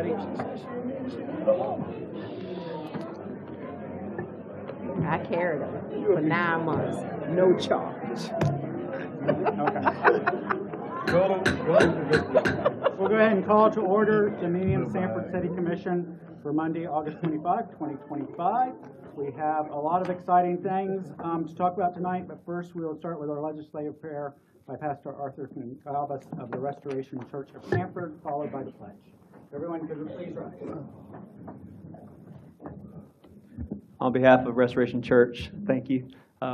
everybody. I carried them for 9 months, no charge. Okay. We'll go ahead and call to order the meeting of the Sanford City Commission for Monday, August 25, 2025. We have a lot of exciting things to talk about tonight, but first we will start with our legislative prayer by Pastor Arthur Galvas of the Restoration Church of Sanford, followed by the pledge. Everyone, could you please rise? On behalf of Restoration Church, thank you.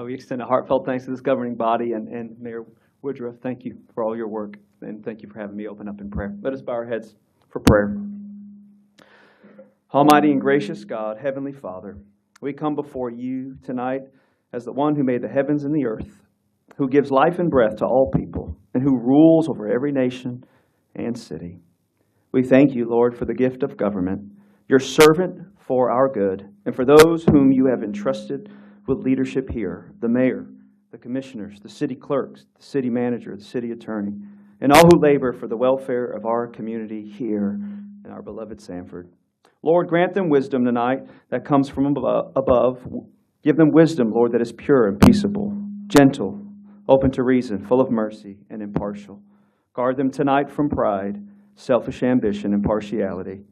We extend a heartfelt thanks to this governing body and Mayor Woodruff. Thank you for all your work, and thank you for having me open up in prayer. Let us bow our heads for prayer. Almighty and gracious God, Heavenly Father, we come before you tonight as the one who made the heavens and the earth, who gives life and breath to all people, and who rules over every nation and city. We thank you, Lord, for the gift of government, your servant for our good, and for those whom you have entrusted with leadership here, the mayor, the commissioners, the city clerks, the city manager, the city attorney, and all who labor for the welfare of our community here in our beloved Sanford. Lord, grant them wisdom tonight that comes from above. Give them wisdom, Lord, that is pure and peaceable, gentle, open to reason, full of mercy, and impartial. Guard them tonight from pride, selfish ambition, and partiality.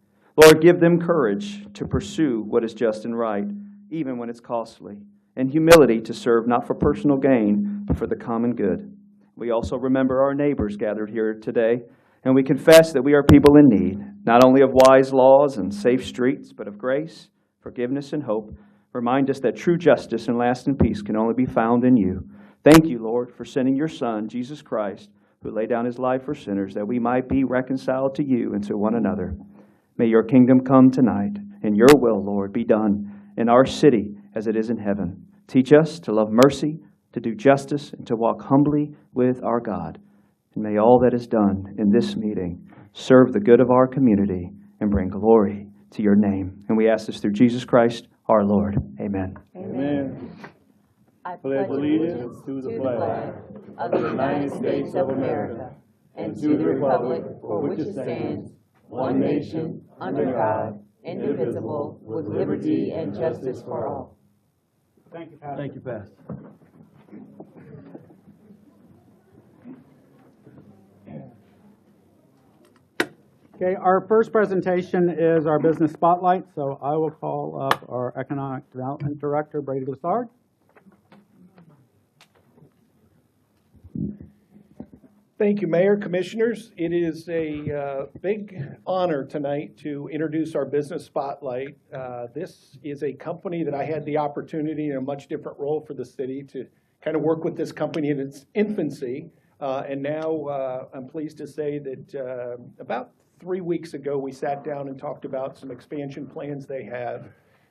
Lord, give them courage to pursue what is just and right, even when it's costly, and humility to serve not for personal gain, but for the common good. We also remember our neighbors gathered here today, and we confess that we are people in need, not only of wise laws and safe streets, but of grace, forgiveness, and hope. Remind us that true justice and lasting peace can only be found in you. Thank you, Lord, for sending your Son, Jesus Christ, who laid down his life for sinners, that we might be reconciled to you and to one another. May your kingdom come tonight, and your will, Lord, be done in our city as it is in heaven. Teach us to love mercy, to do justice, and to walk humbly with our God. And may all that is done in this meeting serve the good of our community and bring glory to your name. And we ask this through Jesus Christ, our Lord. Amen. Amen. I pledge allegiance to the flag of the United States of America and to the republic for which it stands, one nation, under God, indivisible, with liberty and justice for all. Thank you, Pastor. Thank you, Pastor. Okay, our first presentation is our business spotlight, so I will call up our Economic Development Director, Brady Lessard. Thank you, Mayor, Commissioners. It is a big honor tonight to introduce our business spotlight. This is a company that I had the opportunity in a much different role for the city to kind of work with this company in its infancy. And now I'm pleased to say that about 3 weeks ago, we sat down and talked about some expansion plans they have.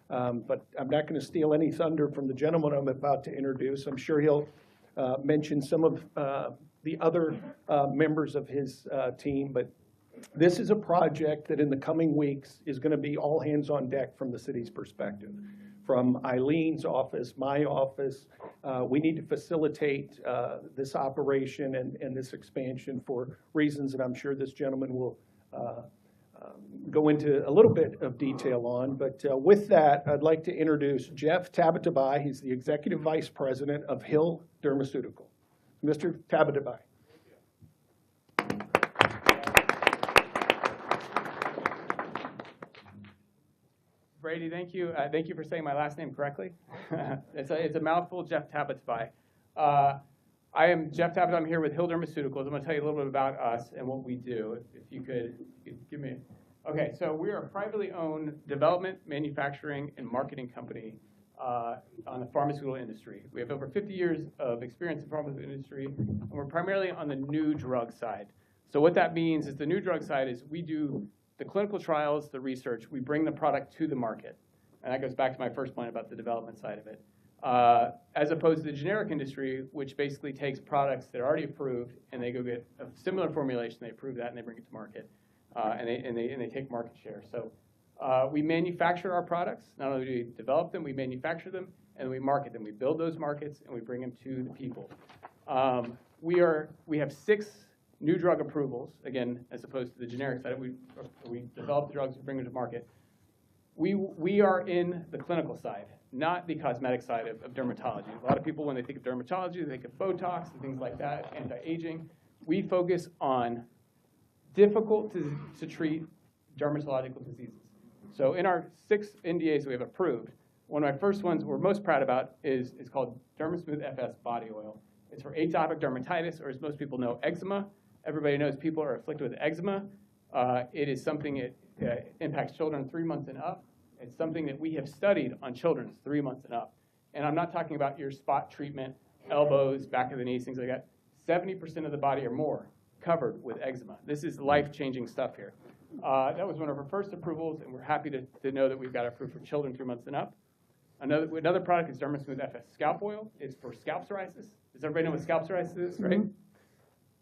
But I'm not going to steal any thunder from the gentleman I'm about to introduce. I'm sure he'll mention some of the other members of his team. But this is a project that in the coming weeks is going to be all hands on deck from the city's perspective. From Eileen's office, my office, we need to facilitate this operation and this expansion for reasons that I'm sure this gentleman will go into a little bit of detail on. But with that, I'd like to introduce Jeff Tabatabai. He's the Executive Vice President of Hill Dermaceutical. Mr. Tabatabai. Brady, thank you. Thank you for saying my last name correctly. It's a mouthful, Jeff Tabatabai. I am Jeff Tabatabai. I'm here with Hill Dermaceuticals. I'm going to tell you a little bit about us and what we do. If you could give me. Okay, so we are a privately owned development, manufacturing, and marketing company on the pharmaceutical industry. We have over 50 years of experience in the pharmaceutical industry, and we're primarily on the new drug side. So what that means is the new drug side is we do the clinical trials, the research, we bring the product to the market. And that goes back to my first point about the development side of it. As opposed to the generic industry, which basically takes products that are already approved and they go get a similar formulation, they approve that and they bring it to market, and they take market share. So we manufacture our products. Not only do we develop them, we manufacture them and we market them. We build those markets and we bring them to the people. We have 6 new drug approvals, again, as opposed to the generic side, we develop the drugs, we bring them to market. We are in the clinical side, not the cosmetic side of dermatology. A lot of people, when they think of dermatology, they think of Botox and things like that, anti-aging. We focus on difficult to treat dermatological diseases. So in our 6 NDAs we have approved, one of my first ones we're most proud about is called DermaSmooth FS Body Oil. It's for atopic dermatitis, or as most people know, eczema. Everybody knows people are afflicted with eczema. It is something that impacts children 3 months and up. It's something that we have studied on children 3 months and up. And I'm not talking about your spot treatment, elbows, back of the knees, things like that. 70% of the body or more covered with eczema. This is life-changing stuff here. That was one of our first approvals, and we're happy to know that we've got it approved for children 3 months and up. Another product is DermaSmooth FS Scalp Oil. It's for scalp psoriasis. Does everybody know what scalp psoriasis is, right? Mm-hmm.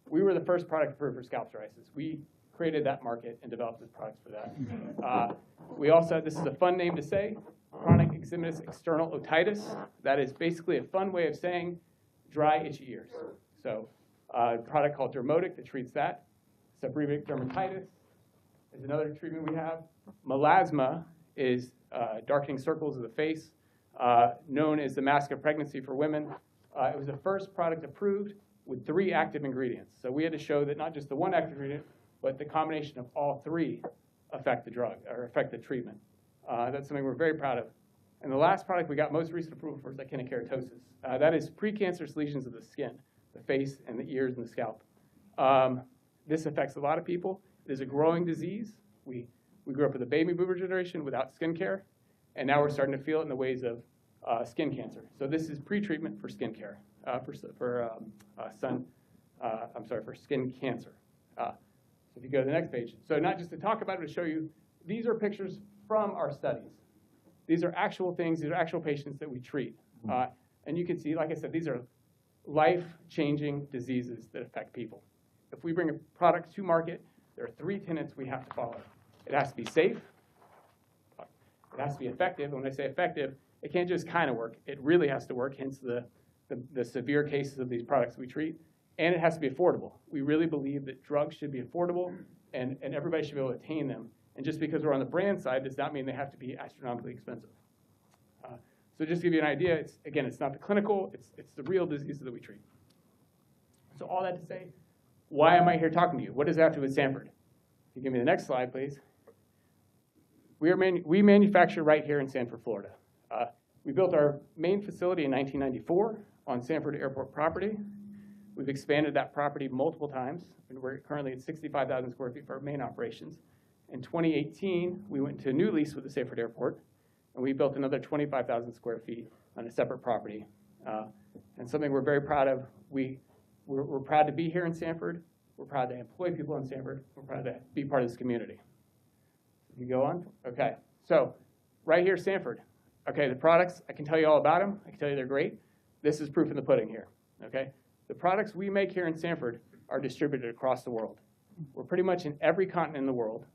We were the first product approved for scalp psoriasis. We created that market and developed this product for that. We also, this is a fun name to say, chronic eczematous external otitis. That is basically a fun way of saying dry, itchy ears. So a product called Dermotic that treats that. Seborrheic dermatitis is another treatment we have. Melasma is darkening circles of the face, known as the mask of pregnancy for women. It was the first product approved with 3 active ingredients. So we had to show that not just the one active ingredient, but the combination of all 3 affect the drug or affect the treatment. That's something we're very proud of. And the last product we got most recent approval for is echinokeratosis. That is precancerous lesions of the skin, the face and the ears and the scalp. This affects a lot of people. It is a growing disease. We grew up with a baby boomer generation without skin care, and now we're starting to feel it in the ways of skin cancer. So this is pre-treatment for skin care, for skin cancer. So if you go to the next page. So not just to talk about it, to show you, these are pictures from our studies. These are actual things, these are actual patients that we treat. And you can see, like I said, these are life-changing diseases that affect people. If we bring a product to market, there are 3 tenets we have to follow. It has to be safe. It has to be effective. And when I say effective, it can't just kind of work. It really has to work, hence the severe cases of these products we treat. And it has to be affordable. We really believe that drugs should be affordable, and everybody should be able to attain them. And just because we're on the brand side does not mean they have to be astronomically expensive. So just to give you an idea, it's not the clinical, it's the real diseases that we treat. So all that to say, why am I here talking to you? What does that have to do with Sanford? Can you give me the next slide, please? We manufacture right here in Sanford, Florida. We built our main facility in 1994 on Sanford Airport property. We've expanded that property multiple times, and we're currently at 65,000 square feet for our main operations. In 2018, we went to a new lease with the Sanford Airport, and we built another 25,000 square feet on a separate property. And something we're very proud of. We're proud to be here in Sanford. We're proud to employ people in Sanford. We're proud to be part of this community. You go on? Okay. So right here, Sanford. Okay, the products, I can tell you all about them. I can tell you they're great. This is proof in the pudding here. Okay? The products we make here in Sanford are distributed across the world. We're pretty much in every continent in the world.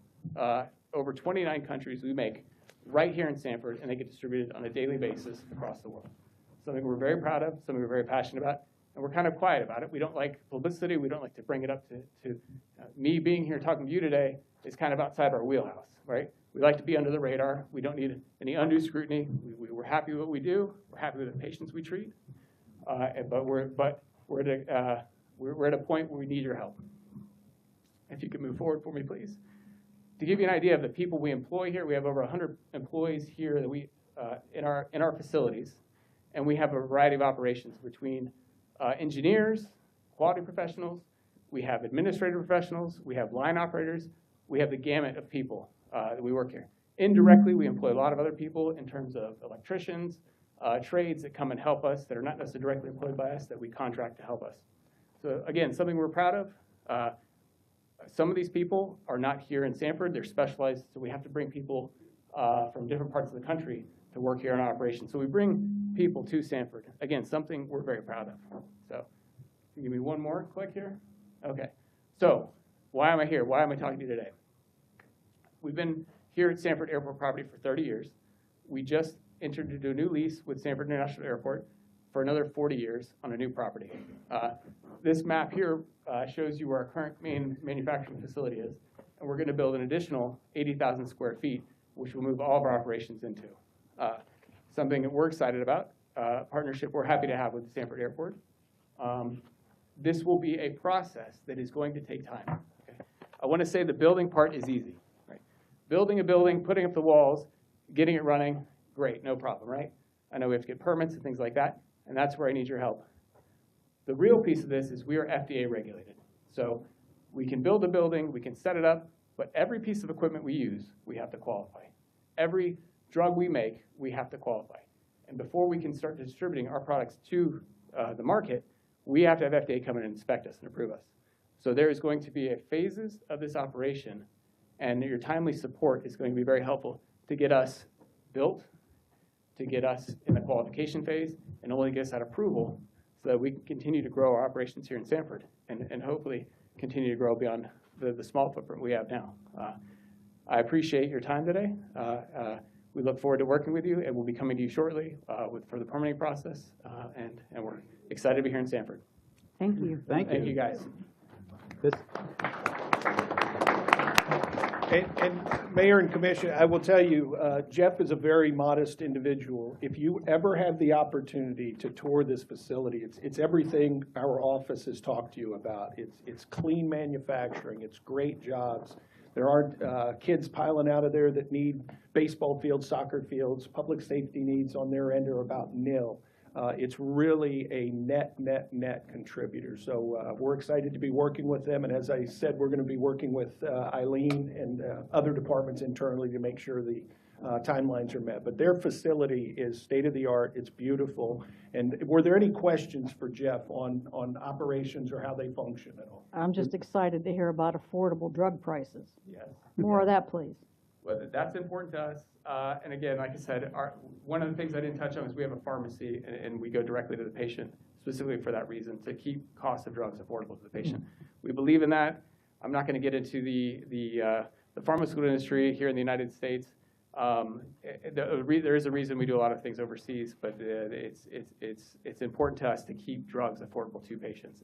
Over 29 countries we make right here in Sanford, and they get distributed on a daily basis across the world. Something we're very proud of, something we're very passionate about, and we're kind of quiet about it. We don't like publicity. We don't like to bring it up to me being here talking to you today is kind of outside our wheelhouse, right? We like to be under the radar. We don't need any undue scrutiny. We're happy with what we do. We're happy with the patients we treat, but we're at a point where we need your help. If you could move forward for me, please. To give you an idea of the people we employ here, we have over 100 employees here that we in our facilities, and we have a variety of operations between engineers, quality professionals, we have administrative professionals, we have line operators, we have the gamut of people that we work here. Indirectly, we employ a lot of other people in terms of electricians, trades that come and help us that are not necessarily directly employed by us that we contract to help us. So again, something we're proud of. Some of these people are not here in Sanford. They're specialized, so we have to bring people from different parts of the country to work here in our operation. So we bring people to Sanford. Again, something we're very proud of. So can you give me one more click here? Okay. So why am I here? Why am I talking to you today? We've been here at Sanford Airport property for 30 years. We just entered into a new lease with Sanford International Airport for another 40 years on a new property. This map here shows you where our current main manufacturing facility is, and we're going to build an additional 80,000 square feet, which will move all of our operations into. Something that we're excited about, partnership we're happy to have with the Sanford Airport. This will be a process that is going to take time. Okay? I want to say the building part is easy. Right? Building a building, putting up the walls, getting it running, great, no problem, right? I know we have to get permits and things like that, and that's where I need your help. The real piece of this is we are FDA regulated. So we can build a building, we can set it up, but every piece of equipment we use, we have to qualify. Every drug we make, we have to qualify. And before we can start distributing our products to the market, we have to have FDA come in and inspect us and approve us. So there is going to be phases of this operation, and your timely support is going to be very helpful to get us built, to get us in the qualification phase, and only get us that approval so that we can continue to grow our operations here in Sanford and hopefully continue to grow beyond the small footprint we have now. I appreciate your time today. We look forward to working with you, and we'll be coming to you shortly for the permitting process, and we're excited to be here in Sanford. Thank you. Thank you. Thank you, guys. This, And Mayor and Commissioner, I will tell you, Jeff is a very modest individual. If you ever have the opportunity to tour this facility, it's everything our office has talked to you about. It's clean manufacturing, it's great jobs. There aren't kids piling out of there that need baseball fields, soccer fields. Public safety needs on their end are about nil. It's really a net contributor. So we're excited to be working with them. And as I said, we're going to be working with Eileen and other departments internally to make sure the timelines are met. But their facility is state-of-the-art. It's beautiful. And were there any questions for Jeff on operations or how they function at all? I'm just excited to hear about affordable drug prices. Yes. More of that, please. Well, that's important to us. And again, like I said, one of the things I didn't touch on is we have a pharmacy, and we go directly to the patient, specifically for that reason, to keep costs of drugs affordable to the patient. We believe in that. I'm not going to get into the pharmaceutical industry here in the United States. There is a reason we do a lot of things overseas, but it's important to us to keep drugs affordable to patients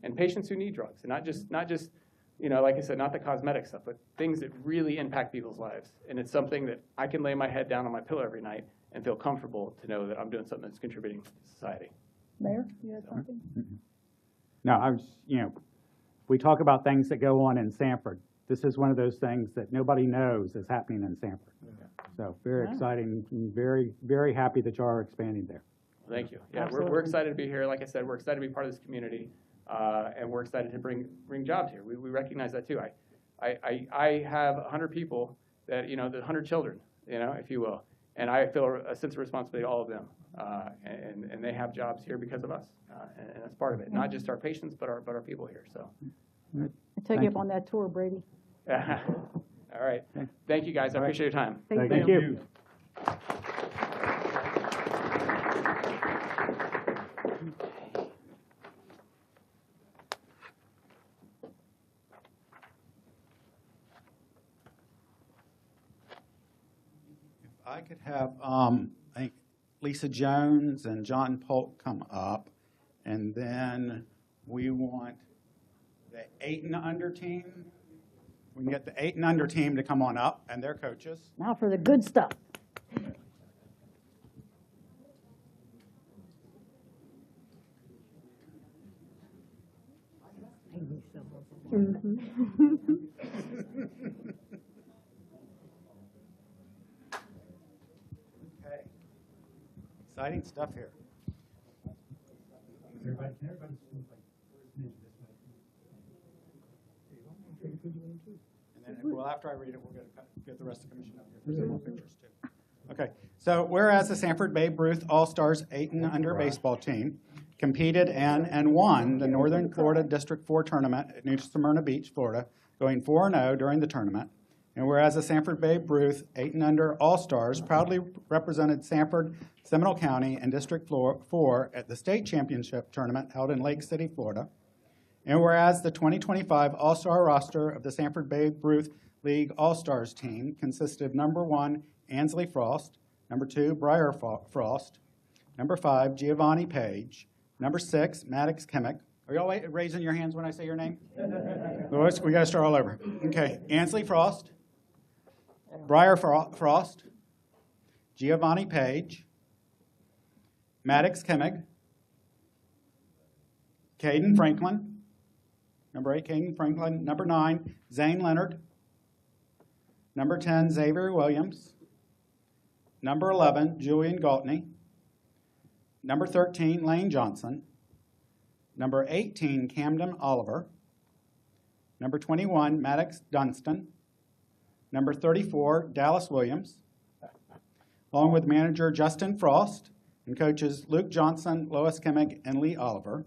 and patients who need drugs, and not just like I said, not the cosmetic stuff, but things that really impact people's lives. And it's something that I can lay my head down on my pillow every night and feel comfortable to know that I'm doing something that's contributing to society. Mayor, you had something? no, I was, we talk about things that go on in Sanford. This is one of those things that nobody knows is happening in Sanford. So very exciting, and very, very happy that you are expanding there. Thank you. Yeah, we're excited to be here. Like I said, we're excited to be part of this community. And we're excited to bring jobs here. We recognize that too. I have 100 people that, the 100 children, if you will, and I feel a sense of responsibility to all of them, and they have jobs here because of us, and that's part of it. Not just our patients, but our people here. So, I'll take you up on that tour, Brady. all right. Thank you, guys. I appreciate your time. Thank you. I could have, I think, Lisa Jones and John Polk come up, and then we want the 8 and under team. We can get the 8 and under team to come on up and their coaches. Now for the good stuff. Okay. Exciting stuff here. And then, well, after I read it, we're going to get the rest of the commission up here for some more pictures too. Okay, so whereas the Sanford Babe Ruth All-Stars 8 and under baseball team competed and won the Northern Florida District 4 tournament at New Smyrna Beach, Florida, going 4-0 during the tournament. And whereas the Sanford Babe Ruth 8 and under All-Stars proudly represented Sanford, Seminole County, and District 4 at the state championship tournament held in Lake City, Florida. And whereas the 2025 All-Star roster of the Sanford Babe Ruth League All-Stars team consisted of number 1, Ansley Frost, number 2, Briar Frost, Number 5, Giovanni Page. Number 6, Maddox Kimmick. Are y'all raising your hands when I say your name? Lois, we got to start all over. Okay, Ansley Frost, Briar Frost, Giovanni Page, Maddox Kimmick, Caden Franklin, number 8, Caden Franklin, number 9, Zane Leonard, number 10, Xavier Williams, number 11, Julian Galtney, number 13, Lane Johnson, number 18, Camden Oliver, number 21, Maddox Dunstan, number 34, Dallas Williams, along with manager Justin Frost and coaches Luke Johnson, Lois Kimmick, and Lee Oliver.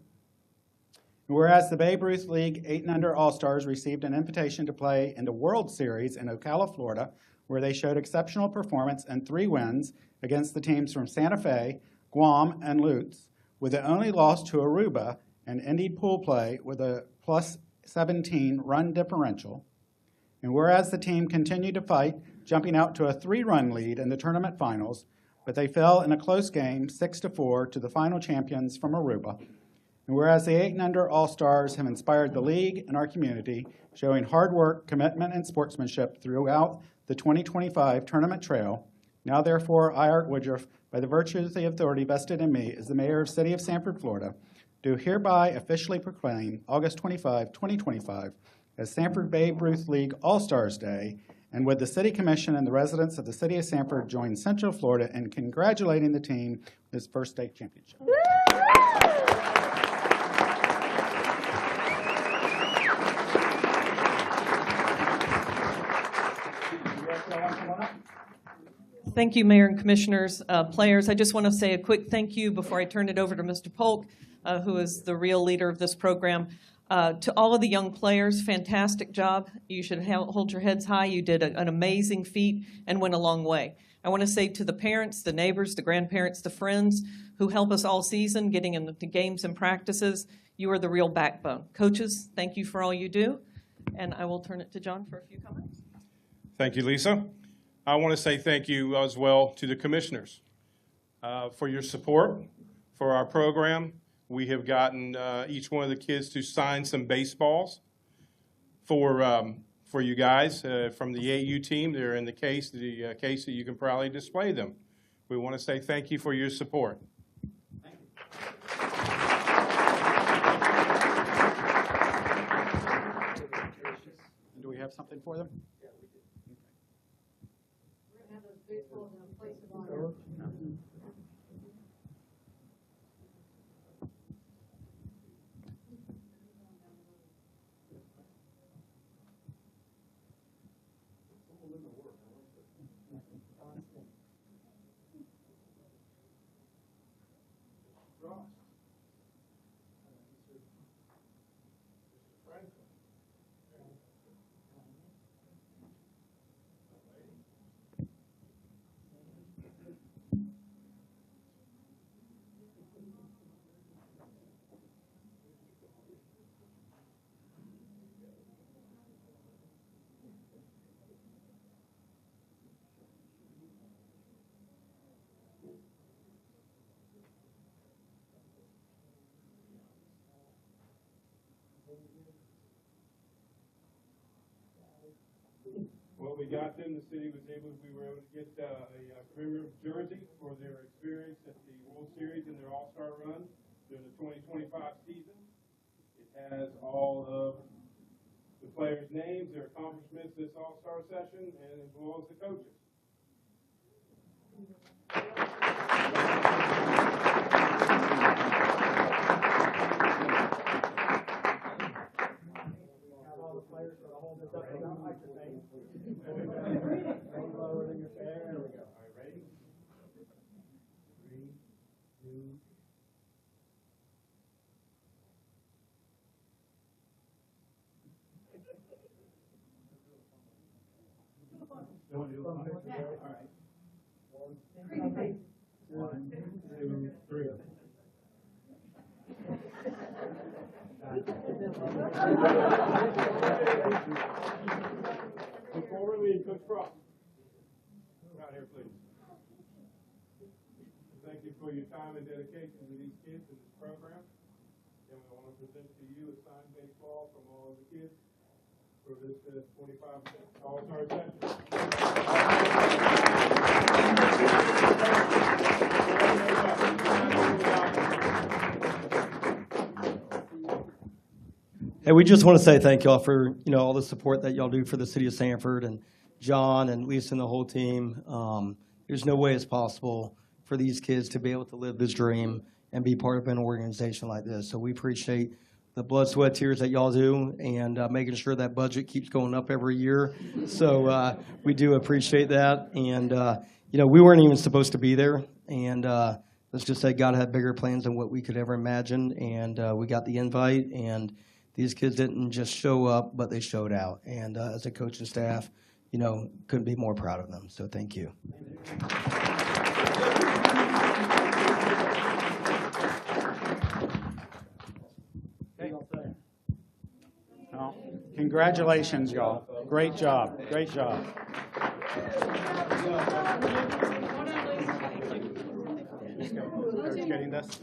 And whereas the Babe Ruth League 8 and Under All-Stars received an invitation to play in the World Series in Ocala, Florida, where they showed exceptional performance and 3 wins against the teams from Santa Fe, Guam, and Lutz, with the only loss to Aruba and ended pool play with a plus 17 run differential. And whereas the team continued to fight, jumping out to a 3-run lead in the tournament finals, but they fell in a close game 6-4 to the final champions from Aruba. And whereas the 8 and Under All-Stars have inspired the league and our community, showing hard work, commitment, and sportsmanship throughout the 2025 tournament trail, now therefore I, Art Woodruff, by the virtue of the authority vested in me as the mayor of the city of Sanford, Florida, do hereby officially proclaim August 25, 2025 as Sanford Babe Ruth League All-Stars Day, and with the City Commission and the residents of the city of Sanford join Central Florida in congratulating the team with its first state championship. Thank you, Mayor and Commissioners. Players, I just want to say a quick thank you before I turn it over to Mr. Polk, who is the real leader of this program. To all of the young players, fantastic job. You should hold your heads high. You did an amazing feat and went a long way. I want to say to the parents, the neighbors, the grandparents, the friends who help us all season, getting into games and practices, you are the real backbone. Coaches, thank you for all you do. And I will turn it to John for a few comments. Thank you, Lisa. I want to say thank you as well to the commissioners for your support for our program. We have gotten each one of the kids to sign some baseballs for you guys from the AU team. They're in the case that you can probably display them. We want to say thank you for your support. Do we have something for them? Baseballs in a place of honor. Well, we got them. The city we were able to get a commemorative jersey for their experience at the World Series and their All-Star run during the 2025 season. It has all of the players' names, their accomplishments this All-Star session, and as well as the coaches. One, two, three. Before we leave, Coach Frost, come out here, please. Thank you for your time and dedication to these kids in this program. And we want to present to you a signed baseball from all of the kids for this 25 All-Star Hey, we just want to say thank y'all for, all the support that y'all do for the city of Sanford, and John and Lisa and the whole team. There's no way it's possible for these kids to be able to live this dream and be part of an organization like this. So we appreciate the blood, sweat, tears that y'all do, and making sure that budget keeps going up every year. So we do appreciate that. And, we weren't even supposed to be there. And let's just say God had bigger plans than what we could ever imagine. And we got the invite, and these kids didn't just show up, but they showed out. And as a coach and staff, couldn't be more proud of them. So thank you. Well, congratulations, y'all. Great job. Great job. Coach getting this?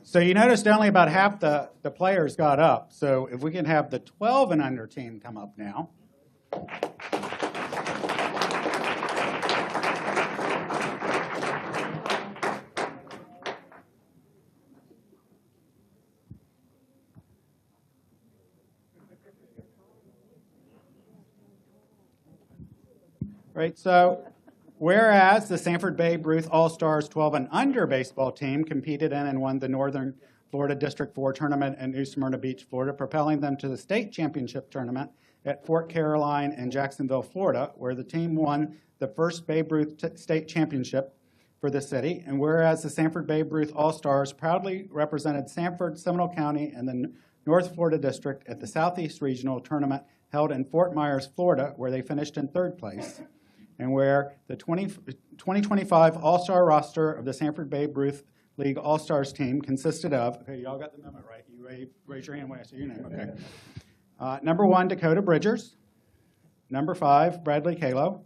So you noticed only about half the players got up. So if we can have the 12 and under team come up now. Right, so whereas the Sanford Babe Ruth All-Stars 12 and under baseball team competed in and won the Northern Florida District 4 tournament in New Smyrna Beach, Florida, propelling them to the state championship tournament at Fort Caroline in Jacksonville, Florida, where the team won the first Babe Ruth state championship for the city. And whereas the Sanford Babe Ruth All-Stars proudly represented Sanford, Seminole County, and the North Florida District at the Southeast Regional Tournament held in Fort Myers, Florida, where they finished in third place. And where the 2025 All-Star roster of the Sanford Babe Ruth League All-Stars team consisted of, okay, y'all got the memo right. You raise your hand when I say your name, okay. Number 1, Dakota Bridgers. Number 5, Bradley Kalo.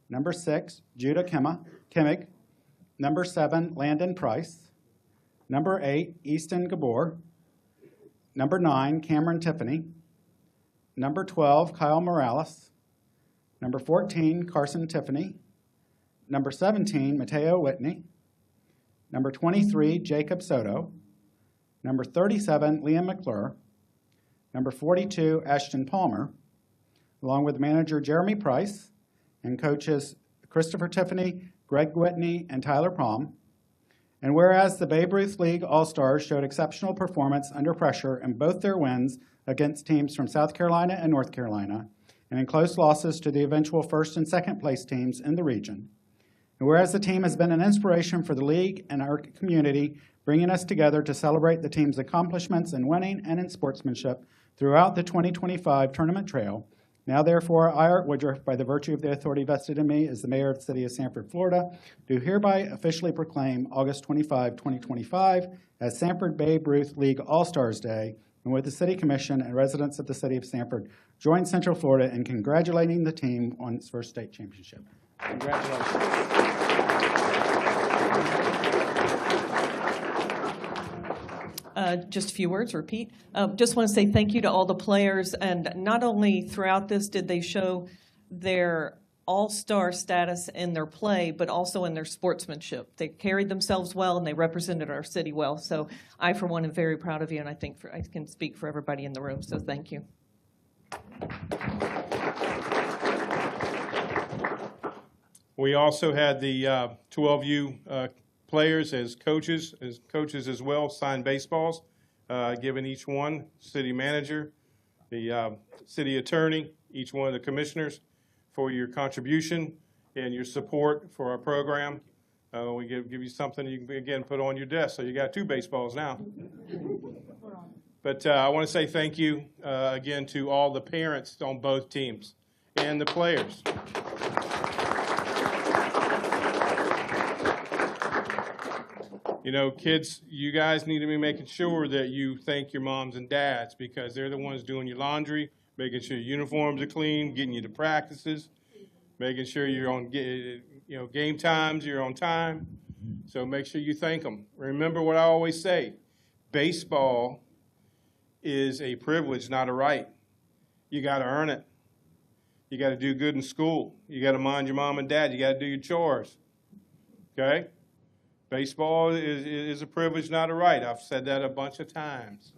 Number 6, Judah Kimmig. Number 7, Landon Price. Number 8, Easton Gabor. Number 9, Cameron Tiffany. Number 12, Kyle Morales. Number 14, Carson Tiffany. Number 17, Mateo Whitney. Number 23, Jacob Soto. Number 37, Liam McClure. Number 42, Ashton Palmer, along with manager Jeremy Price and coaches Christopher Tiffany, Greg Whitney, and Tyler Palm. And whereas the Babe Ruth League All-Stars showed exceptional performance under pressure in both their wins against teams from South Carolina and North Carolina, and in close losses to the eventual first and second place teams in the region. And whereas the team has been an inspiration for the league and our community, bringing us together to celebrate the team's accomplishments in winning and in sportsmanship throughout the 2025 tournament trail, now therefore, I, Art Woodruff, by the virtue of the authority vested in me as the mayor of the city of Sanford, Florida, do hereby officially proclaim August 25, 2025 as Sanford Babe Ruth League All-Stars Day, and with the City Commission and residents of the city of Sanford, join Central Florida in congratulating the team on its first state championship. Congratulations. Just a few words, repeat. Just want to say thank you to all the players, and not only throughout this did they show their all-star status in their play, but also in their sportsmanship. They carried themselves well, and they represented our city well. So I, for one, am very proud of you, and I think I can speak for everybody in the room, so thank you. We also had the 12U players as coaches as well, sign baseballs, giving each one, city manager, the city attorney, each one of the commissioners for your contribution and your support for our program. We give you something you can, again, put on your desk, so you got 2 baseballs now. But I want to say thank you again to all the parents on both teams and the players. You know, kids, you guys need to be making sure that you thank your moms and dads because they're the ones doing your laundry, making sure your uniforms are clean, getting you to practices, making sure you're on, game times, you're on time. So make sure you thank them. Remember what I always say, baseball is a privilege, not a right. You got to earn it. You got to do good in school. You got to mind your mom and dad. You got to do your chores. Okay? Baseball is a privilege, not a right. I've said that a bunch of times.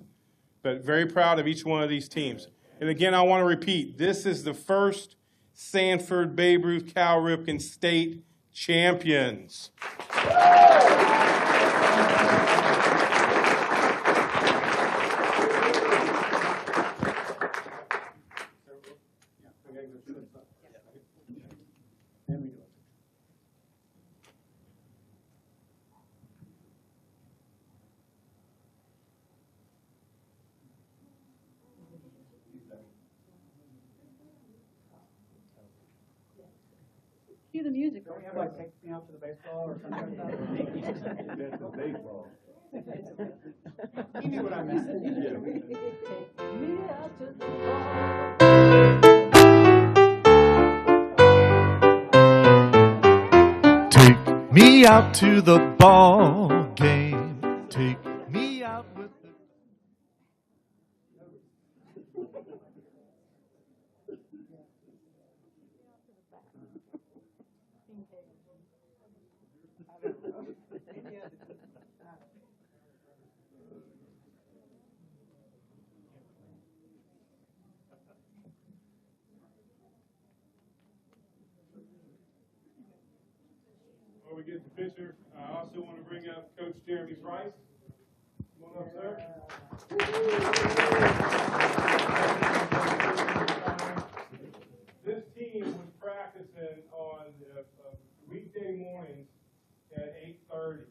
But very proud of each one of these teams. And again, I want to repeat, this is the first Sanford Babe Ruth Cal Ripken State champions. Cue the music. Don't we have like take me out to the baseball or something like that? Baseball. You knew what I meant. Take me out to the ball game. Take me out with the... Before we get the picture, I also want to bring up Coach Jeremy Price. Come on up, sir. This team was practicing on weekday mornings at 8:30.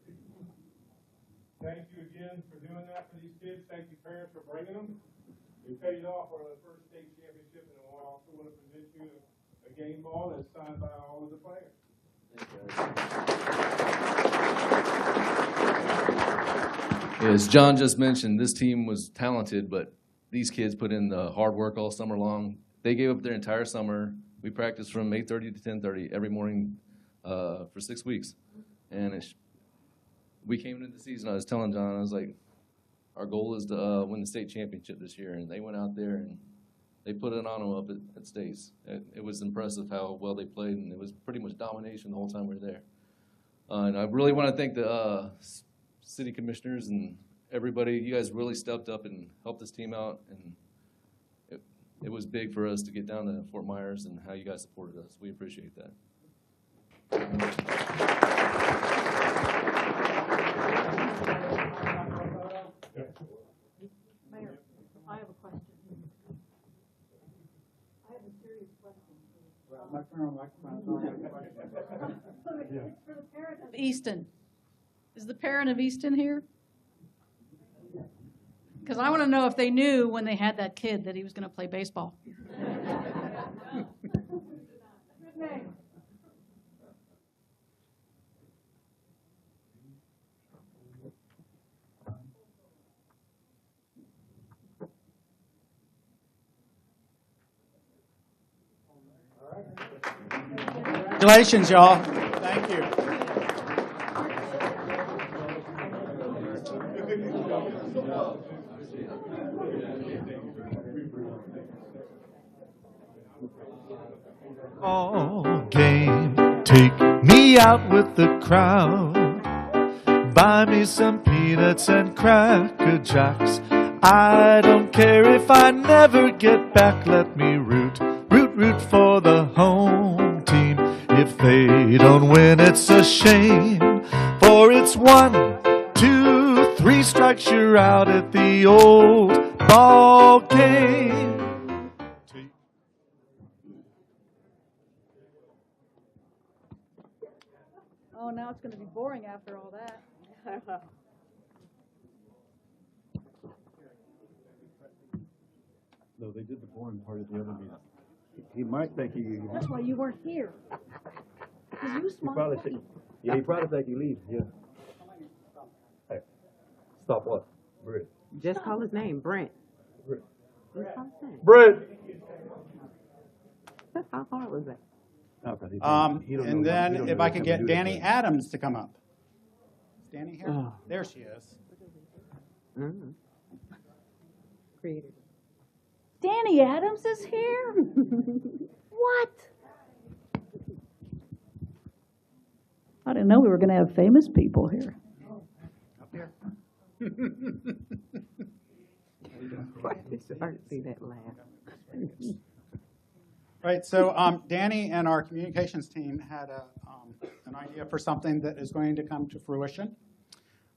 Thank you again for doing that for these kids. Thank you, parents, for bringing them. We paid off on the first state championship, and I also want to present you a game ball that's signed by all of the players. As John just mentioned, this team was talented, but these kids put in the hard work all summer long. They gave up their entire summer. We practiced from 8:30 to 10:30 every morning for 6 weeks. And we came into the season, I was telling John, I was like, our goal is to win the state championship this year. And they went out there and they put it on them up at States. It was impressive how well they played, and it was pretty much domination the whole time we were there. And I really want to thank the city commissioners and everybody. You guys really stepped up and helped this team out, and it was big for us to get down to Fort Myers and how you guys supported us. We appreciate that. Mayor, I have a question. I have a serious question. For the parent of Easton. Is the parent of Easton here? Because I want to know if they knew when they had that kid that he was going to play baseball. Good name. Congratulations, y'all. Thank you. All game, take me out with the crowd. Buy me some peanuts and Cracker Jacks. I don't care if I never get back. Let me root for the home team. If they don't win, it's a shame. For it's 1, 2, 3 strikes, you're out at the old ball game. Oh, now it's going to be boring after all that. No, they did the boring part at the other meeting. He might think he... That's why you weren't here. Because you He smiled. probably think, yeah, he probably think he leaves, yeah. Stop what? Brent. Just call his name, Brent. Brent. Just call his name. Brent. How hard was that? And then if I could get Danny Adams to come up. Is Danny here? Oh. There she is. Mm-hmm. Creator. Danny Adams is here? What? I didn't know we were going to have famous people here. Up here. It's hard to see that laugh. Right, so Danny and our communications team had an idea for something that is going to come to fruition.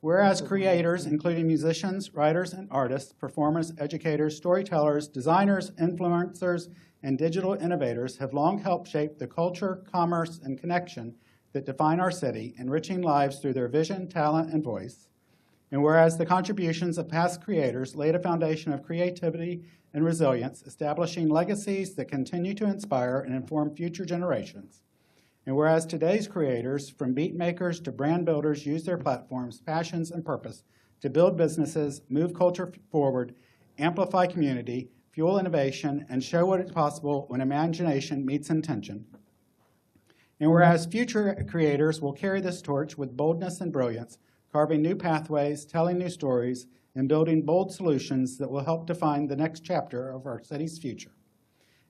Whereas creators, including musicians, writers, and artists, performers, educators, storytellers, designers, influencers, and digital innovators have long helped shape the culture, commerce, and connection that define our city, enriching lives through their vision, talent, and voice. And whereas the contributions of past creators laid a foundation of creativity and resilience, establishing legacies that continue to inspire and inform future generations. And whereas today's creators, from beat makers to brand builders, use their platforms, passions, and purpose to build businesses, move culture forward, amplify community, fuel innovation, and show what is possible when imagination meets intention. And whereas future creators will carry this torch with boldness and brilliance, carving new pathways, telling new stories, and building bold solutions that will help define the next chapter of our city's future.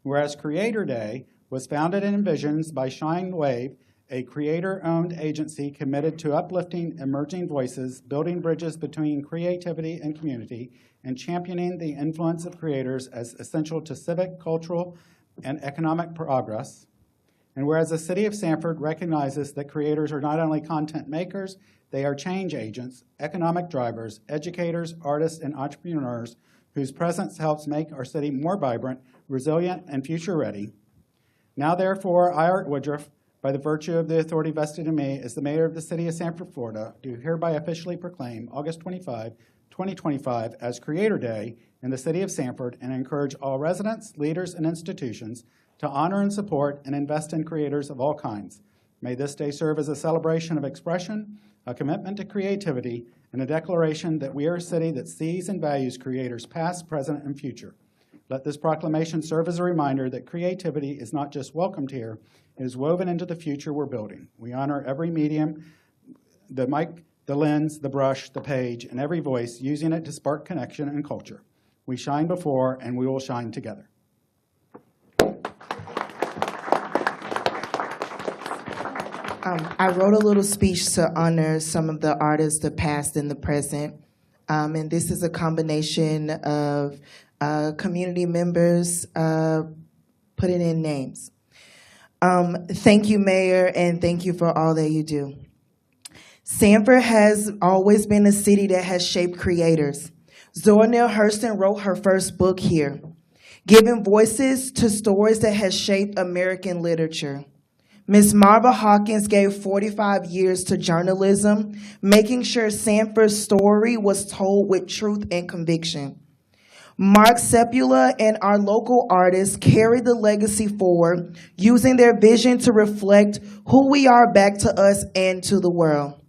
Whereas Creator Day was founded and envisioned by Shine Wave, a creator-owned agency committed to uplifting emerging voices, building bridges between creativity and community, and championing the influence of creators as essential to civic, cultural, and economic progress. And whereas the city of Sanford recognizes that creators are not only content makers, they are change agents, economic drivers, educators, artists, and entrepreneurs whose presence helps make our city more vibrant, resilient, and future-ready. Now, therefore, I, Art Woodruff, by the virtue of the authority vested in me as the mayor of the city of Sanford, Florida, do hereby officially proclaim August 25, 2025 as Creator Day in the city of Sanford and encourage all residents, leaders, and institutions to honor and support and invest in creators of all kinds. May this day serve as a celebration of expression, a commitment to creativity, and a declaration that we are a city that sees and values creators past, present, and future. Let this proclamation serve as a reminder that creativity is not just welcomed here, it is woven into the future we're building. We honor every medium, the mic, the lens, the brush, the page, and every voice, using it to spark connection and culture. We shine before, and we will shine together. I wrote a little speech to honor some of the artists, the past and the present. And this is a combination of community members putting in names. Thank you, Mayor, and thank you for all that you do. Sanford has always been a city that has shaped creators. Zora Neale Hurston wrote her first book here, giving voices to stories that has shaped American literature. Miss Marva Hawkins gave 45 years to journalism, making sure Sanford's story was told with truth and conviction. Mark Sepula and our local artists carried the legacy forward, using their vision to reflect who we are back to us and to the world.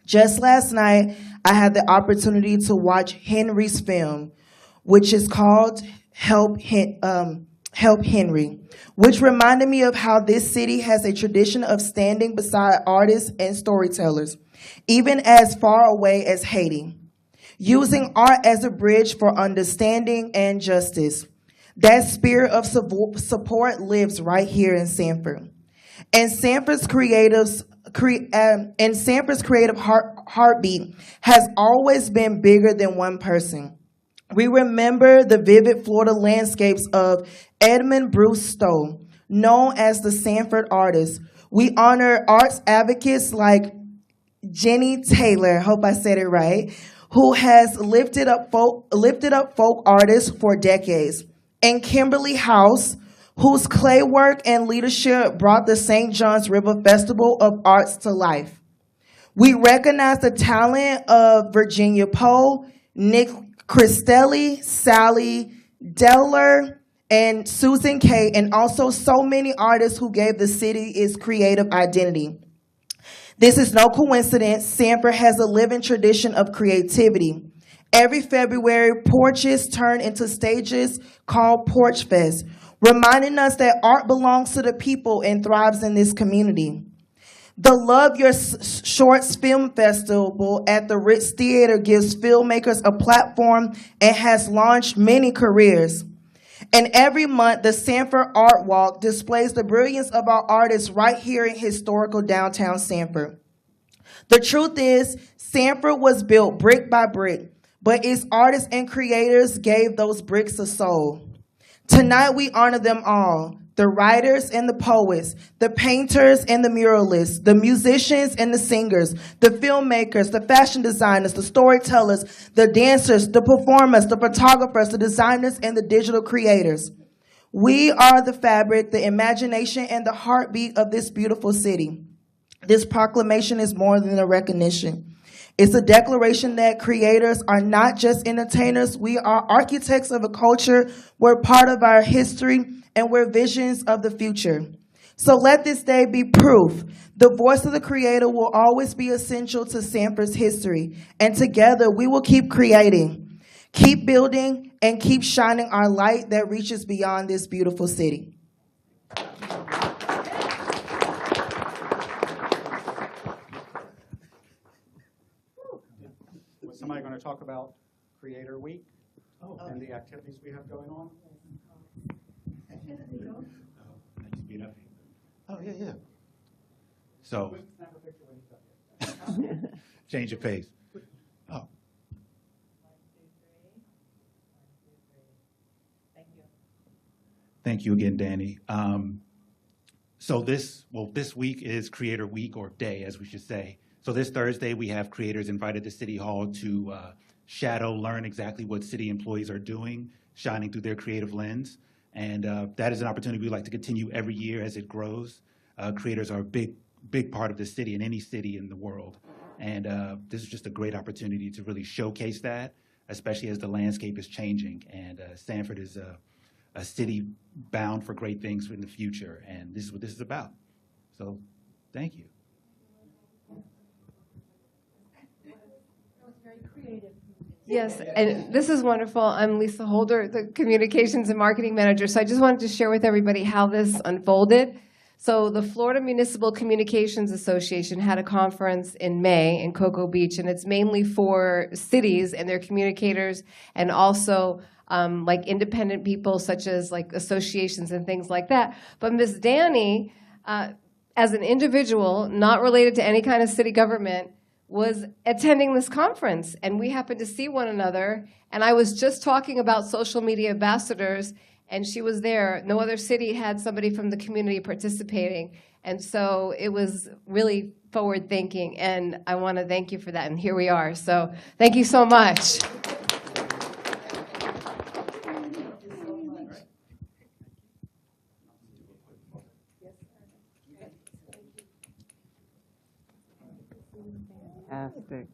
Just last night, I had the opportunity to watch Henry's film, which is called Help Henry, which reminded me of how this city has a tradition of standing beside artists and storytellers, even as far away as Haiti, using art as a bridge for understanding and justice. That spirit of support lives right here in Sanford. And Sanford's creative heartbeat has always been bigger than one person. We remember the vivid Florida landscapes of Edmund Bruce Stowe, known as the Sanford artist. We honor arts advocates like Jenny Taylor, hope I said it right, who has lifted up folk artists for decades, and Kimberly House, whose clay work and leadership brought the St. John's River Festival of Arts to life. We recognize the talent of Virginia Poe, Nick Cristelli, Sally Deller, and Susan Kay, and also so many artists who gave the city its creative identity. This is no coincidence. Sanford has a living tradition of creativity. Every February, porches turn into stages called Porch Fest, reminding us that art belongs to the people and thrives in this community. The Love Your Shorts Film Festival at the Ritz Theater gives filmmakers a platform and has launched many careers. And every month, the Sanford Art Walk displays the brilliance of our artists right here in historical downtown Sanford. The truth is, Sanford was built brick by brick, but its artists and creators gave those bricks a soul. Tonight, we honor them all. The writers and the poets, the painters and the muralists, the musicians and the singers, the filmmakers, the fashion designers, the storytellers, the dancers, the performers, the photographers, the designers, and the digital creators. We are the fabric, the imagination, and the heartbeat of this beautiful city. This proclamation is more than a recognition. It's a declaration that creators are not just entertainers. We are architects of a culture. We're part of our history, and we're visions of the future. So let this day be proof. The voice of the creator will always be essential to Sanford's history. And together we will keep creating, keep building, and keep shining our light that reaches beyond this beautiful city. Was somebody going to talk about Creator Week and the activities we have going on? Oh, yeah. So, change your pace. Oh. Thank you again, Danny. So this week is Creator Week, or Day, as we should say. So this Thursday, we have creators invited to City Hall to learn exactly what city employees are doing, shining through their creative lens. And that is an opportunity we'd like to continue every year as it grows. Creators are a big part of the city, in any city in the world. And this is just a great opportunity to really showcase that, especially as the landscape is changing. And Sanford is a city bound for great things in the future. And this is what this is about. So thank you. Yes, and this is wonderful. I'm Lisa Holder, the Communications and Marketing Manager. So I just wanted to share with everybody how this unfolded. So the Florida Municipal Communications Association had a conference in May in Cocoa Beach, and it's mainly for cities and their communicators, and also like independent people such as like associations and things like that. But Ms. Danny, as an individual, not related to any kind of city government, was attending this conference, and we happened to see one another, and I was just talking about social media ambassadors, and she was there. No other city had somebody from the community participating, and so it was really forward thinking, and I want to thank you for that, and here we are. So thank you so much. Fantastic.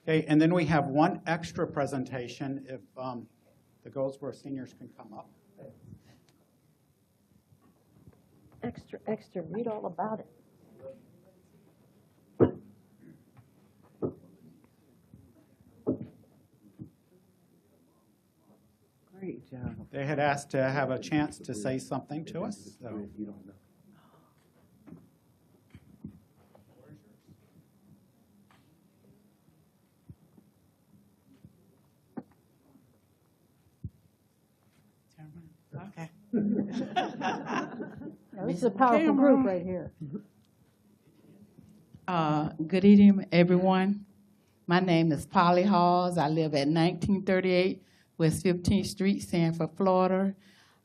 Okay, and then we have one extra presentation if the Goldsboro seniors can come up. Extra, read all about it. Great job. They had asked to have a chance to say something to us. So. Okay. This is a powerful group right here. Good evening, everyone. My name is Polly Halls. I live at 1938 West 15th Street, Sanford, Florida.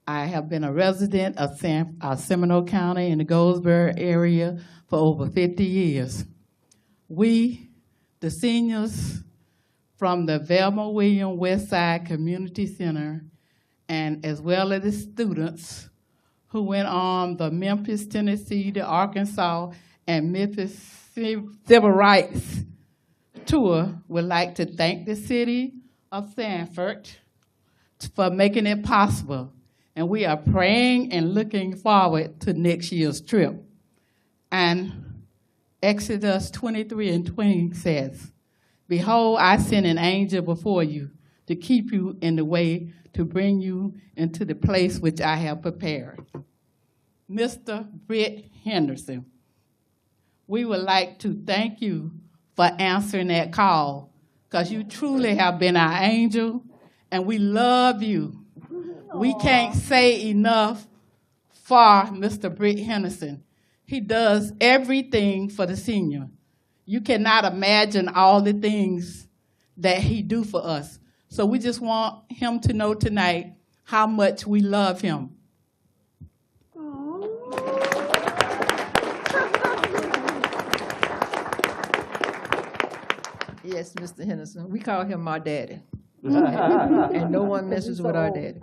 I have been a resident of Seminole County in the Goldsboro area for over 50 years. We, the seniors from the Velma William Westside Community Center, and as well as the students who went on the Memphis, Tennessee, to Arkansas, and Memphis Civil Rights Tour would like to thank the city of Sanford for making it possible. And we are praying and looking forward to next year's trip. And Exodus 23:20 says, "Behold, I send an angel before you to keep you in the way, to bring you into the place which I have prepared." Mr. Britt Henderson, we would like to thank you for answering that call, because you truly have been our angel, and we love you. We can't say enough for Mr. Britt Henderson. He does everything for the senior. You cannot imagine all the things that he do for us. So we just want him to know tonight how much we love him. Yes, Mr. Henderson. We call him our daddy. And no one messes with our daddy.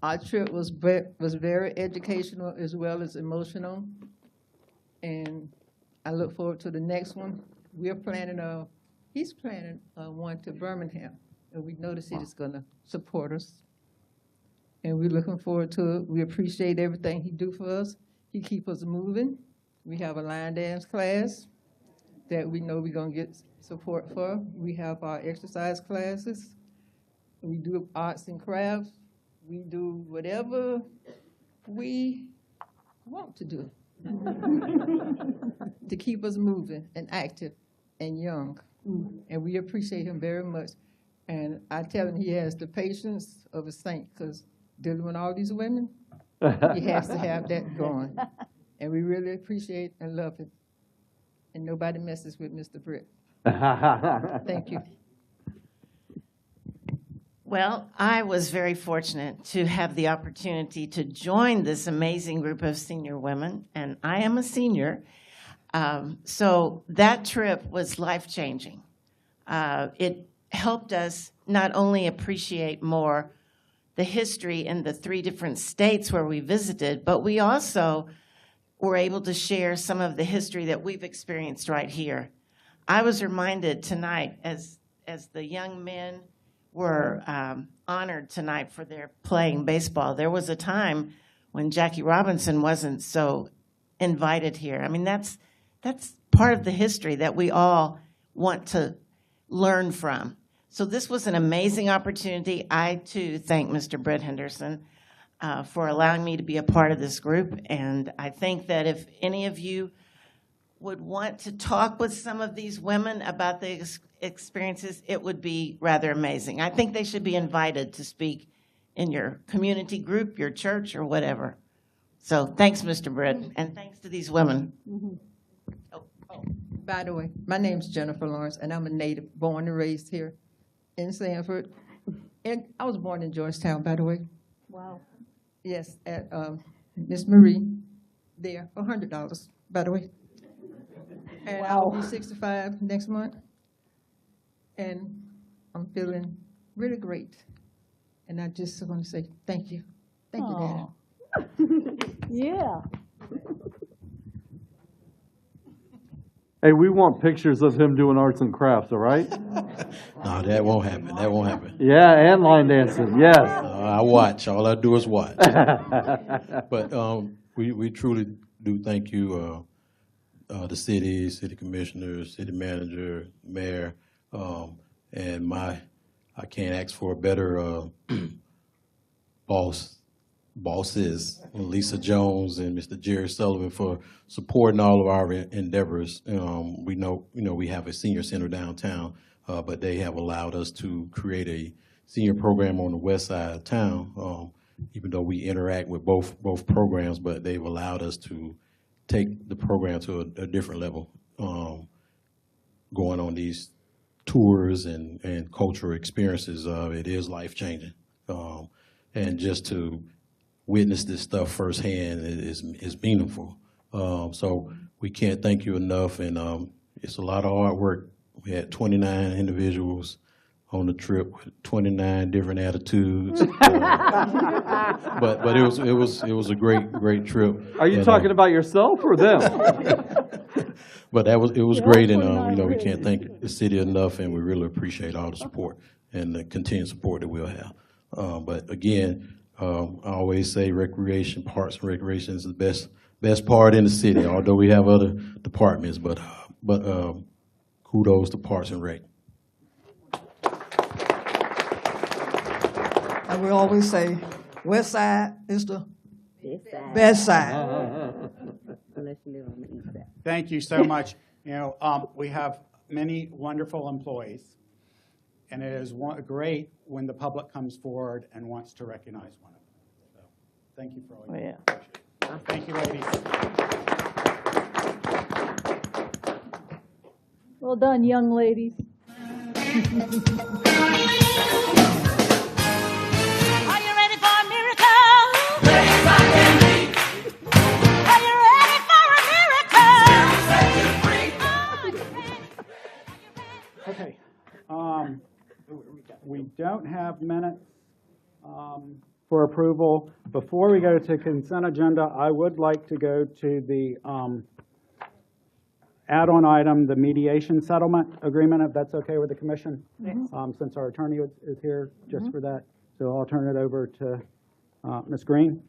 Our trip was very educational as well as emotional. And I look forward to the next one. We're planning he's planning one to Birmingham. And we know the city's gonna support us. And we're looking forward to it. We appreciate everything he do for us. He keep us moving. We have a line dance class that we know we're gonna get support for. We have our exercise classes. We do arts and crafts. We do whatever we want to do to keep us moving and active and young. And we appreciate him very much. And I tell him he has the patience of a saint, because dealing with all these women, he has to have that going. And we really appreciate and love him. And nobody messes with Mr. Britt. Thank you. Well, I was very fortunate to have the opportunity to join this amazing group of senior women, and I am a senior. So that trip was life-changing. It helped us not only appreciate more the history in the 3 different states where we visited, but we also were able to share some of the history that we've experienced right here. I was reminded tonight, as the young men were honored tonight for their playing baseball, there was a time when Jackie Robinson wasn't so invited here. I mean, that's part of the history that we all want to learn from. So this was an amazing opportunity. I, too, thank Mr. Britt Henderson for allowing me to be a part of this group. And I think that if any of you would want to talk with some of these women about the experiences, it would be rather amazing. I think they should be invited to speak in your community group, your church, or whatever. So thanks, Mr. Britt, and thanks to these women. By the way, my name's Jennifer Lawrence, and I'm a native, born and raised here in Sanford. And I was born in Georgetown, by the way. Wow. Yes, at Miss Marie, there for $100, by the way. And I'll be 65 next month. And I'm feeling really great. And I just want to say thank you. Thank you, Dad. Yeah. Hey, we want pictures of him doing arts and crafts, all right? No, that won't happen. That won't happen. Yeah, and line dancing, yes. I watch. All I do is watch. But we truly do thank you, the city commissioners, city manager, mayor, and I can't ask for a better bosses, Lisa Jones and Mr. Jerry Sullivan, for supporting all of our endeavors. We know we have a senior center downtown, but they have allowed us to create a senior program on the west side of town, even though we interact with both programs, but they've allowed us to take the program to a different level, going on these tours and cultural experiences. It is life-changing. And just to witness this stuff firsthand is meaningful. So we can't thank you enough, and it's a lot of hard work. We had 29 individuals on the trip with 29 different attitudes. But it was a great trip. Are you And, talking about yourself or them? But it was great, and we can't thank the city enough, and we really appreciate all the support and the continued support that we'll have. But again, I always say recreation, parks and recreation is the best part in the city, although we have other departments, but kudos to Parks and Rec. And we always say, west side is the best side. Unless you live on the east side. Thank you so much. We have many wonderful employees, and it is great when the public comes forward and wants to recognize one of them. So, thank you for all you do. Thank you, ladies. Well done, young ladies. Okay. We don't have minutes for approval. Before we go to consent agenda, I would like to go to the add-on item, the mediation settlement agreement, if that's okay with the commission, since our attorney is here just for that. So I'll turn it over to Ms. Green.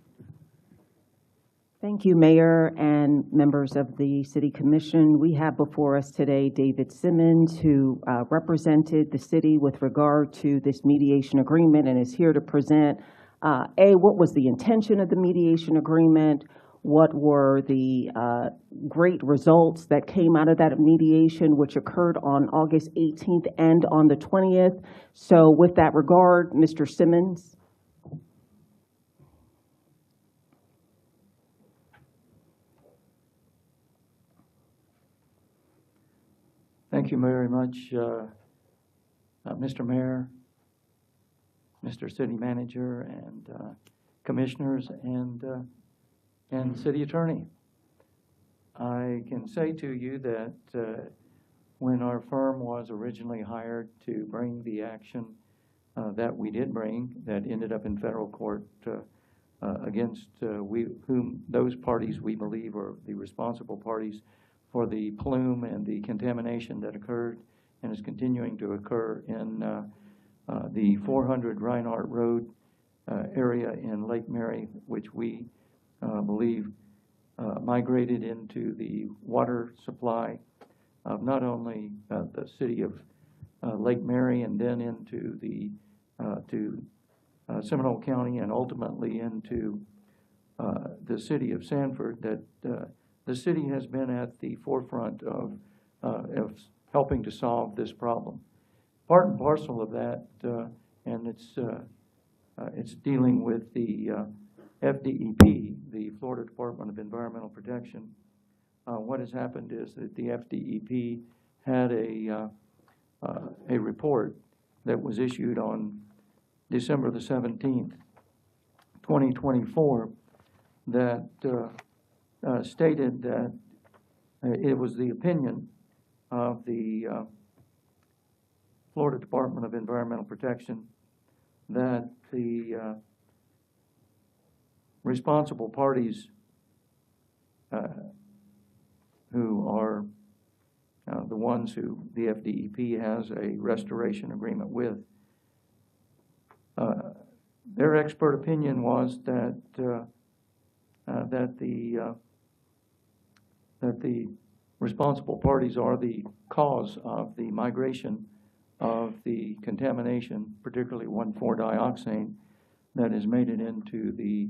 Thank you, Mayor and members of the City Commission. We have before us today David Simmons, who represented the city with regard to this mediation agreement and is here to present, what was the intention of the mediation agreement, what were the great results that came out of that mediation, which occurred on August 18th and on the 20th. So with that regard, Mr. Simmons. Thank you very much, Mr. Mayor, Mr. City Manager, and Commissioners, and City Attorney. I can say to you that when our firm was originally hired to bring the action that we did bring, that ended up in federal court against whom those parties we believe are the responsible parties for the plume and the contamination that occurred and is continuing to occur in the 400 Reinhardt Road area in Lake Mary, which we believe migrated into the water supply of not only the city of Lake Mary and then into to Seminole County and ultimately into the city of Sanford, that the city has been at the forefront of helping to solve this problem. Part and parcel of that, and it's dealing with the FDEP, the Florida Department of Environmental Protection. What has happened is that the FDEP had a report that was issued on December the 17th, 2024, that stated that it was the opinion of the Florida Department of Environmental Protection that the responsible parties who are the ones who the FDEP has a restoration agreement with, their expert opinion was that the responsible parties are the cause of the migration of the contamination, particularly 1,4-dioxane, that has made it into the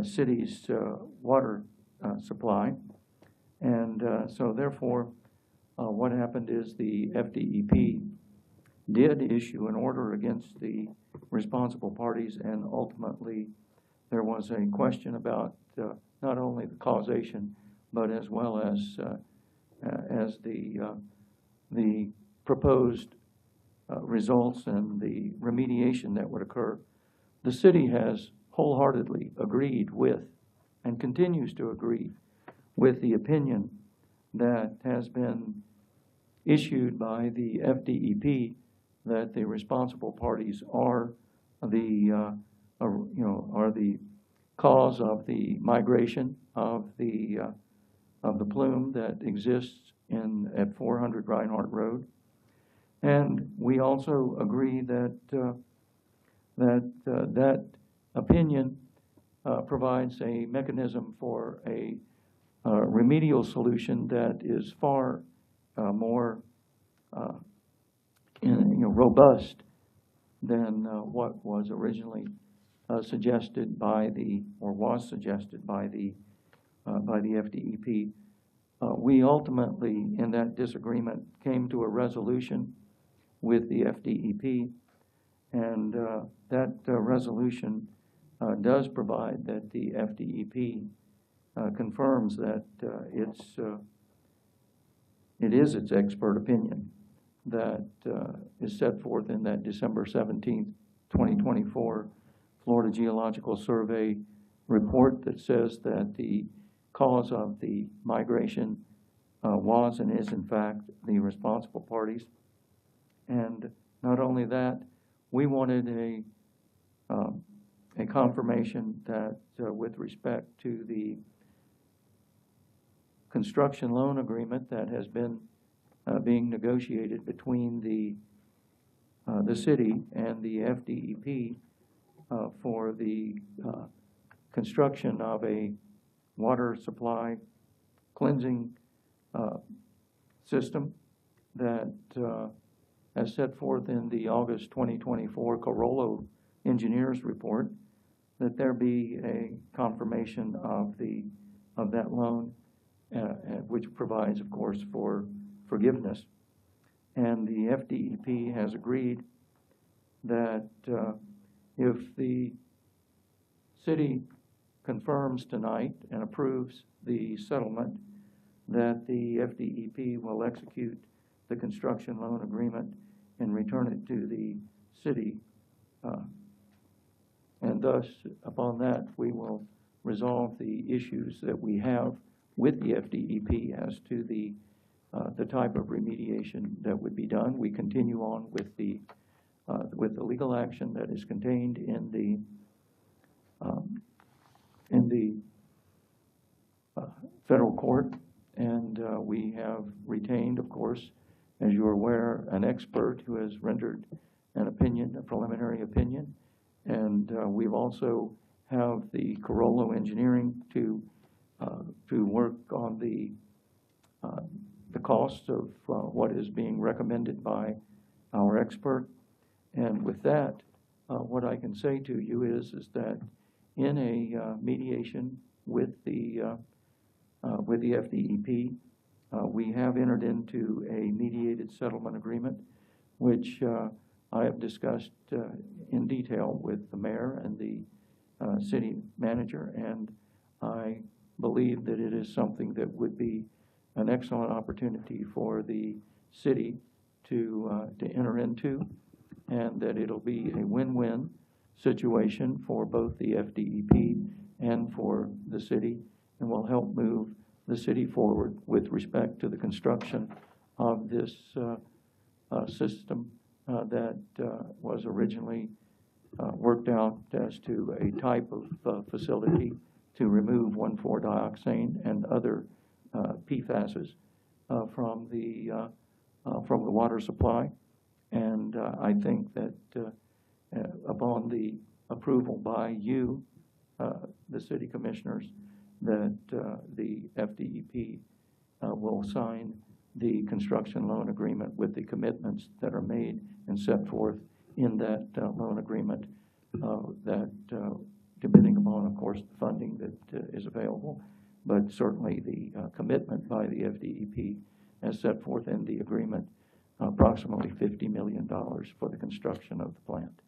city's water supply. And so therefore, what happened is the FDEP did issue an order against the responsible parties, and ultimately there was a question about not only the causation, but as well as the proposed results and the remediation that would occur. The city has wholeheartedly agreed with and continues to agree with the opinion that has been issued by the FDEP that the responsible parties are the cause of the migration of the plume that exists at 400 Reinhardt Road. And we also agree that that opinion provides a mechanism for a remedial solution that is far more robust than what was originally suggested by the FDEP. We ultimately, in that disagreement, came to a resolution with the FDEP, and that resolution does provide that the FDEP confirms that it is its expert opinion that is set forth in that December 17th, 2024 Florida Geological Survey report that says that the cause of the migration was and is in fact the responsible parties. And not only that, we wanted a confirmation that with respect to the construction loan agreement that has been being negotiated between the city and the FDEP for the construction of a water supply cleansing system that as set forth in the August 2024 Carollo engineers report, that there be a confirmation of that loan, which provides, of course, for forgiveness. And the FDEP has agreed that if the city confirms tonight and approves the settlement, that the FDEP will execute the construction loan agreement and return it to the city. And thus, upon that, we will resolve the issues that we have with the FDEP as to the type of remediation that would be done. We continue on with the legal action that is contained in the federal court, and we have retained, of course, as you are aware, an expert who has rendered an opinion, a preliminary opinion, and we've also have the Carollo engineering to work on the cost of what is being recommended by our expert. And with that, what I can say to you is that in a mediation with the FDEP, we have entered into a mediated settlement agreement, which I have discussed in detail with the mayor and the city manager, and I believe that it is something that would be an excellent opportunity for the city to enter into, and that it'll be a win-win situation for both the FDEP and for the city, and will help move the city forward with respect to the construction of this system that was originally worked out as to a type of facility to remove 1,4-dioxane and other PFASs from the water supply. And I think that upon the approval by you, the city commissioners, that the FDEP will sign the construction loan agreement with the commitments that are made and set forth in that loan agreement, that depending upon, of course, the funding that is available, but certainly the commitment by the FDEP as set forth in the agreement, approximately $50 million for the construction of the plant.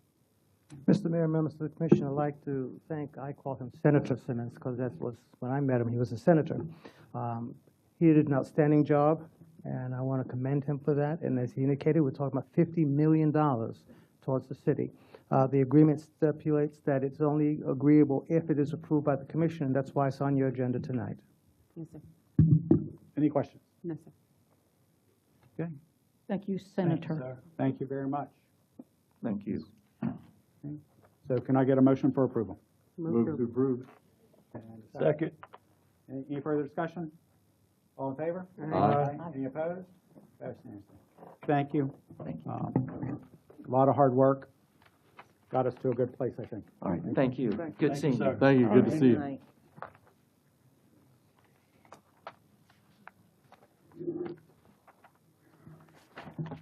Mr. Mayor, members of the commission, I'd like to thank, I call him Senator Simmons, because that was, when I met him, he was a senator. He did an outstanding job, and I want to commend him for that. And as he indicated, we're talking about $50 million towards the city. The agreement stipulates that it's only agreeable if it is approved by the commission, and that's why it's on your agenda tonight. Yes, sir. Any questions? No, sir. Okay. Thank you, Senator. Thank you very much. Thank you. So can I get a motion for approval? Move to approve. And a Second. Any further discussion? All in favor? Aye. Any opposed? Passed unanimously. Thank you. Thank you. A lot of hard work. Got us to a good place, I think. All right, thank you. Good seeing you. Thank you, good to see you. Night.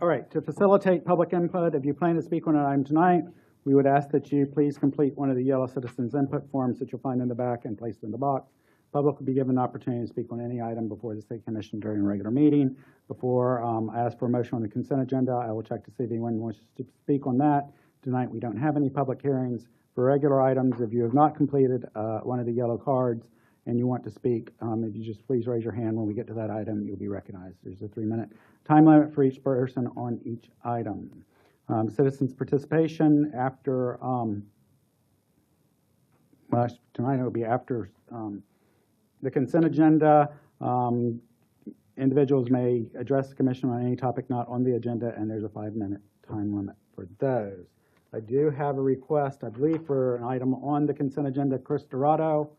All right, to facilitate public input, if you plan to speak on an item tonight, we would ask that you please complete one of the yellow citizens input forms that you'll find in the back and place in the box. Public will be given an opportunity to speak on any item before the City Commission during a regular meeting. Before I ask for a motion on the consent agenda, I will check to see if anyone wants to speak on that. Tonight, we don't have any public hearings. For regular items, if you have not completed one of the yellow cards and you want to speak, if you just please raise your hand when we get to that item, you'll be recognized. There's a 3-minute time limit for each person on each item. Citizens' participation after, well, tonight it will be after the consent agenda. Individuals may address the commission on any topic not on the agenda, and there's a 5-minute time limit for those. I do have a request, I believe, for an item on the consent agenda, Chris Dorado.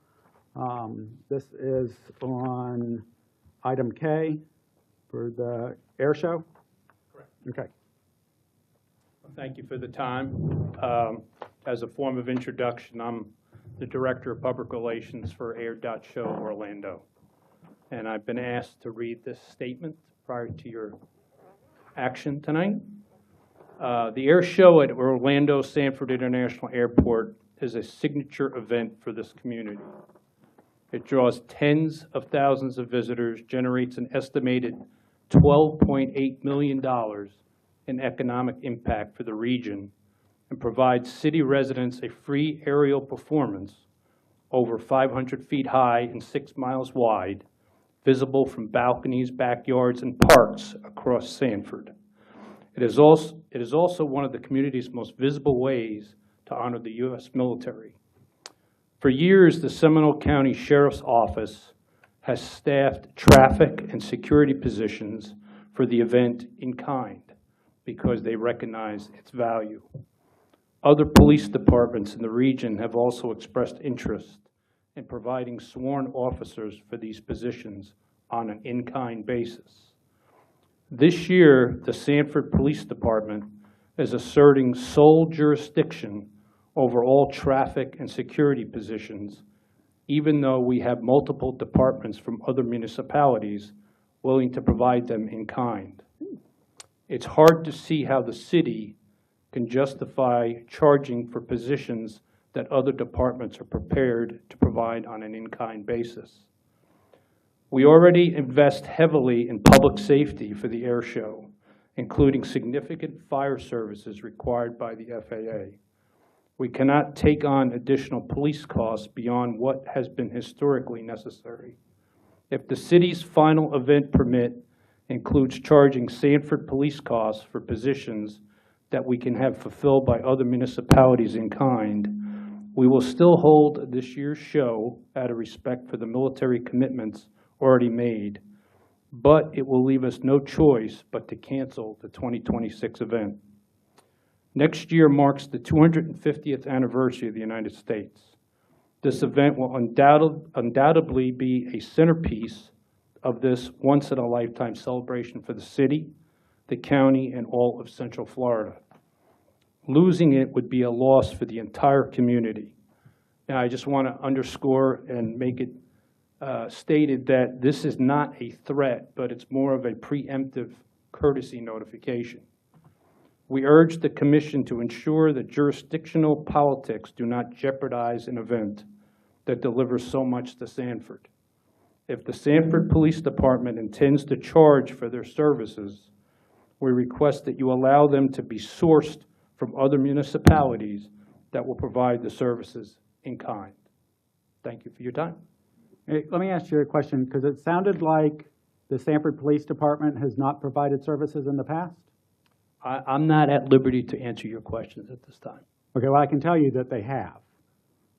This is on item K for the air show. Correct. Okay. Thank you for the time. As a form of introduction, I'm the Director of Public Relations for Air.Show Orlando. And I've been asked to read this statement prior to your action tonight. The air show at Orlando Sanford International Airport is a signature event for this community. It draws tens of thousands of visitors, generates an estimated $12.8 million in economic impact for the region, and provides city residents a free aerial performance over 500 feet high and 6 miles wide, visible from balconies, backyards, and parks across Sanford. It is also one of the community's most visible ways to honor the U.S. military. For years, the Seminole County Sheriff's Office has staffed traffic and security positions for the event in kind because they recognize its value. Other police departments in the region have also expressed interest in providing sworn officers for these positions on an in-kind basis. This year, the Sanford Police Department is asserting sole jurisdiction over all traffic and security positions, even though we have multiple departments from other municipalities willing to provide them in kind. It's hard to see how the city can justify charging for positions that other departments are prepared to provide on an in-kind basis. We already invest heavily in public safety for the air show, including significant fire services required by the FAA. We cannot take on additional police costs beyond what has been historically necessary. If the city's final event permit includes charging Sanford police costs for positions that we can have fulfilled by other municipalities in kind, we will still hold this year's show out of respect for the military commitments already made, but it will leave us no choice but to cancel the 2026 event. Next year marks the 250th anniversary of the United States. This event will undoubtedly be a centerpiece of this once-in-a-lifetime celebration for the city, the county, and all of Central Florida. Losing it would be a loss for the entire community. Now, I just want to underscore and make it stated that this is not a threat, but it's more of a preemptive courtesy notification. We urge the Commission to ensure that jurisdictional politics do not jeopardize an event that delivers so much to Sanford. If the Sanford Police Department intends to charge for their services, we request that you allow them to be sourced from other municipalities that will provide the services in kind. Thank you for your time. Hey, let me ask you a question, because it sounded like the Sanford Police Department has not provided services in the past. I'm not at liberty to answer your questions at this time. Okay, well, I can tell you that they have.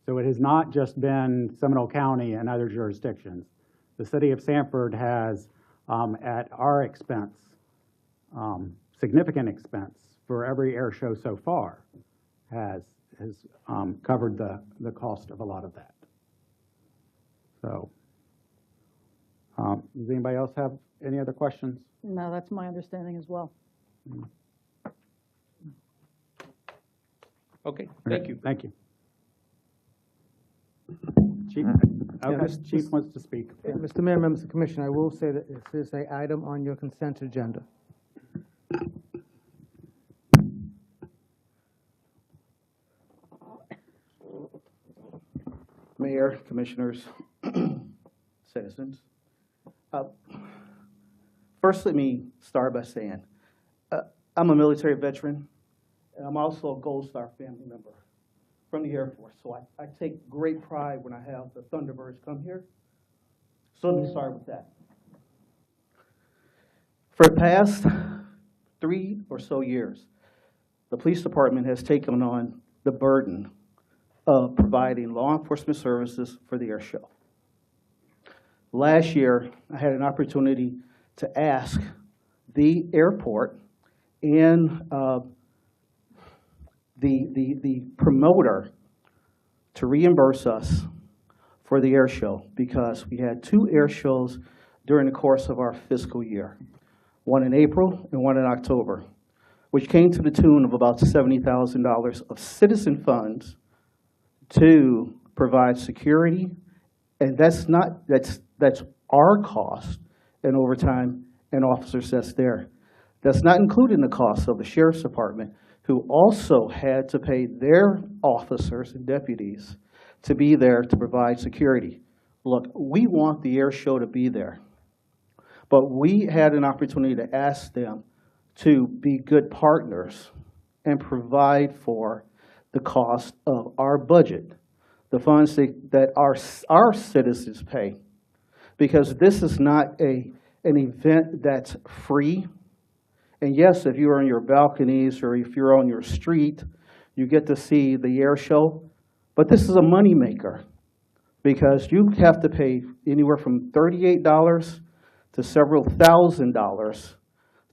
So it has not just been Seminole County and other jurisdictions. The city of Sanford has, at our expense, significant expense, for every air show so far has covered the cost of a lot of that. So, does anybody else have any other questions? No, that's my understanding as well. Okay, thank you. Thank you. Chief, Chief wants to speak. Mr. Mayor, members of the commission, I will say that this is an item on your consent agenda. Mayor, commissioners, citizens. First, let me start by saying I'm a military veteran, and I'm also a Gold Star family member from the Air Force. So I take great pride when I have the Thunderbirds come here. So let me start with that. For the past 3 or so years, the police department has taken on the burden of providing law enforcement services for the air show. Last year, I had an opportunity to ask the airport and the promoter to reimburse us for the air show because we had 2 air shows during the course of our fiscal year, one in April and one in October, which came to the tune of about $70,000 of citizen funds to provide security, and that's our cost and overtime and officers that's there. That's not including the cost of the sheriff's department, who also had to pay their officers and deputies to be there to provide security. Look, we want the air show to be there, but we had an opportunity to ask them to be good partners and provide for the cost of our budget, the funds that our citizens pay, because this is not an event that's free. And yes, if you're on your balconies or if you're on your street, you get to see the air show, but this is a moneymaker because you have to pay anywhere from $38 to several $1,000s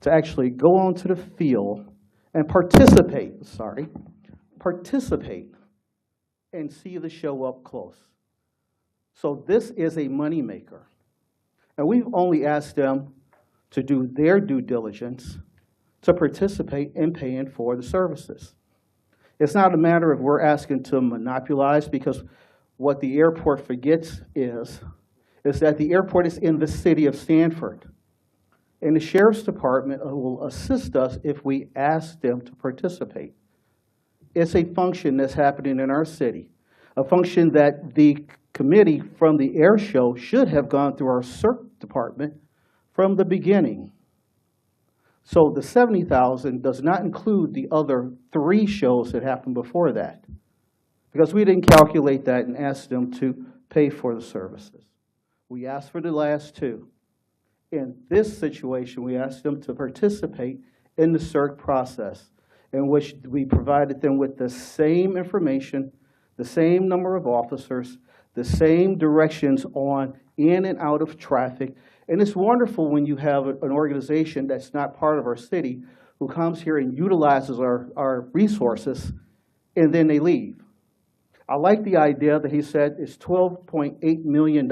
to actually go onto the field and participate and see the show up close. So this is a moneymaker. And we've only asked them to do their due diligence to participate in paying for the services. It's not a matter of we're asking to monopolize, because what the airport forgets is that the airport is in the city of Sanford. And the sheriff's department will assist us if we ask them to participate. It's a function that's happening in our city, a function that the committee from the air show should have gone through our CERC department from the beginning. So the $70,000 does not include the other 3 shows that happened before that, because we didn't calculate that and ask them to pay for the services. We asked for the last 2. In this situation, we asked them to participate in the CERC process, in which we provided them with the same information, the same number of officers, the same directions on in and out of traffic. And it's wonderful when you have an organization that's not part of our city who comes here and utilizes our resources, and then they leave. I like the idea that he said it's $12.8 million.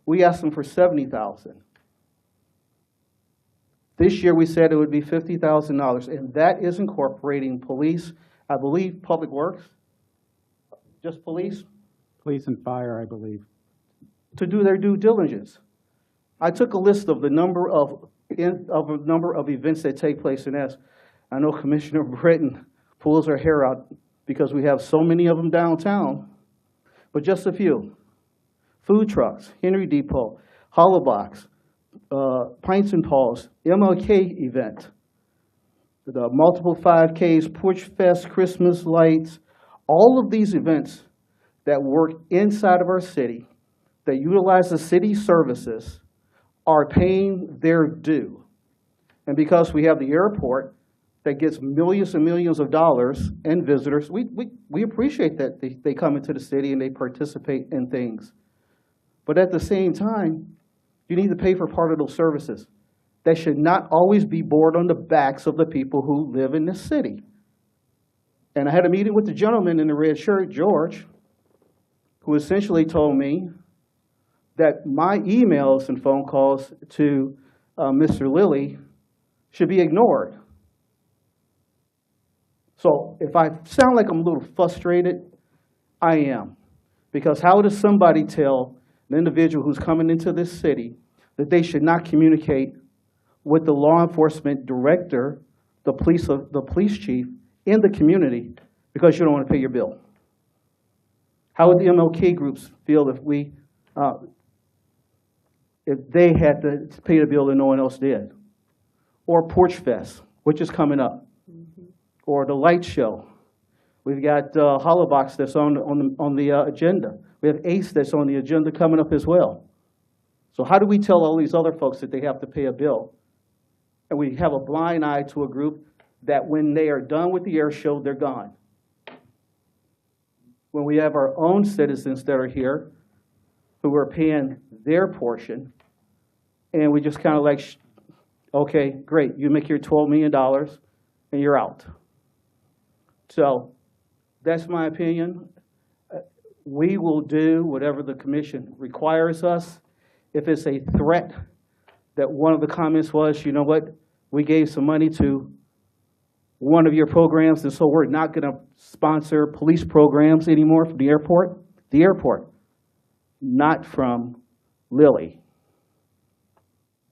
We asked them for $70,000. This year we said it would be $50,000, and that is incorporating police, I believe public works, just police? Police and fire, I believe. To do their due diligence. I took a list of the number of events that take place in S. I know Commissioner Britton pulls her hair out because we have so many of them downtown, but just a few. Food trucks, Henry Depot, Hollow Box, Pints and Paws, MLK event, the multiple 5Ks, Porch Fest, Christmas lights, all of these events that work inside of our city, that utilize the city services, are paying their due. And because we have the airport that gets millions and millions of dollars and visitors, we appreciate that they come into the city and they participate in things. But at the same time, you need to pay for part of those services. that should not always be borne on the backs of the people who live in this city. And I had a meeting with the gentleman in the red shirt, George, who essentially told me that my emails and phone calls to Mr. Lilly should be ignored. So if I sound like I'm a little frustrated, I am. Because how does somebody tell an individual who's coming into this city that they should not communicate with the law enforcement director, the police chief in the community because you don't want to pay your bill? How would the MLK groups feel if they had to pay the bill and no one else did? Or Porch Fest, which is coming up, or the light show. We've got Hollowbox that's on the agenda. We have ACE that's on the agenda coming up as well. So how do we tell all these other folks that they have to pay a bill? And we have a blind eye to a group that when they are done with the air show, they're gone. When we have our own citizens that are here who are paying their portion, and we just kind of like, okay, great, you make your $12 million and you're out. So that's my opinion. We will do whatever the commission requires us. If it's a threat, that one of the comments was, you know what, we gave some money to one of your programs, and so we're not going to sponsor police programs anymore from the airport. The airport, not from Lilly.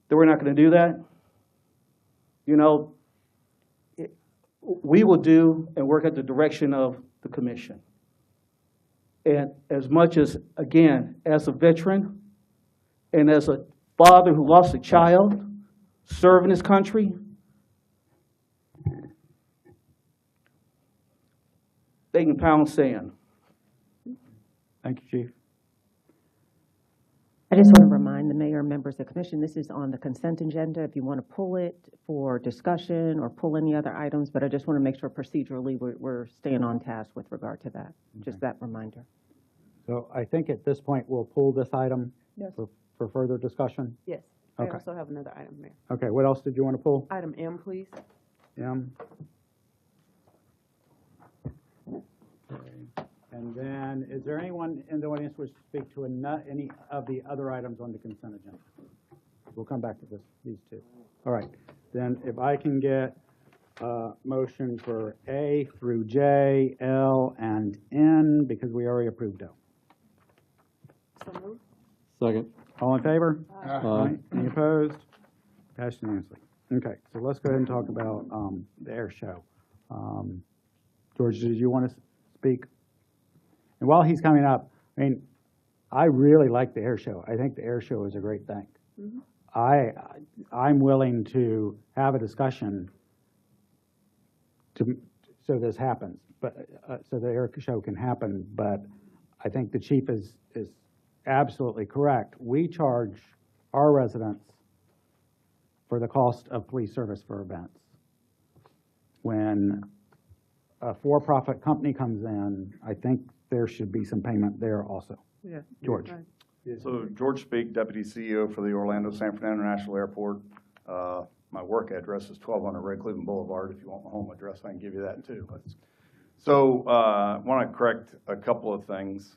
That we're not going to do that? You know, we will do and work at the direction of the commission. And as much as, again, as a veteran and as a father who lost a child serving his country, they can pound sand. Thank you, Chief. I just want to remind the mayor and members of the commission, this is on the consent agenda. If you want to pull it for discussion or pull any other items, but I just want to make sure procedurally we're staying on task with regard to that. Just that reminder. So I think at this point, we'll pull this item Yes. for further discussion. Yes. I Okay. also have another item, Mayor. Okay, what else did you want to pull? Item M, please. M. Okay. And then, is there anyone in the audience who wish to speak to any of the other items on the consent agenda? We'll come back to these two. All right, then if I can get a motion for A through J, L, and N, because we already approved O. So moved. Second. All in favor? Aye. Any opposed? Passed unanimously. Okay, so let's go ahead and talk about the air show. George, did you want to speak? And while he's coming up, I mean, I really like the air show. I think the air show is a great thing. Mm-hmm. I'm willing to have a discussion so this happens, but so the air show can happen. But I think the chief is absolutely correct. We charge our residents for the cost of police service for events. When a for-profit company comes in, I think there should be some payment there also. Yeah. George. So George Speak, Deputy CEO for the Orlando Sanford International Airport. My work address is 1200 Red Cleveland Boulevard. If you want my home address, I can give you that too. So I want to correct a couple of things.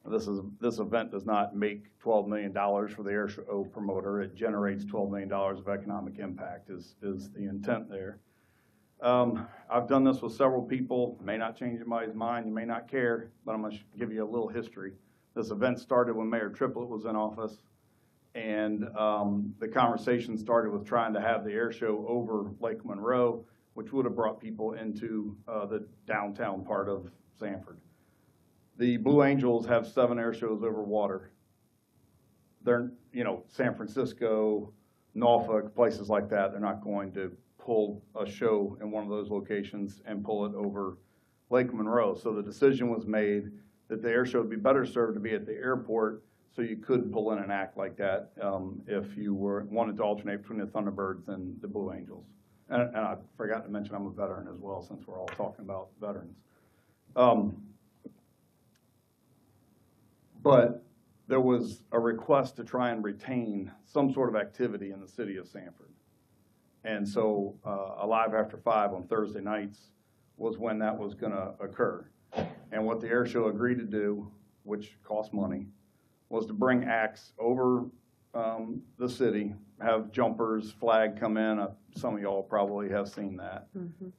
This event does not make $12 million for the air show promoter. It generates $12 million of economic impact is the intent there. I've done this with several people. May not change anybody's mind. You may not care, but I'm going to give you a little history. This event started when Mayor Triplett was in office, and the conversation started with trying to have the air show over Lake Monroe, which would have brought people into the downtown part of Sanford. The Blue Angels have 7 air shows over water. They're, San Francisco, Norfolk, places like that. They're not going to pull a show in one of those locations and pull it over Lake Monroe. So the decision was made that the air show would be better served to be at the airport, so you could pull in an act like that if you wanted to alternate between the Thunderbirds and the Blue Angels. And I forgot to mention I'm a veteran as well, since we're all talking about veterans. But there was a request to try and retain some sort of activity in the city of Sanford. And so Alive After 5 on Thursday nights was when that was going to occur. And what the air show agreed to do, which cost money, was to bring acts over the city, have jumpers, flag come in. Some of y'all probably have seen that.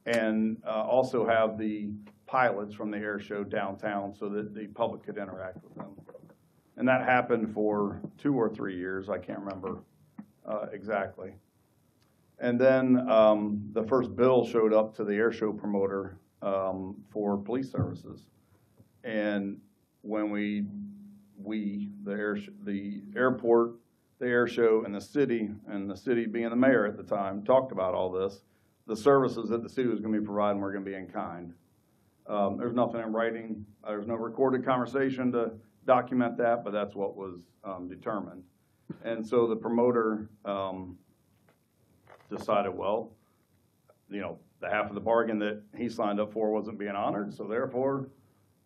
And also have the pilots from the air show downtown so that the public could interact with them. And that happened for 2 or 3 years. I can't remember exactly. And then the first bill showed up to the air show promoter for police services. And when the airport, the air show, and the city being the mayor at the time, talked about all this, the services that the city was going to be providing were going to be in kind. There's nothing in writing. There's no recorded conversation to document that, but that's what was determined. And so the promoter decided, well, you know, the half of the bargain that he signed up for wasn't being honored, so therefore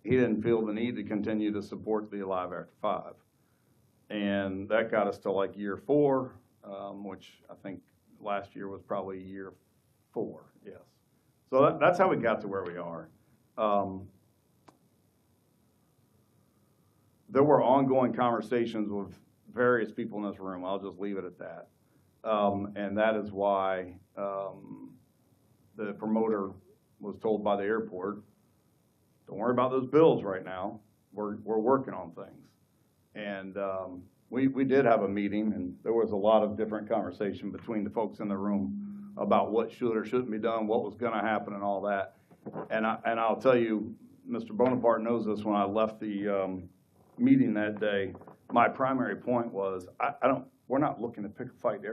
he didn't feel the need to continue to support the Alive After 5. And that got us to like year 4, which I think last year was probably year 4, yes. So that's how we got to where we are. There were ongoing conversations with various people in this room. I'll just leave it at that. And that is why the promoter was told by the airport, don't worry about those bills right now. We're working on things. And we did have a meeting, and there was a lot of different conversation between the folks in the room about what should or shouldn't be done, what was going to happen, and all that. And I'll tell you, Mr. Bonaparte knows this. When I left the meeting that day, my primary point was, we're not looking to pick a fight. The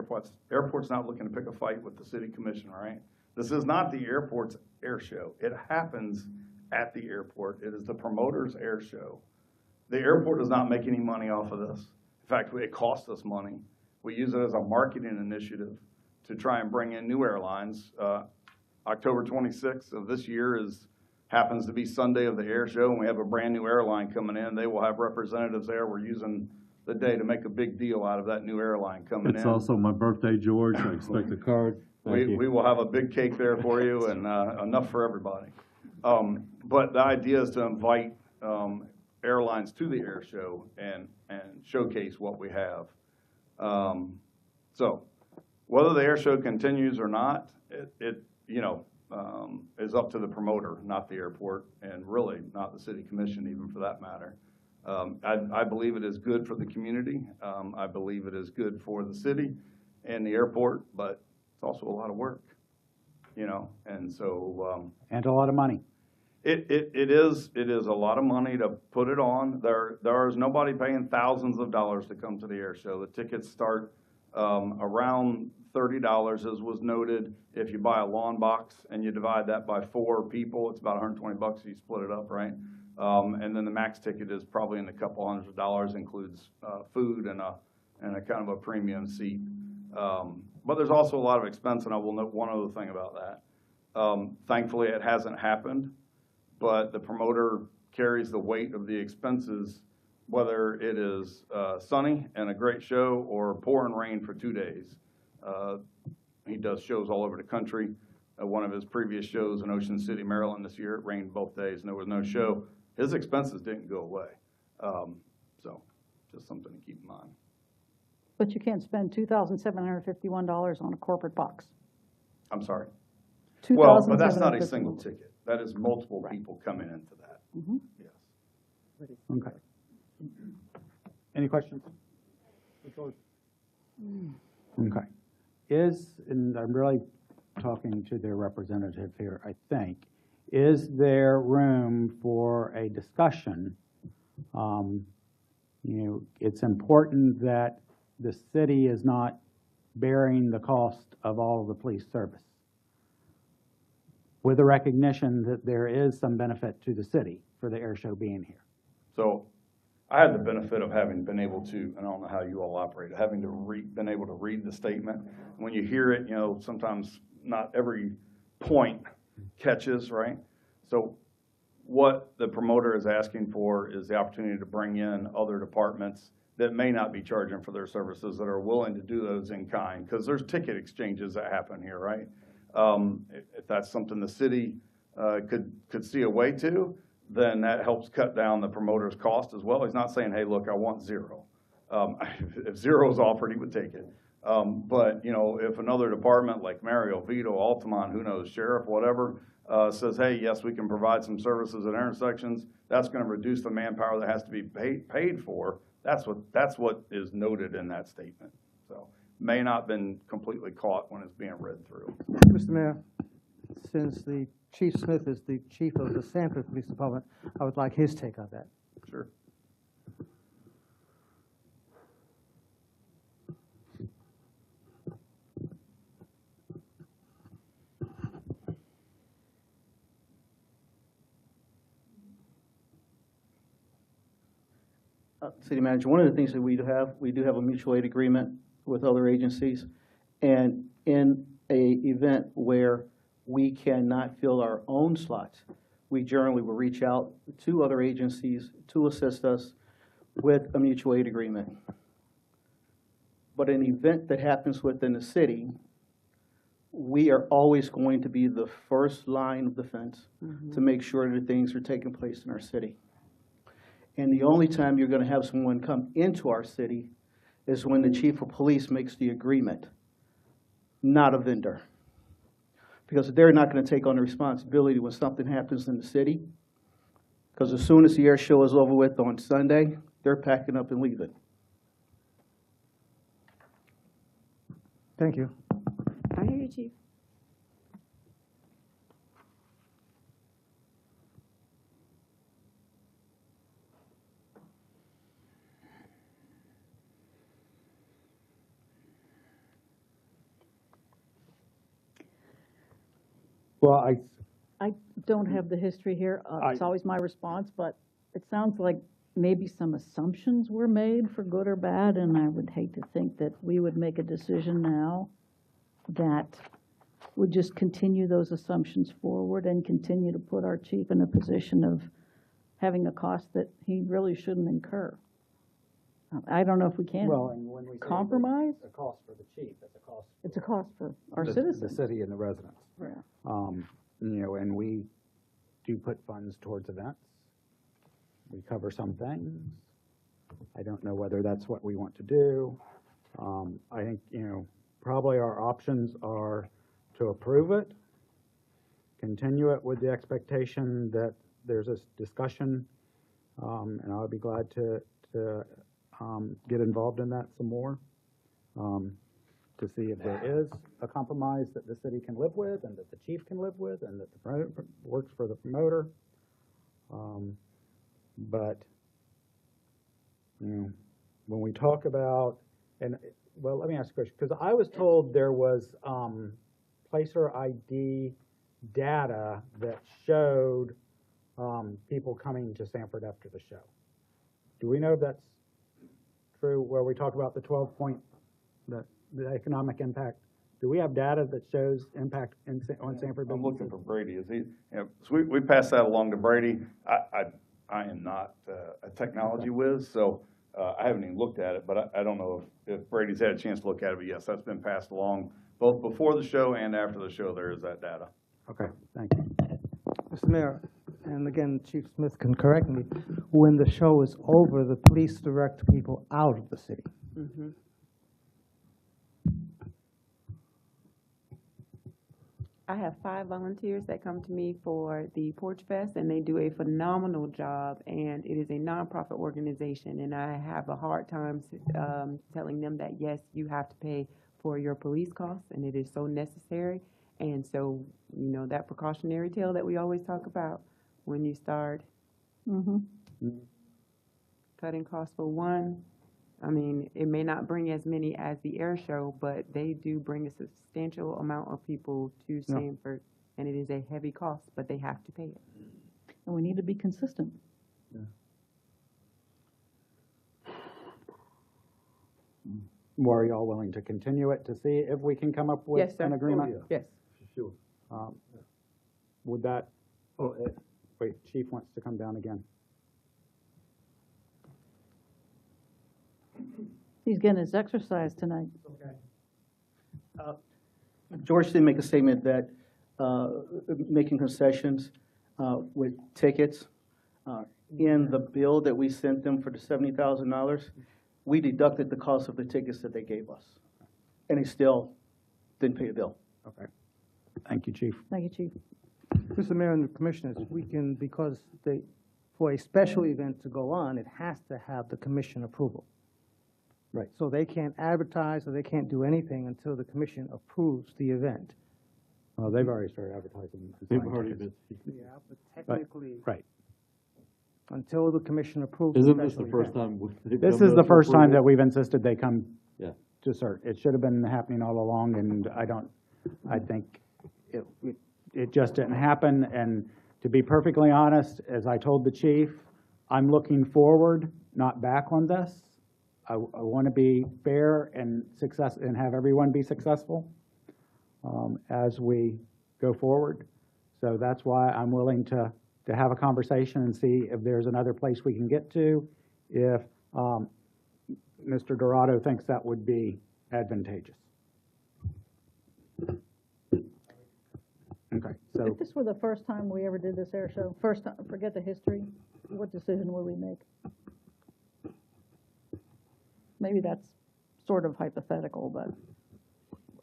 airport's not looking to pick a fight with the city commission, right? This is not the airport's air show. It happens at the airport. It is the promoter's air show. The airport does not make any money off of this. In fact, it costs us money. We use it as a marketing initiative to try and bring in new airlines. October 26th of this year happens to be Sunday of the air show, and we have a brand new airline coming in. They will have representatives there. We're using the day to make a big deal out of that new airline coming in. It's also my birthday, George. I expect a card. We will have a big cake there for you, and enough for everybody. But the idea is to invite airlines to the air show and showcase what we have. So whether the air show continues or not, it is up to the promoter, not the airport, and really not the city commission even for that matter. I believe it is good for the community. I believe it is good for the city and the airport, but it's also a lot of work, you know, and so. And a lot of money. It is a lot of money to put it on. There is nobody paying thousands of dollars to come to the air show. The tickets start around $30, as was noted. If you buy a lawn box and you divide that by 4 people, it's about $120 if you split it up, right? And then the max ticket is probably in a couple $100s, includes food and a kind of a premium seat. But there's also a lot of expense, and I will note one other thing about that. Thankfully, it hasn't happened, but the promoter carries the weight of the expenses, whether it is sunny and a great show or pouring rain for 2 days. He does shows all over the country. One of his previous shows in Ocean City, Maryland this year, it rained both days and there was no show. His expenses didn't go away. So just something to keep in mind. But you can't spend $2,751 on a corporate box. I'm sorry. Well, but that's not a single ticket. That is multiple people coming into that. Mm-hmm. Yes. Okay. Any questions? Okay. And I'm really talking to their representative here, I think, is there room for a discussion? It's important that the city is not bearing the cost of all of the police service, with a recognition that there is some benefit to the city for the air show being here. So I had the benefit of having been able to, and I don't know how you all operate, been able to read the statement. When you hear it, sometimes not every point catches, right? So what the promoter is asking for is the opportunity to bring in other departments that may not be charging for their services that are willing to do those in kind, because there's ticket exchanges that happen here, right? If that's something the city could see a way to, then that helps cut down the promoter's cost as well. He's not saying, hey, look, I want zero. If zero is offered, he would take it. But, you know, if another department like Mario, Vito, Altamont, who knows, sheriff, whatever, says, hey, yes, we can provide some services at intersections, that's going to reduce the manpower that has to be paid for. That's what is noted in that statement. So may not been completely caught when it's being read through. Mr. Mayor, since the Chief Smith is the chief of the Sanford Police Department, I would like his take on that. Sure. City Manager, one of the things that we do have a mutual aid agreement with other agencies. And in a event where we cannot fill our own slots, we generally will reach out to other agencies to assist us with a mutual aid agreement. But an event that happens within the city, we are always going to be the first line of defense to make sure that things are taking place in our city. And the only time you're going to have someone come into our city is when the chief of police makes the agreement, not a vendor. Because they're not going to take on the responsibility when something happens in the city. Because as soon as the air show is over with on Sunday, they're packing up and leaving. Thank you. I hear you, Chief. Well, I don't have the history here. It's always my response, but it sounds like maybe some assumptions were made for good or bad, and I would hate to think that we would make a decision now that would just continue those assumptions forward and continue to put our chief in a position of having a cost that he really shouldn't incur. I don't know if we can Well, and when we say compromise. a cost for the chief, it's a cost. It's a cost for our the citizens. city and the residents. Yeah. You know, and we do put funds towards events. We cover some things. I don't know whether that's what we want to do. I think, you know, probably our options are to approve it, continue it with the expectation that there's this discussion, and I'll be glad to get involved in that some more, to see if there is a compromise that the city can live with and that the chief can live with and that the works for the promoter. But, you know, when we talk about, and, well, let me ask a question, because I was told there was placer ID data that showed people coming to Sanford after the show. Do we know if that's true, where we talk about the 12-point, the economic impact? Do we have data that shows impact on Sanford? I'm looking for Brady. Is he? You know, so we passed that along to Brady. I am not a technology whiz, so I haven't even looked at it. But I don't know if Brady's had a chance to look at it. But yes, that's been passed along both before the show and after the show. There is that data. Okay, thank you. Mr. Mayor, and again, Chief Smith can correct me, when the show is over, the police direct people out of the city. I have 5 volunteers that come to me for the Porch Fest, and they do a phenomenal job, and it is a nonprofit organization, and I have a hard time telling them that, yes, you have to pay for your police costs, and it is so necessary. And so, you know, that precautionary tale that we always talk about, when you start cutting costs for one, I mean, it may not bring as many as the air show, but they do bring a substantial amount of people to Sanford, and it is a heavy cost, but they have to pay it. And we need to be consistent. Well, are y'all willing to continue it to see if we can come up with Yes, sir. an agreement? Oh, yeah. Yes. Sure. Would that, wait, Chief wants to come down again. He's getting his exercise tonight. George did make a statement that making concessions with tickets, in the bill that we sent them for the $70,000, we deducted the cost of the tickets that they gave us, and they still didn't pay the bill. Okay. Thank you, Chief. Thank you, Chief. Mr. Mayor and the Commissioners, we can, because for a special event to go on, it has to have the commission approval. Right. So they can't advertise or they can't do anything until the commission approves the event. Well, they've already started advertising. They've already been. Yeah, but technically, Right. until the commission approves. Isn't the this the special first event. time? they've This come is to the us for first time that approval? we've insisted they come Yeah. to cert. It should have been happening all along, and I think it just didn't happen. And to be perfectly honest, as I told the chief, I'm looking forward, not back on this. I want to be fair and have everyone be successful as we go forward. So that's why I'm willing to have a conversation and see if there's another place we can get to, if Mr. Dorado thinks that would be advantageous. Okay, so If this were the first time we ever did this air show, first time, forget the history, what decision would we make? Maybe that's sort of hypothetical, but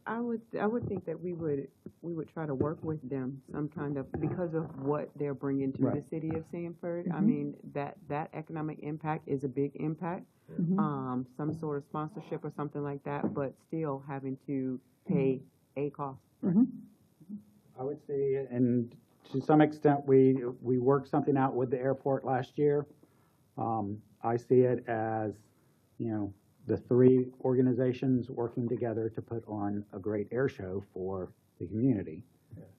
I would think that we would try to work with them some kind of, because of what they're bringing to the Right. city of Sanford. I Mhm. mean, that economic impact is a big impact. Mhm. Some sort of sponsorship or something like that, but still having to pay a cost. I would say, and to some extent, we worked something out with the airport last year. I see it as, the three organizations working together to put on a great air show for the community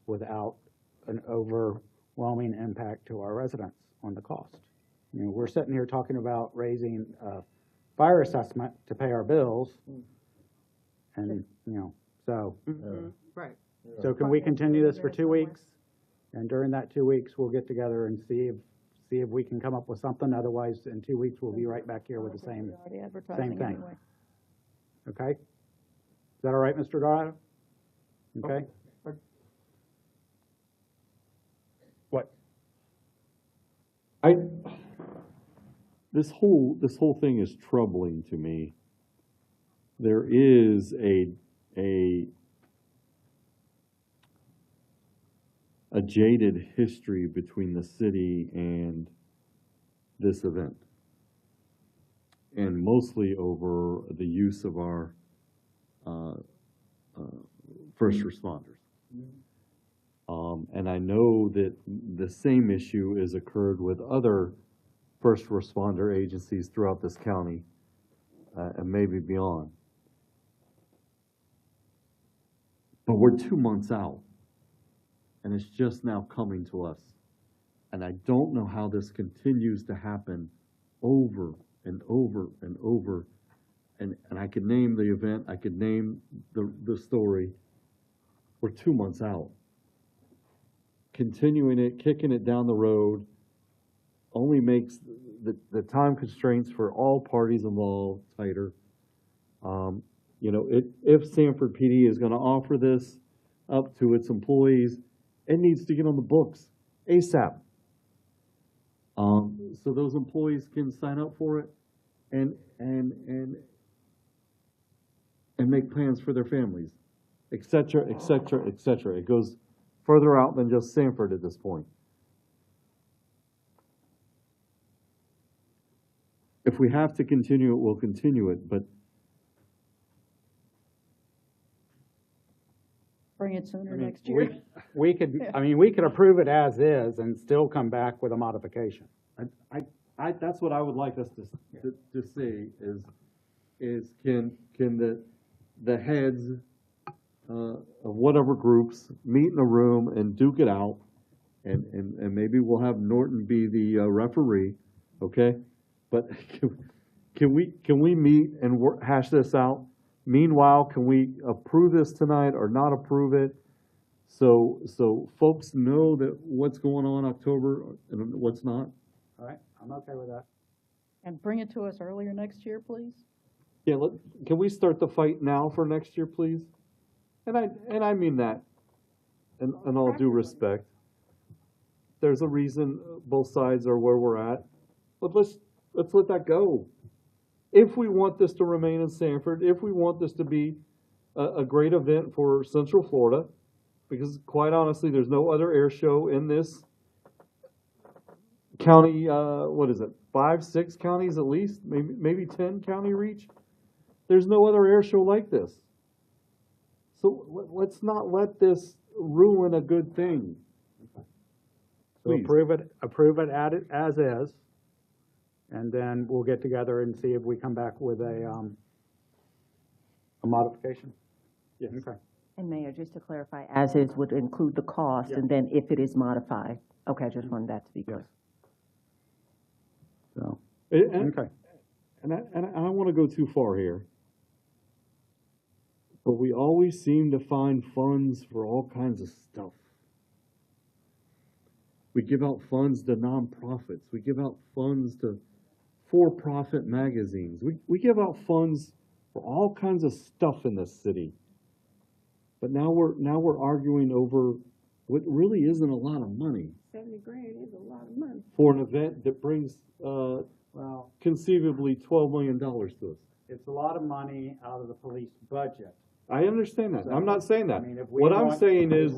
without an overwhelming impact to our residents on the cost. We're sitting here talking about raising a fire assessment to pay our bills, and, so. Right. So can we continue this for 2 weeks? And during that 2 weeks, we'll get together and see if we can come up with something. Otherwise, in 2 weeks, we'll be right back here with the same thing. anyway. Okay? Is that all right, Mr. Dorado? Okay? What? This whole thing is troubling to me. There is a jaded history between the city and this event, and mostly over the use of our first responders. And I know that the same issue has occurred with other first responder agencies throughout this county, and maybe beyond. But we're 2 months out, and it's just now coming to us. And I don't know how this continues to happen over and over and over. And I could name the event, I could name the story. We're 2 months out. Continuing it, kicking it down the road, only makes the time constraints for all parties involved tighter. If Sanford PD is going to offer this up to its employees, it needs to get on the books ASAP. So those employees can sign up for it and make plans for their families, et cetera, et cetera, et cetera. It goes further out than just Sanford at this point. If we have to continue it, we'll continue it, but Bring it sooner next year. We could approve it as is and still come back with a modification. that's what I would like us to see is can the heads of whatever groups meet in a room and duke it out, and maybe we'll have Norton be the referee, okay? But can we meet and hash this out? Meanwhile, can we approve this tonight or not approve it? So folks know that what's going on October and what's not. All right, I'm okay with that. And bring it to us earlier next year, please. Yeah, can we start the fight now for next year, please? And I mean that, in all due respect. There's a reason both sides are where we're at, but let's let that go. If we want this to remain in Sanford, if we want this to be a great event for Central Florida, because quite honestly, there's no other air show in this county, what is it, 5, 6 counties at least, maybe 10 county reach. There's no other air show like this. So let's not let this ruin a good thing. So approve it as is, and then we'll get together and see if we come back with a modification. Yes. Okay. And Mayor, just to clarify, as is would include the cost, and then if it is modified. Okay, I just wanted that to be clear. So, okay. And I don't want to go too far here, but we always seem to find funds for all kinds of stuff. We give out funds to nonprofits. We give out funds to for-profit magazines. We give out funds for all kinds of stuff in this city. But now we're arguing over what really isn't a lot of money 70 grand is a lot of money. for an event that brings conceivably $12 million to us. It's a lot of money out of the police budget. I understand that. I'm not saying that. I mean, if we What I'm want- saying is,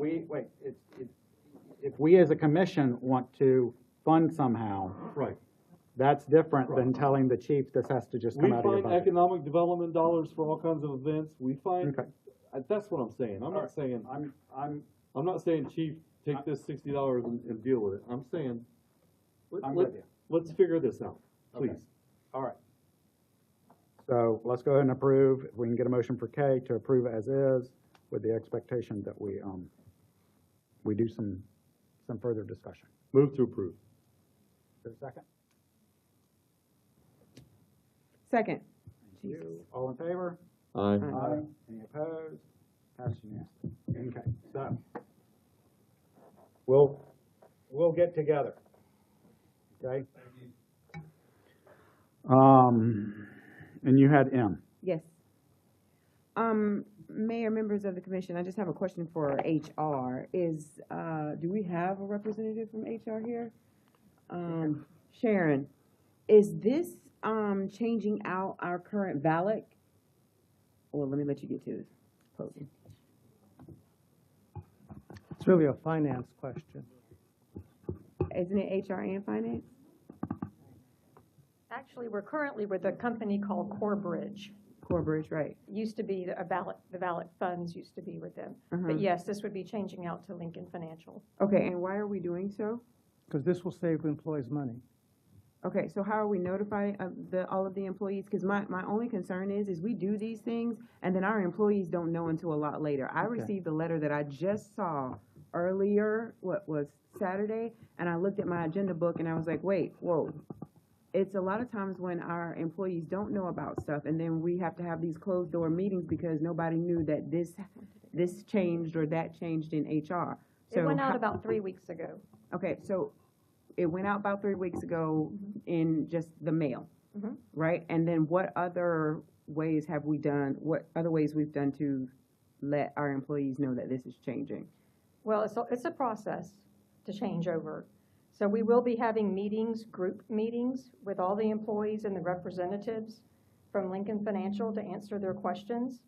if we as a commission want to fund somehow, right, that's different than telling the chief this has to just come we out of your find budget. economic development dollars for all kinds of events. We find, that's what I'm saying. I'm not saying, I'm not saying, chief, take this $60 and deal with it. I'm saying, I'm with you. let's figure this out, please. Okay. All right. So let's go ahead and approve. If we can get a motion for K to approve as is, with the expectation that we do some further discussion. Move to approve. Is there a second? Second. Thank you. All in favor? Aye. Aye. Any opposed? Passed unanimously. Okay, so we'll get together. Okay? And you had M. Yes. Mayor, members of the commission, I just have a question for HR. Do we have a representative from HR here? Sharon, is this, changing out our current VALIC? Well, let me let you get to this. It's really a finance question. Isn't it HR and finance? Actually, we're currently with a company called Corebridge. Corebridge, right. Used to be the VALIC funds used to be with them. Uh-huh. But yes, this would be changing out to Lincoln Financial. Okay, and why are we doing so? Because this will save employees money. Okay, so how are we notifying all of the employees? Because my only concern is we do these things, and then our employees don't know until a lot later. I received a letter that I just saw earlier, what was Saturday, and I looked at my agenda book, and I was like, wait, whoa. It's a lot of times when our employees don't know about stuff, and then we have to have these closed-door meetings because nobody knew that this changed or that changed in HR. So It went out about 3 weeks ago. Okay, so it went out about 3 weeks ago in just the mail, Mhm. right? And then what other ways we've done to let our employees know that this is changing? Well, it's a process to change over. So we will be having meetings, group meetings, with all the employees and the representatives from Lincoln Financial to answer their questions.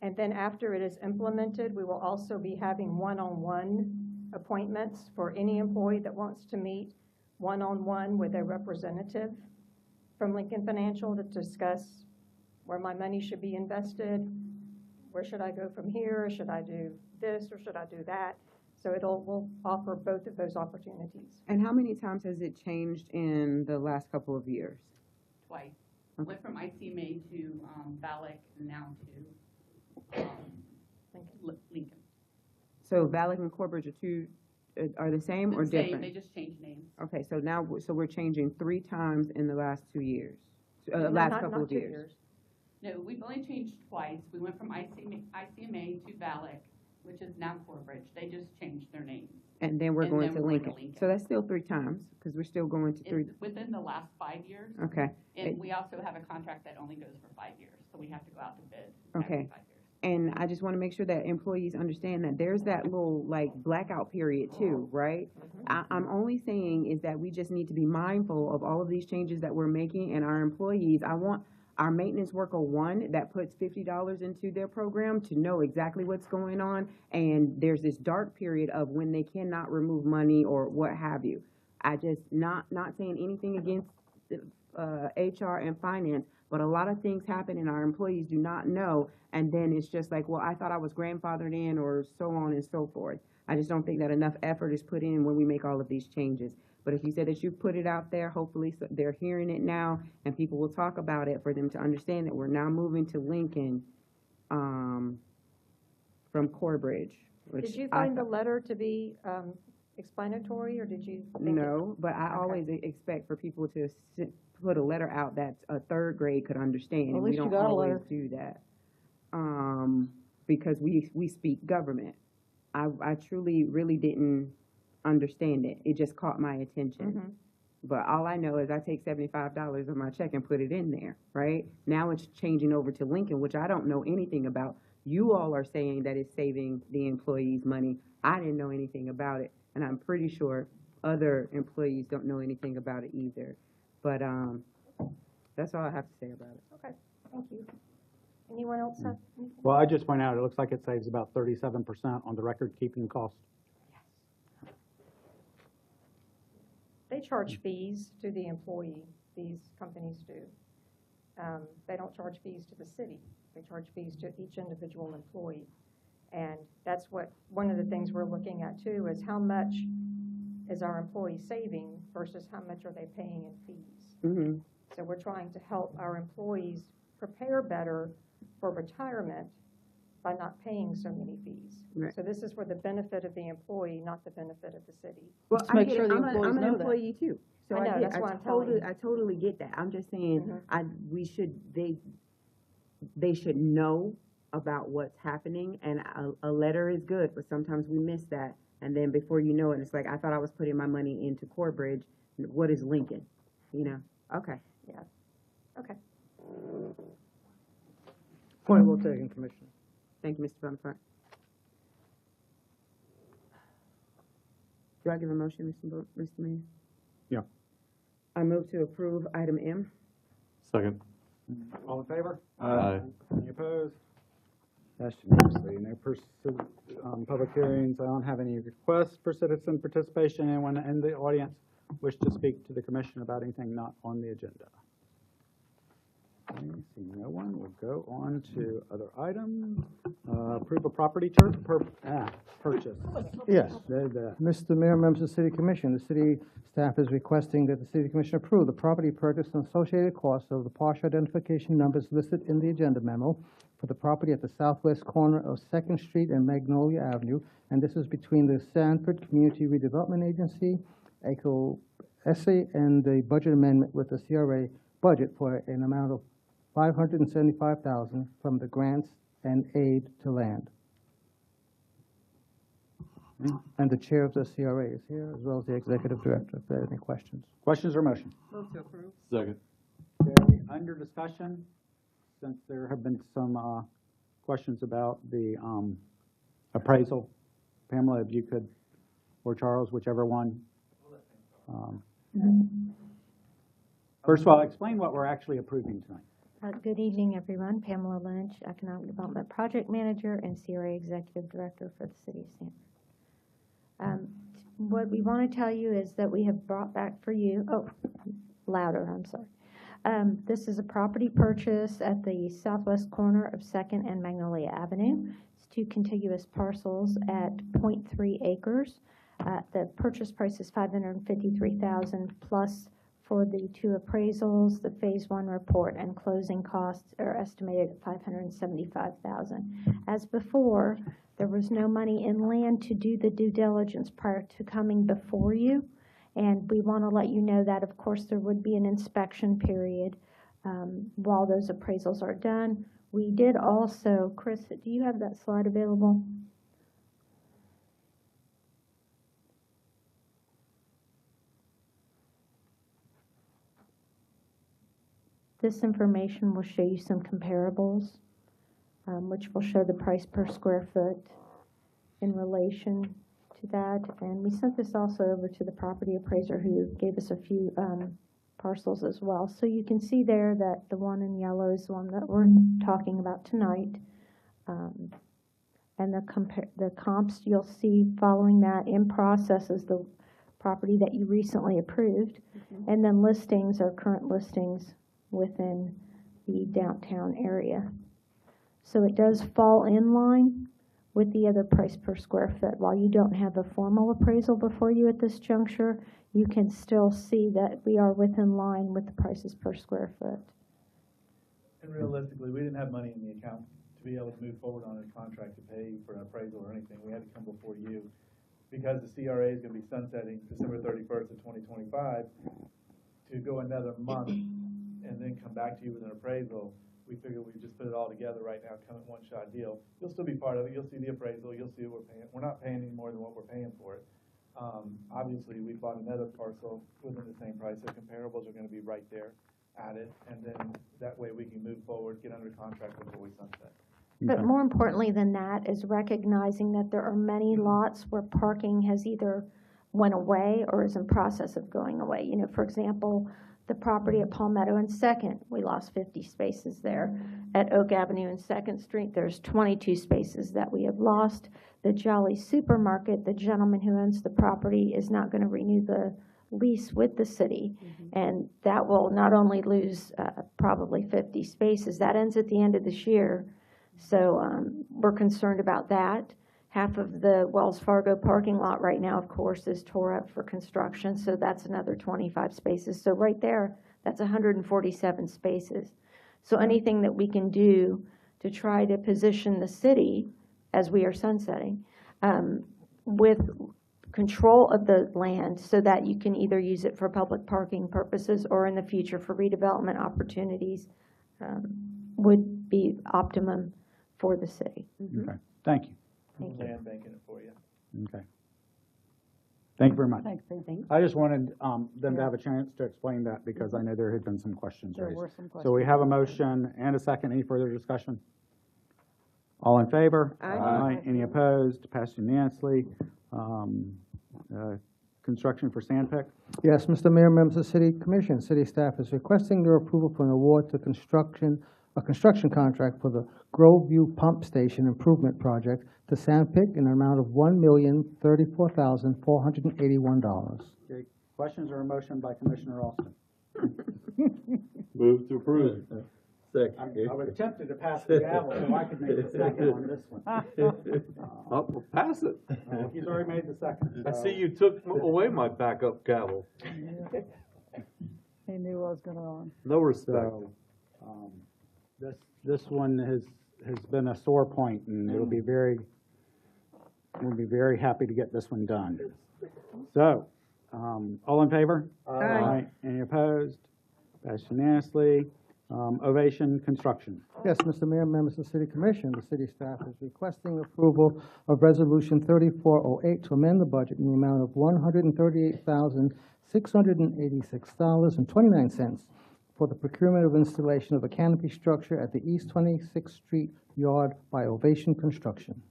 And then after it is implemented, we will also be having one-on-one appointments for any employee that wants to meet one-on-one with a representative from Lincoln Financial to discuss where my money should be invested, where should I go from here, should I do this or should I do that? So we'll offer both of those opportunities. And how many times has it changed in the last couple of years? Twice. Went from ICMA to VALIC and now to Lincoln. So VALIC and Corebridge are the same or Same, different? they just changed names. Okay, so now, we're changing 3 times in the last 2 years, No, last not couple of 2 years. No, we've only changed twice. We went from ICMA to VALIC, which is now Corebridge. They just changed their names. And then we're And going then to we're going to Lincoln. Lincoln. So that's still 3 times, because we're still going to 3. It's within the last 5 years. Okay. And we also have a contract that only goes for 5 years, so we have to go out to bid Okay. every 5 years. And I just want to make sure that employees understand that there's that little like blackout period too, right? I'm only saying is that we just need to be mindful of all of these changes that we're making, and our employees, I want our maintenance worker one that puts $50 into their program to know exactly what's going on. And there's this dark period of when they cannot remove money or what have you. I just not saying anything against HR and finance, but a lot of things happen and our employees do not know, and then it's just like, well, I thought I was grandfathered in, or so on and so forth. I just don't think that enough effort is put in when we make all of these changes. But if you said that you put it out there, hopefully they're hearing it now, and people will talk about it for them to understand that we're now moving to Lincoln from Corbridge. Did you find the letter to be explanatory, or did you think No, but I always expect for people to put a letter out that a 3rd grade could understand, Well, at and we least you don't got a always letter. do that. Because we speak government. I truly really didn't understand it. It just caught my attention. But all I know is I take $75 of my check and put it in there, right? Now it's changing over to Lincoln, which I don't know anything about. You all are saying that it's saving the employees money. I didn't know anything about it, and I'm pretty sure other employees don't know anything about it either. But that's all I have to say about it. Okay, thank you. Anyone else have anything? Well, I just point out, it looks like it saves about 37% on the record-keeping cost. They charge fees to the employee, these companies do. They don't charge fees to the city. They charge fees to each individual employee. And that's one of the things we're looking at too, is how much is our employee saving versus how much are they paying in fees. So we're trying to help our employees prepare better for retirement by not paying so many fees. Right. So this is for the benefit of the employee, not the benefit of the city. Well, Let's make sure the I'm employees an know that. employee too. So I know, get, that's why I'm telling you. I totally get that. I'm just saying, they should know about what's happening, and a letter is good, but sometimes we miss that. And then before you know it, it's like, I thought I was putting my money into Corbridge. What is Lincoln? You know? Okay. Yeah. Okay. Point well taken, Commissioner. Thank you, Mr. Bumfront. Do I give a motion, Mr. Mayor? Yeah. I move to approve item M. Second. All in favor? Aye. Any opposed? That's unanimously. No public hearings. I don't have any requests for citizen participation. Anyone in the audience wish to speak to the commission about anything not on the agenda? Okay, seeing no one, we'll go on to other items. Approve a property purchase. Yes. Mr. Mayor, members of the City Commission, the city staff is requesting that the City Commission approve the property purchase and associated costs of the partial identification numbers listed in the agenda memo for the property at the southwest corner of 2nd Street and Magnolia Avenue, and this is between the Sanford Community Redevelopment Agency, ACO essay, and the budget amendment with the CRA budget for an amount of $575,000 from the grants and aid to land. And the chair of the CRA is here, as well as the executive director, if there are any questions. Questions or motion? Move to approve. Second. Okay, under discussion, since there have been some questions about the appraisal, Pamela, if you could, or Charles, whichever one. First of all, explain what we're actually approving tonight. Good evening, everyone. Pamela Lynch, Economic Development Project Manager and CRA Executive Director for the City of Sanford. What we want to tell you is that we have brought back for you, louder, I'm sorry. This is a property purchase at the southwest corner of 2nd and Magnolia Avenue. It's 2 contiguous parcels at 0.3 acres. The purchase price is $553,000 plus for the 2 appraisals. The Phase 1 report and closing costs are estimated at $575,000. As before, there was no money in land to do the due diligence prior to coming before you, and we want to let you know that, of course, there would be an inspection period while those appraisals are done. We did also, Chris, do you have that slide available? This information will show you some comparables, which will show the price per square foot in relation to that. And we sent this also over to the property appraiser, who gave us a few parcels as well. So you can see there that the one in yellow is the one that we're talking about tonight. And the comps you'll see following that in process is the property that you recently approved. And then listings are current listings within the downtown area. So it does fall in line with the other price per square foot. While you don't have a formal appraisal before you at this juncture, you can still see that we are within line with the prices per square foot. And realistically, we didn't have money in the account to be able to move forward on a contract to pay for an appraisal or anything. We had to come before you. Because the CRA is going to be sunsetting December 31st of 2025, to go another month and then come back to you with an appraisal, we figured we'd just put it all together right now, come at one-shot deal. You'll still be part of it. You'll see the appraisal. You'll see what we're paying. We're not paying any more than what we're paying for it. Obviously, we bought another parcel within the same price. The comparables are going to be right there at it, and then that way we can move forward, get under contract before we sunset. But more importantly than that is recognizing that there are many lots where parking has either went away or is in process of going away. You know, for example, the property at Palmetto and 2nd, we lost 50 spaces there. At Oak Avenue and 2nd Street, there's 22 spaces that we have lost. The Jolly Supermarket, the gentleman who owns the property, is not going to renew the lease with the city. And that will not only lose probably 50 spaces, that ends at the end of this year. So we're concerned about that. Half of the Wells Fargo parking lot right now, of course, is tore up for construction, so that's another 25 spaces. So right there, that's 147 spaces. So anything that we can do to try to position the city, as we are sunsetting, with control of the land so that you can either use it for public parking purposes or in the future for redevelopment opportunities, would be optimum for the city. Okay, thank you. Thank you. Land banking it for you. Okay. Thank you very much. Thanks. I just wanted them to have a chance to explain that because I know there had been some questions There raised. were some So we questions. have a motion and a second. Any further discussion? All in favor? Aye. Any opposed? Passed unanimously. Construction for Sandpick. Yes, Mr. Mayor, members of the City Commission, city staff is requesting your approval for an award to a construction contract for the Groveview Pump Station Improvement Project to Sandpick in an amount of $1,034,481. Okay. Questions or a motion by Commissioner Alston? Move to approve. Second. I was tempted to pass the gavel so I could make the second on this one. Well, pass it. He's already made the second. I so- see you took away my backup gavel. He knew what was going on. No respect. So, this one has been a sore point, and we'll be very happy to get this one done. So, all in favor? Aye. Any opposed? Passed unanimously. Ovation Construction. Yes, Mr. Mayor, members of the City Commission, the city staff is requesting approval of Resolution 3408 to amend the budget in the amount of $138,686.29 for the procurement of installation of a canopy structure at the East 26th Street yard by Ovation Construction.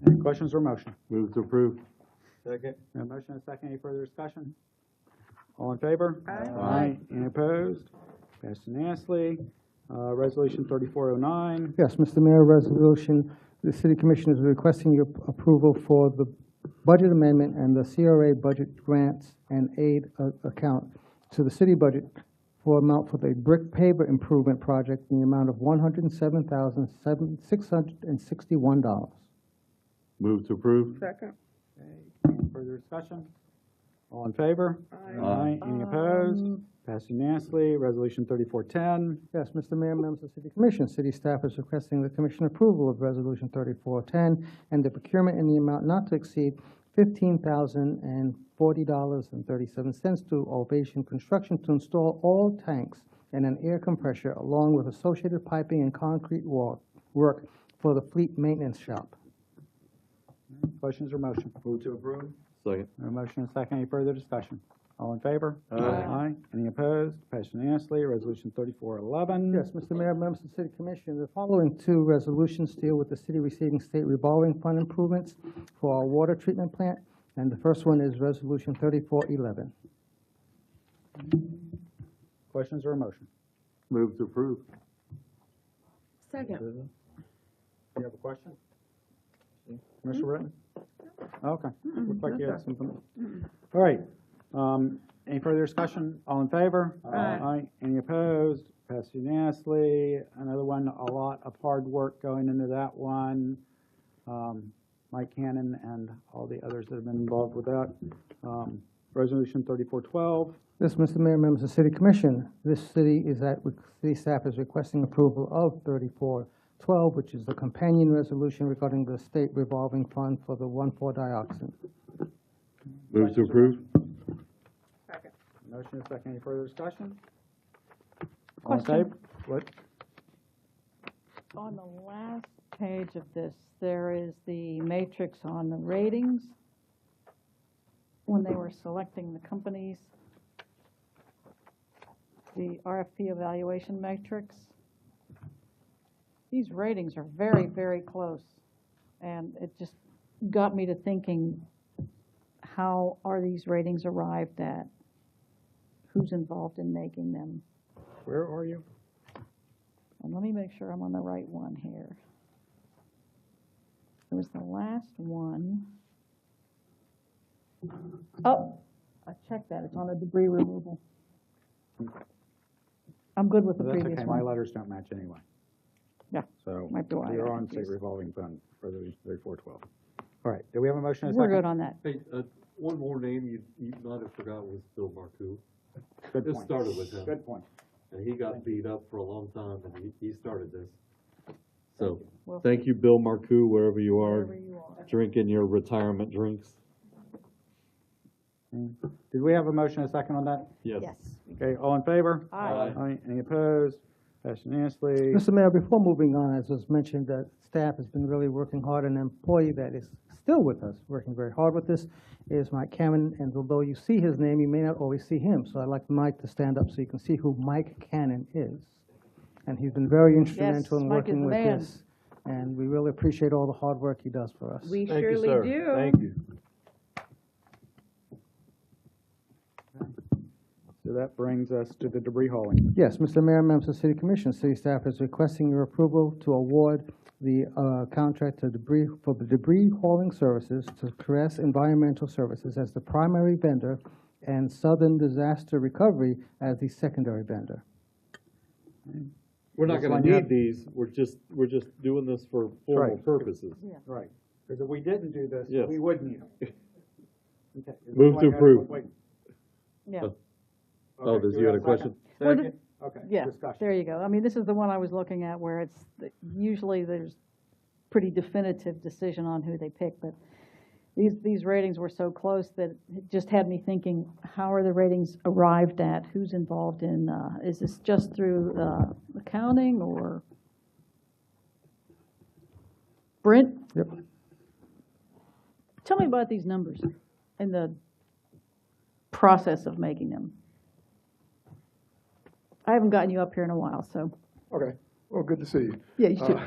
Any questions or motion? Move to approve. Second. A motion and a second. Any further discussion? All in favor? Aye. Any opposed? Passed unanimously. Resolution 3409. Yes, Mr. Mayor, the City Commission is requesting your approval for the budget amendment and the CRA budget grants and aid account to the city budget for amount for the brick paver improvement project in the amount of $107,661. Move to approve. Second. Any further discussion? All in favor? Aye. Any opposed? Passed unanimously. Resolution 3410. Yes, Mr. Mayor, members of the City Commission, city staff is requesting the Commission approval of Resolution 3410 and the procurement in the amount not to exceed $15,040.37 to Ovation Construction to install all tanks and an air compressor along with associated piping and concrete work for the fleet maintenance shop. Questions or motion? Move to approve. Second. A motion and a second. Any further discussion? All in favor? Aye. Any opposed? Passed unanimously. Resolution 3411. Yes, Mr. Mayor, members of the City Commission, the following two resolutions deal with the city receiving state revolving fund improvements for our water treatment plant, and the first one is Resolution 3411. Questions or a motion? Move to approve. Second. You have a question? Commissioner Britton? Okay, looks like you had something. All right, any further discussion? All in favor? Aye. Any opposed? Passed unanimously. Another one, a lot of hard work going into that one. Mike Cannon and all the others that have been involved with that. Resolution 3412. Yes, Mr. Mayor, members of the City Commission, city staff is requesting approval of 3412, which is the companion resolution regarding the state revolving fund for the 1,4-dioxin. Move to approve. Second. Motion is second. Any further discussion? All in favor? What? On the last page of this, there is the matrix on the ratings. When they were selecting the companies, the RFP evaluation matrix. These ratings are very, very close. And it just got me to thinking, how are these ratings arrived at? Who's involved in making them? Where are you? And let me make sure I'm on the right one here. It was the last one. Oh, I checked that. It's on the debris removal. I'm good with the Well, that's previous okay. one. My letters don't match anyway. Yeah. So Might be why I we are got on state confused. revolving fund for the 3412. All right, do we have a motion? And a We're second? good on that. Hey, one more name you might have forgot was Bill Marcoux. Good This point. started with him. Good point. And he got beat up for a long time, and he started this. So, Well, thank you, Bill Marcoux, wherever you are, wherever you are. drinking your retirement drinks. Did we have a motion and a second on that? Yes. Yes. Okay, all in favor? Aye. Aye. Any opposed? Passed unanimously. Mr. Mayor, before moving on, as was mentioned, that staff has been really working hard. An employee that is still with us, working very hard with this, is Mike Cannon. And although you see his name, you may not always see him. So I'd like Mike to stand up so you can see who Mike Cannon is. And he's been very instrumental in Mike is working the with man. this. And we really appreciate all the hard work he does for us. We Thank you, surely sir. do. Thank you. So that brings us to the debris hauling. Yes, Mr. Mayor, members of the City Commission, city staff is requesting your approval to award the contract to for the debris hauling services to Caress Environmental Services as the primary vendor and Southern Disaster Recovery as the secondary vendor. We're not This gonna one you need have- these, we're just doing this for formal Right. purposes. Right. Because if we didn't do this, Yes. we would need them. Okay. Is Move this to one approve. wait. Yeah. Oh, Okay, does do you we had a have second? question? Well, Second? Okay, Yeah, discussion. there you go. I mean, this is the one I was looking at where it's, usually there's pretty definitive decision on who they pick, but these ratings were so close that it just had me thinking, how are the ratings arrived at? Who's involved in, is this just through accounting or? Brent? Yep. Tell me about these numbers and the process of making them. I haven't gotten you up here in a while, so. Okay. Well, good to see you. Yeah, you too.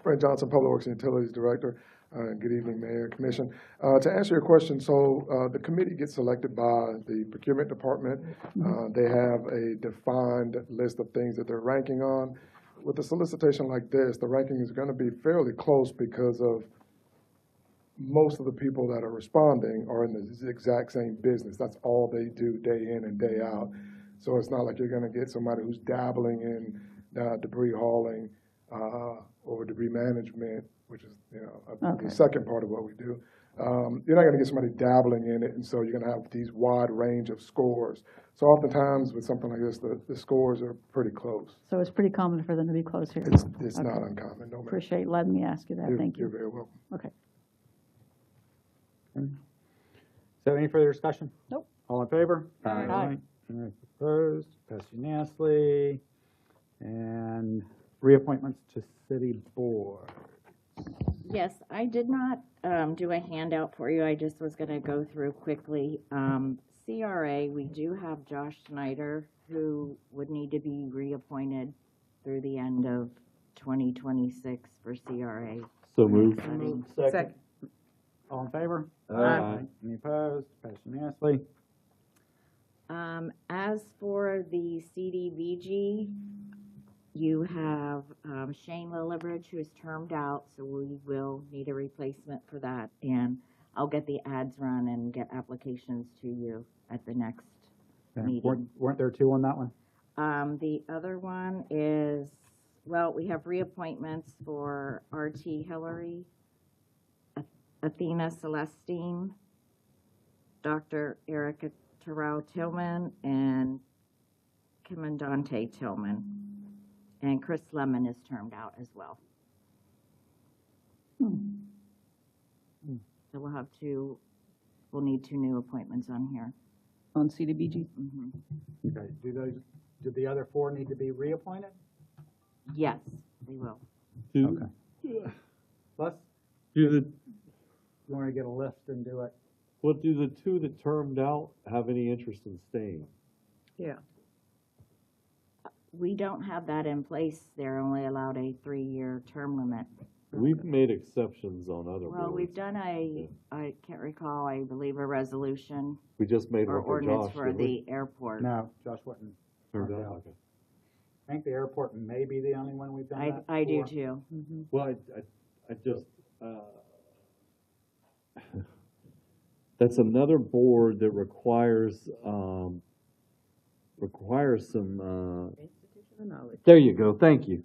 Brent Johnson, Public Works and Utilities Director. Good evening, Mayor, Commission. To answer your question, so the committee gets selected by the procurement department. They have a defined list of things that they're ranking on. With a solicitation like this, the ranking is going to be fairly close because of most of the people that are responding are in the exact same business. That's all they do day in and day out. So it's not like you're going to get somebody who's dabbling in debris hauling or debris management, which is Okay. the second part of what we do. You're not going to get somebody dabbling in it, and so you're going to have these wide range of scores. So oftentimes with something like this, the scores are pretty close. So it's pretty common for them to be close here. It's Okay. not uncommon, no matter. Appreciate letting me ask you that. Thank You're you. very welcome. Okay. So any further discussion? Nope. All in favor? Aye. Any opposed? Passed unanimously. And reappointments to city board. Yes, I did not do a handout for you. I just was going to go through quickly. CRA, we do have Josh Snyder, who would need to be reappointed through the end of 2026 for CRA. So moved. Second. All in favor? Aye. Any opposed? Passed unanimously. As for the CDVG, you have Shane Lillibridge, who is termed out, so we will need a replacement for that. And I'll get the ads run and get applications to you at the next meeting. Weren't there two on that one? The other one is, well, we have reappointments for RT Hillary, Athena Celestine, Dr. Erica Terrell Tillman, and Commandante Tillman. And Chris Lemon is termed out as well. So we'll need two new appointments on here. On CDBG? Mm-hmm. Okay, do the other four need to be reappointed? Yes, they will. Okay. Les, Do the, you want to get a list and do it? what do the two that termed out have any interest in staying? Yeah. We don't have that in place. They're only allowed a 3-year term limit. We've made exceptions on other Well, boards. we've done I can't recall, I believe a resolution We just made or one for ordinance Josh, for didn't we? the airport. No, Josh wasn't. Turned termed out, okay. I think the airport may be the only one we've done that I do for. too. Well, I just, that's another board that requires some, Institutional knowledge. there you go, thank you.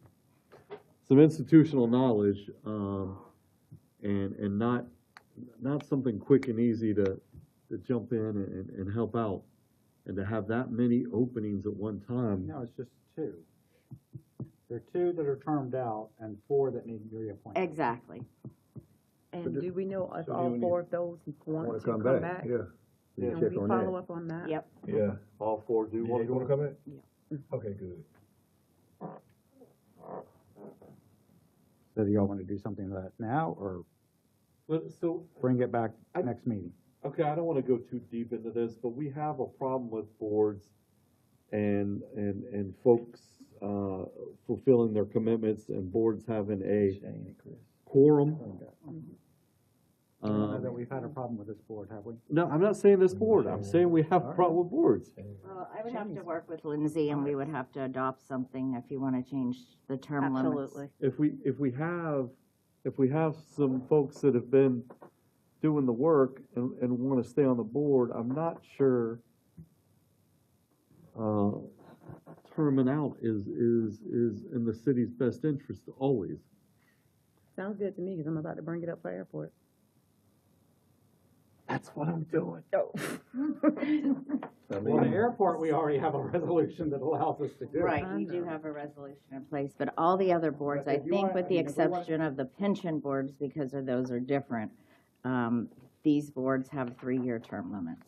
Some institutional knowledge, and not something quick and easy to jump in and help out. And to have that many openings at one time. No, it's just two. There are two that are termed out and 4 that need reappointment. Exactly. And do we know if so all you 4 of those want to come back? Yeah. And we follow up on that? Yep. Yeah, all 4 do want to come in? Okay, good. So do y'all want to do something like that now, or So, bring it back next meeting? okay, I don't want to go too deep into this, but we have a problem with boards and folks fulfilling their commitments and boards having a quorum. I don't know that we've had a problem with this board, have we? No, I'm not saying this board, I'm saying we have a problem with boards. Well, I would have to work with Lindsay and we would have to adopt something if you want to change the term limits. Absolutely. If we have some folks that have been doing the work and want to stay on the board, I'm not sure terming out is in the city's best interest always. Sounds good to me, because I'm about to bring it up for airport. That's what I'm doing. Oh. Well, the airport, we already have a resolution that allows us to do it. Right, we do have a resolution in place, but all the other boards, But I if you think want- with the I mean, if we want- exception of the pension boards, because of those are different, these boards have 3-year term limits.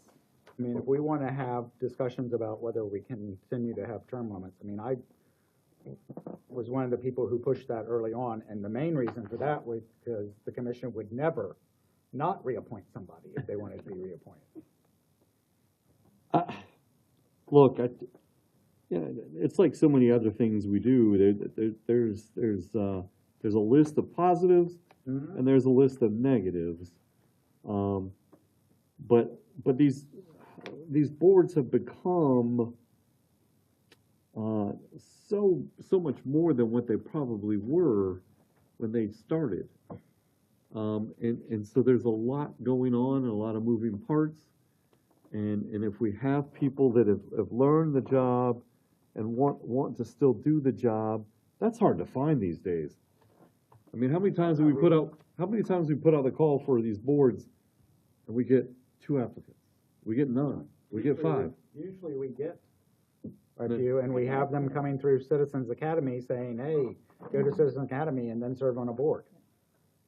I mean, if we want to have discussions about whether we can continue to have term limits, I mean, I was one of the people who pushed that early on, and the main reason for that was because the commission would never not reappoint somebody if they wanted to be reappointed. Look, it's like so many other things we do. There's a list of positives and there's a list of negatives. But these boards have become so much more than what they probably were when they started. And so there's a lot going on and a lot of moving parts. And if we have people that have learned the job and want to still do the job, that's hard to find these days. I mean, how many times have we put out the call for these boards and we get 2 applicants? We get none. We get 5. Usually we get a few, and we have them coming through Citizens Academy saying, hey, go to Citizens Academy and then serve on a board.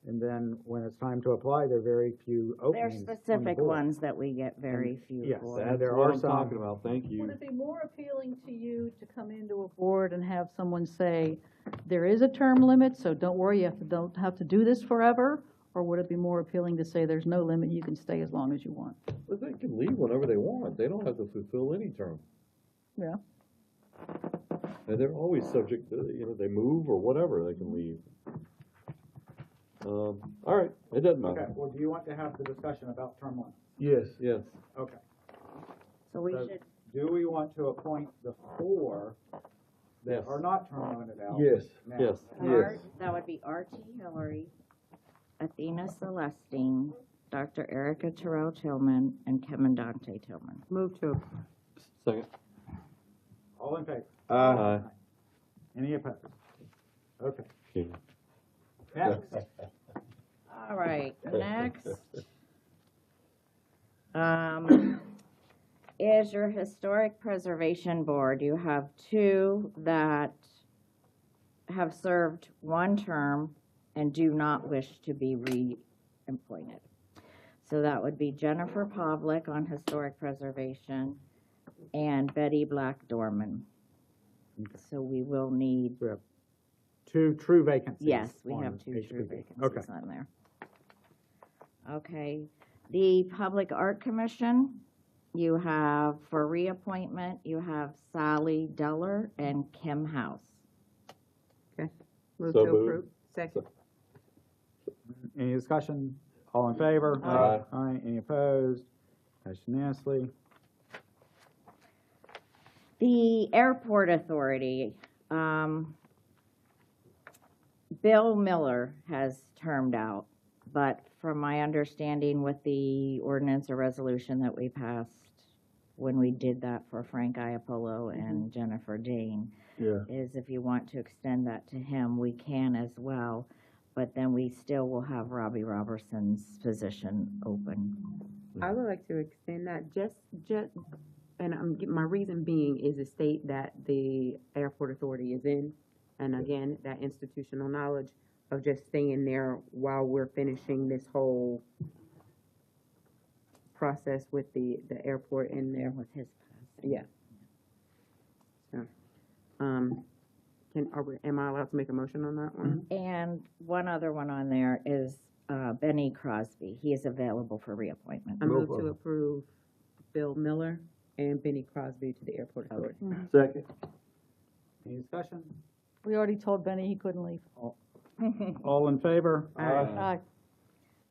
And then when it's time to apply, there are very few There are openings on the specific board. ones that we get very few yes, for. and there That's what are I'm some. talking about. Thank you. Would it be more appealing to you to come into a board and have someone say, there is a term limit, so don't worry, don't have to do this forever? Or would it be more appealing to say there's no limit, you can stay as long as you want? But they can leave whenever they want. They don't have to fulfill any term. Yeah. And they're always subject to, they move or whatever, they can leave. All right, it doesn't Okay, matter. well, do you want to have the discussion about term limits? Yes. Yes. Okay. So we So should, do we want to appoint the 4 that Yes. are not term limited out? Yes, now? yes, that would be Archie Hillary, Athena Celestine, Dr. Erica Terrell Tillman, and Kevin Dante Tillman. Move to Second. All in favor? Aye. Any opposed? Okay. Yeah. Next. All right, next, is your Historic Preservation Board. You have 2 that have served 1 term and do not wish to be reappointed. So that would be Jennifer Pavlik on Historic Preservation and Betty Black Dorman. So we will need, 2 true vacancies. yes, we on have 2 true HPB. vacancies Okay. on there. Okay, the Public Art Commission, you have, for reappointment, you have Sally Deller and Kim House. Okay. Move So to moved. approve. Second. Any discussion? All in favor? Aye. Aye. Any opposed? Passed unanimously. The Airport Authority, Bill Miller has termed out, but from my understanding with the ordinance or resolution that we passed when we did that for Frank Iapolo and Jennifer Dane, Yeah. is if you want to extend that to him, we can as well, but then we still will have Robbie Robertson's position open. I would like to extend that and my reason being is the state that the airport authority is in. And again, that institutional knowledge of just staying there while we're finishing this whole process with the airport in there. With his Yeah. So, am I allowed to make a motion on that one? And one other one on there is Benny Crosby. He is available for reappointment. I move to approve Bill Miller and Benny Crosby to the airport authority. Second. Any discussion? We already told Benny he couldn't leave. All in favor? Aye.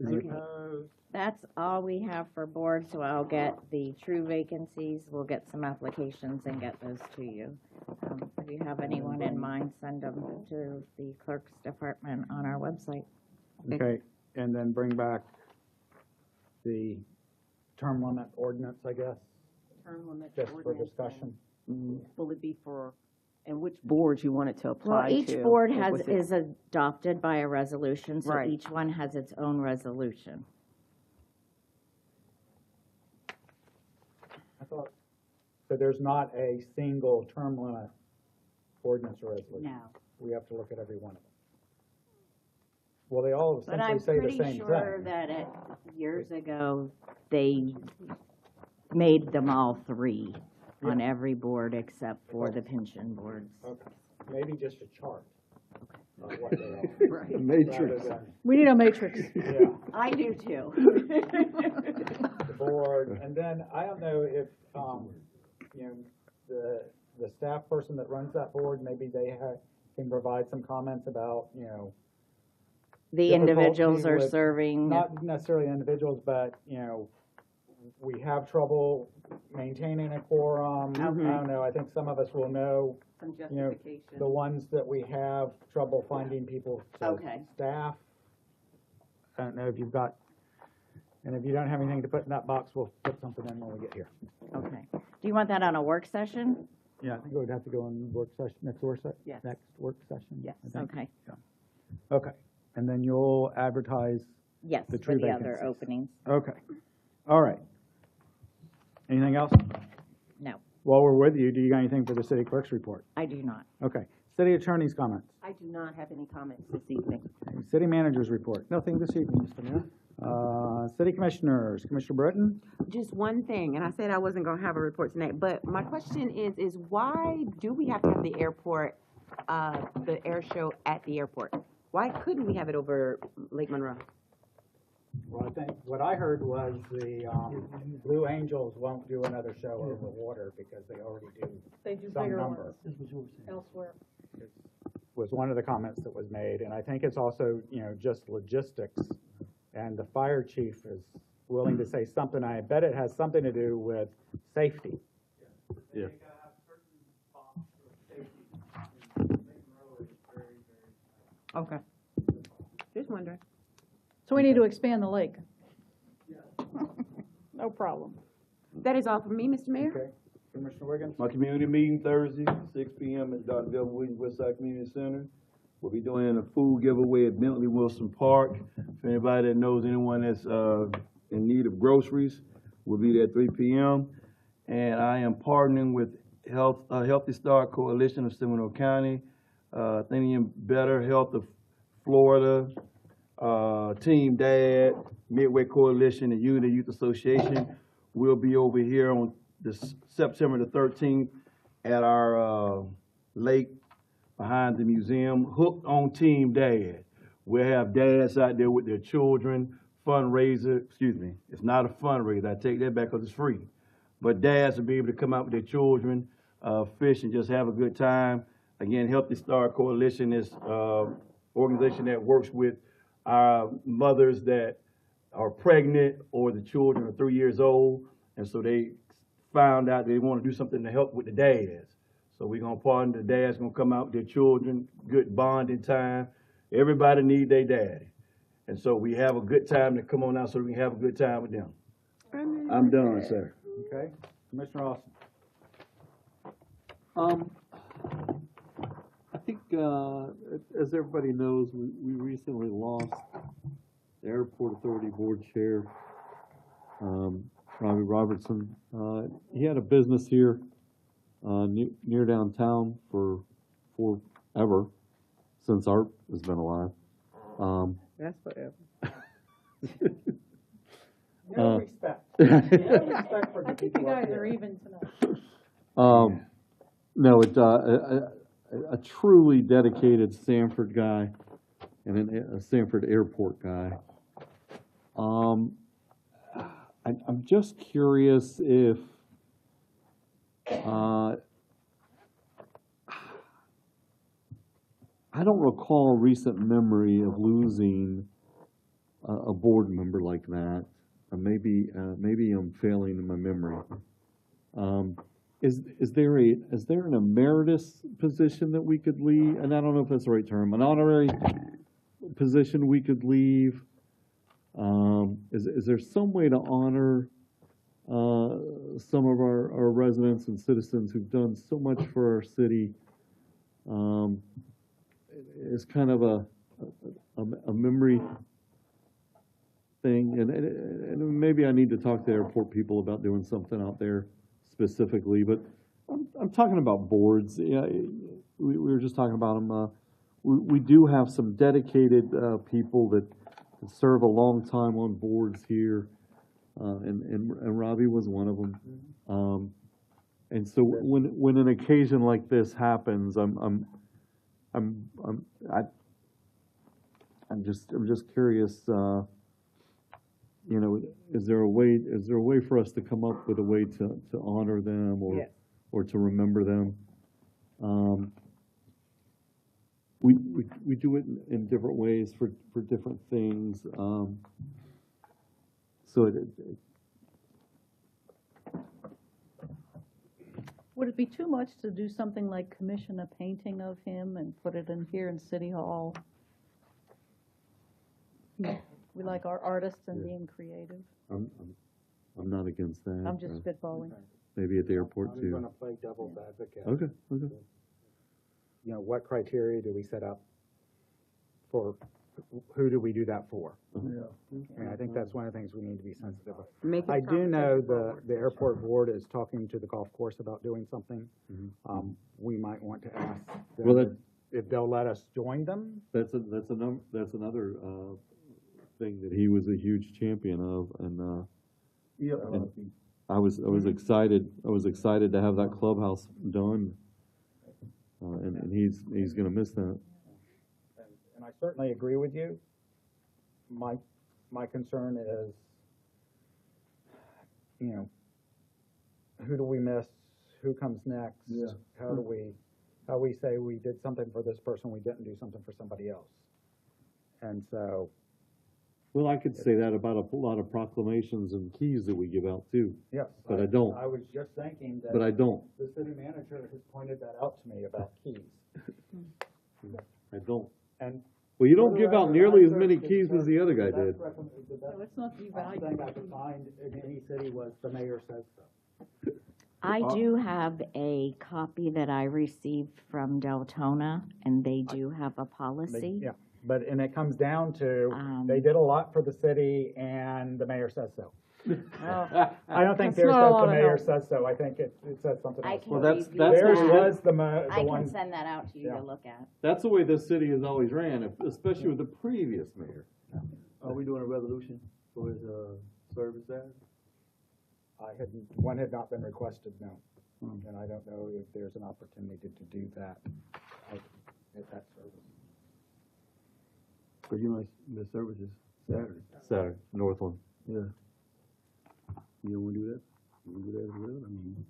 Any Okay. opposed? That's all we have for board, so I'll get the true vacancies, we'll get some applications and get those to you. If you have anyone in mind, send them to the clerk's department on our website. Okay, and then bring back the term limit ordinance, I guess, Term limit just for discussion. Will it be for, and which boards you want it to apply Well, to? each board or was it- is adopted by a resolution, so Right. each one has its own resolution. I thought, so there's not a single term limit ordinance or resolution? No. We have to look at every one of them. Well, they all But essentially I'm say the pretty same sure thing. that years ago, they made them all 3 on every board except for the pension boards. Okay, maybe just a chart of what they are. Right. Matrix. Rather than- We need a matrix. Yeah. I do too. The board, and then I don't know if, you know, the staff person that runs that board, maybe they can provide some comments about, you know, The individuals are difficulty with- serving. Not necessarily individuals, but, you know, we have trouble maintaining a quorum. I don't know, I think some of us will know, Some you know, justification. the ones that we have trouble finding people to Okay. staff. I don't know if you've got, and if you don't have anything to put in that box, we'll put something in when we get here. Okay. Do you want that on a work session? Yeah, I think it would have to go in work session, next work session? Yes. Next work session? Yes, I think. okay. Yeah. Okay, and then you'll advertise Yes, the for true the other vacancies. openings. Okay, all right. Anything else? No, While we're with you, do you got anything for the city clerk's report? I do not. Okay, city attorney's comments, I do not have any comments this evening. city manager's report, nothing this evening, Mr. Mayor. City commissioners, Commissioner Britton? Just one thing, and I said I wasn't gonna have a report tonight, but my question is why do we have to have the airport, the air show at the airport? Why couldn't we have it over Lake Monroe? Well, I think what I heard was the Blue Angels won't do another show over water because they already do They do some bigger number. ones elsewhere. Was one of the comments that was made, and I think it's also, just logistics. And the fire chief is willing to say something. I bet it has something to do with safety. Yeah. Okay. Just wondering. So we need to expand the lake. No problem. That is all from me, Mr. Mayor. Okay. Commissioner Wiggins? My community meeting Thursday, 6 p.m. at Dr. Delvin Williams Westside Community Center. We'll be doing a food giveaway at Bentley Wilson Park. If anybody that knows anyone that's in need of groceries, we'll be there at 3 p.m. And I am partnering with Healthy Start Coalition of Seminole County, Thinking Better Health of Florida, Team Dad, Midway Coalition, and Unity Youth Association. We'll be over here on September the 13th at our lake behind the museum, hooked on Team Dad. We'll have dads out there with their children, fundraiser, it's not a fundraiser, I take that back because it's free. But dads will be able to come out with their children, fish and just have a good time. Again, Healthy Star Coalition is an organization that works with our mothers that are pregnant or the children are 3 years old. And so they found out they want to do something to help with the dads. So we're going to partner, the dads going to come out with their children, good bonding time. Everybody need their daddy. And so we have a good time to come on out so we can have a good time with them. I'm done, sir. Okay. Commissioner Austin? I think, as everybody knows, we recently lost the Airport Authority Board Chair, Robbie Robertson. He had a business here near downtown for forever, since Art has been alive. That's forever. No respect. No respect for the I think you people up guys here. are even tonight. No, a truly dedicated Sanford guy and a Sanford Airport guy. I'm just curious if I don't recall recent memory of losing a board member like that. Maybe I'm failing in my memory. Is there an emeritus position that we could leave? And I don't know if that's the right term. An honorary position we could leave. Is there some way to honor some of our residents and citizens who've done so much for our city? It's kind of a memory thing, and maybe I need to talk to airport people about doing something out there specifically. But I'm talking about boards. Yeah, we were just talking about them. We do have some dedicated people that serve a long time on boards here, and Robbie was one of them. And so when an occasion like this happens, I'm just curious. Is there a way for us to come up with a way to honor them or to remember them? We do it in different ways for different things. Would it be too much to do something like commission a painting of him and put it in here in City Hall? We like our artists and being creative. I'm not against that. I'm just spitballing. Maybe at the airport I'm too. going to play devil's advocate. Okay. What criteria do we set up for, who do we do that for? Yeah. And I think that's one of the things we need to be sensitive of. Make it I do know competition the airport board is talking to the golf course about doing something. Mm-hmm. We might want to ask them Well, that- if they'll let us join them. That's another thing that he was a huge champion of, and I was excited. I was excited to have that clubhouse done, and he's going to miss that. And I certainly agree with you. My my concern is, you know, who do we miss? Who comes next? Yeah. How we say we did something for this person, we didn't do something for somebody else. And so, Well, I could say that about a lot of proclamations and keys that we give out too. yes. But I don't. I was just thinking that. But I don't. The city manager has pointed that out to me about keys. I don't. And. Well, you don't for the give out record, nearly I as many searched keys as the other guy the did. best recommend- the best Let's not devalue. thing I could find in any city was the mayor says so. I do have a copy that I received from Deltona, and they do have a policy. Yeah, but, and it comes down to, they did a lot for the city and the mayor says so. I don't think That's theirs not a says lot the of mayor help. says so, I think it says something I else. can Well, that's review Theirs that. was the I can one. send that out to you Yeah. to look at. That's the way this city has always ran, especially with the previous mayor. Are we doing a resolution for his, service hours? One had not been requested, no. And I don't know if there's an opportunity to do that at that service. Cause you know, the service is Saturday. Saturday, Northland. Yeah. You don't wanna do that? You wanna do that as well? I mean,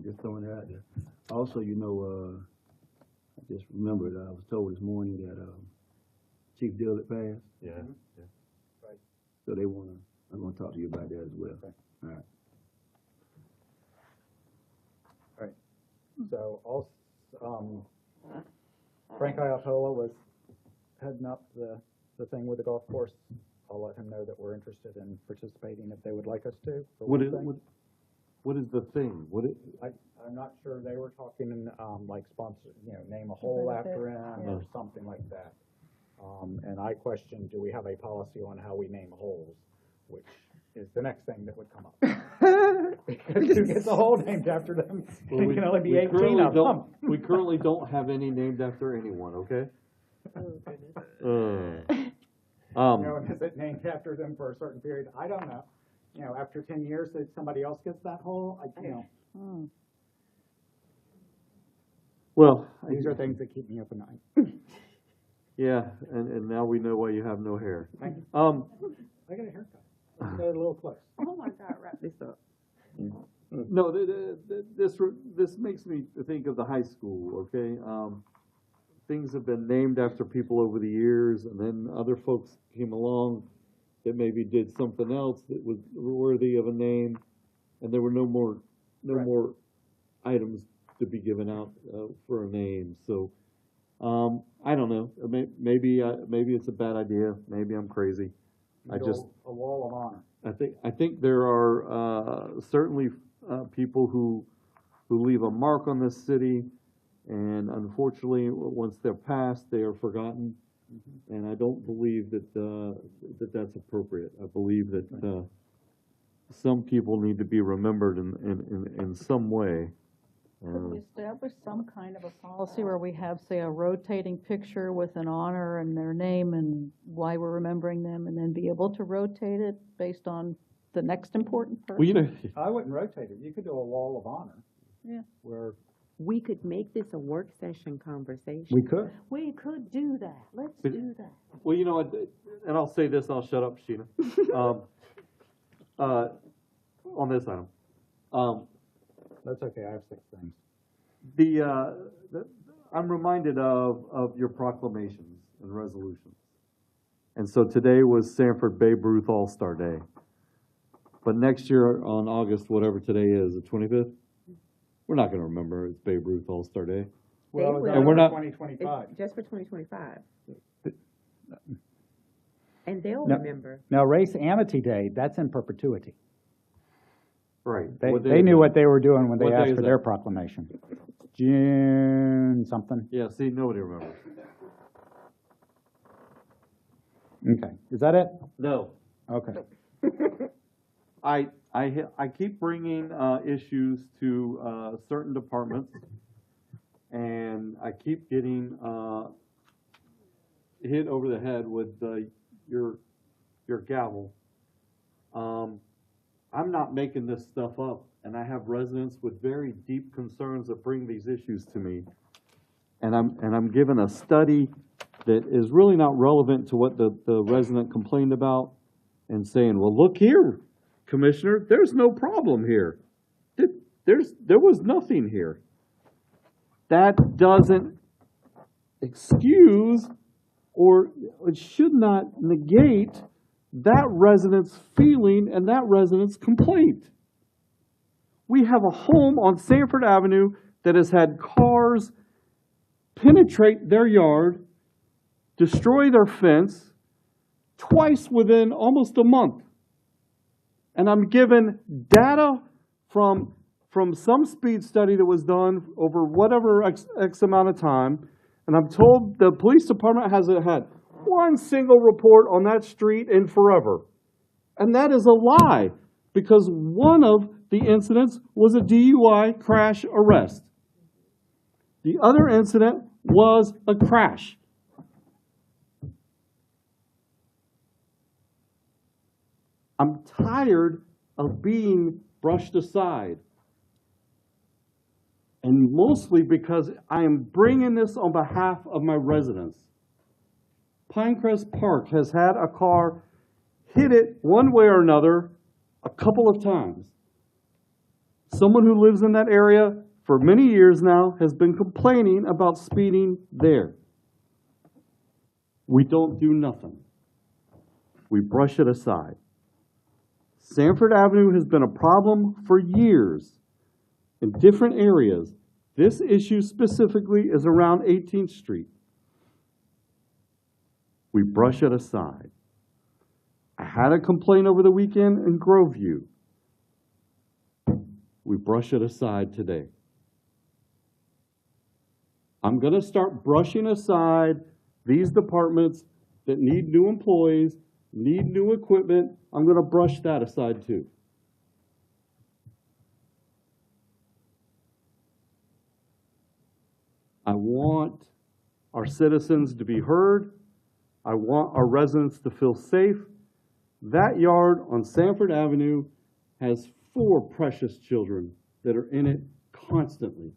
just throwing it out there. Also, you know, I just remembered, I was told this morning that, Chief Dillard passed. Yeah. Right. So I'm gonna talk to you about that as well. Okay. All right. Right. So also, Frank Iapella was heading up the thing with the golf course. I'll let him know that we're interested in participating if they would like us to. for What one is, thing. what is the thing? I'm not sure, they were talking, like sponsor, you know, name a hole after him or something like that. And I questioned, do we have a policy on how we name holes, which is the next thing that would come up. Because who gets a hole named after them? Well, It can only be we 18 currently of don't- them. We currently don't have any named after anyone, okay? You know, and is it named after them for a certain period? I don't know. You know, after 10 years, that somebody else gets that hole, you know. Well, These are things that keep me up at night. yeah, and now we know why you have no hair. Thank you. I got a haircut. I got a little close. Oh my God, wrap this up. No, this makes me think of the high school, okay? Things have been named after people over the years, and then other folks came along that maybe did something else that was worthy of a name, and there were no more items to be given out for a name. So I don't know. Maybe it's a bad idea. Maybe I'm crazy. I just a wall of honor. I think there are certainly people who leave a mark on this city, and unfortunately, once they're passed, they are forgotten. And I don't believe that that's appropriate. I believe that some people need to be remembered in some way. Could we establish some kind of a policy where we have, say, a rotating picture with an honor and their name and why we're remembering them, and then be able to rotate it based on the next important person? Well, you know, I wouldn't rotate it. You could do a wall of honor. Yeah. Where We could make this a work session conversation. we could. We could do that. Let's But- do that. well, you know what, and I'll say this, I'll shut up, Sheena. On this item. That's okay. I have 6 things. I'm reminded of your proclamations and resolutions. And so today was Sanford Babe Ruth All-Star Day. But next year on August, whatever today is, the 25th, we're not gonna remember it's Babe Ruth All-Star Day. Well, will. And we're not- 2025. It's just for 2025. And they'll No. remember. Now, Race Amity Day, that's in perpetuity. Right. They, What day they is knew that? what they were doing when they What day asked is for that? their proclamation. June something. Yeah, see, nobody remembers. Okay, is that it? No. Okay. I keep bringing issues to certain departments, and I keep getting hit over the head with your gavel. I'm not making this stuff up, and I have residents with very deep concerns that bring these issues to me, and I'm given a study that is really not relevant to what the resident complained about. and saying, well, look here, Commissioner, there's no problem here. There was nothing here. That doesn't excuse or it should not negate that resident's feeling and that resident's complaint. We have a home on Sanford Avenue that has had cars penetrate their yard, destroy their fence, twice within almost a month. And I'm given data from some speed study that was done over whatever X amount of time, and I'm told the police department hasn't had one single report on that street in forever. And that is a lie, because one of the incidents was a DUI crash arrest. The other incident was a crash. I'm tired of being brushed aside. And mostly because I am bringing this on behalf of my residents. Pinecrest Park has had a car hit it one way or another a couple of times. Someone who lives in that area for many years now has been complaining about speeding there. We don't do nothing. We brush it aside. Sanford Avenue has been a problem for years in different areas. This issue specifically is around 18th Street. We brush it aside. I had a complaint over the weekend in Groveview. We brush it aside today. I'm going to start brushing aside these departments that need new employees, need new equipment. I'm going to brush that aside too. I want our citizens to be heard. I want our residents to feel safe. That yard on Sanford Avenue has 4 precious children that are in it constantly.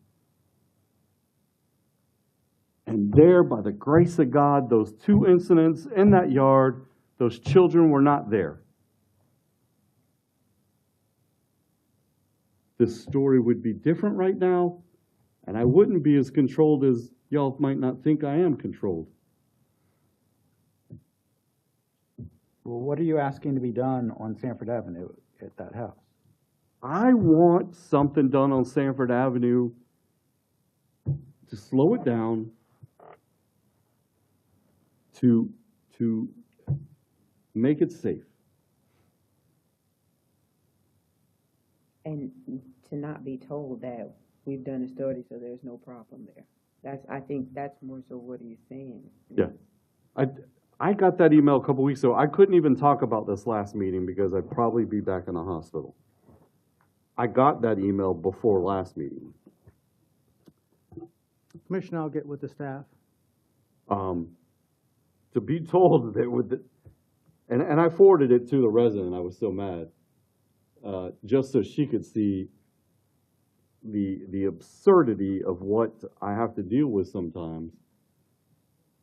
And there, by the grace of God, those 2 incidents in that yard, those children were not there. This story would be different right now, and I wouldn't be as controlled as y'all might not think I am controlled. Well, what are you asking to be done on Sanford Avenue at that house? I want something done on Sanford Avenue to slow it down, to make it safe. And to not be told that we've done a study, so there's no problem there. I think that's more so what he's saying. Yeah. I got that email a couple weeks ago. I couldn't even talk about this last meeting because I'd probably be back in the hospital. I got that email before last meeting. Commissioner, I'll get with the staff. To be told that with the, and I forwarded it to the resident, I was so mad, just so she could see the absurdity of what I have to deal with sometimes.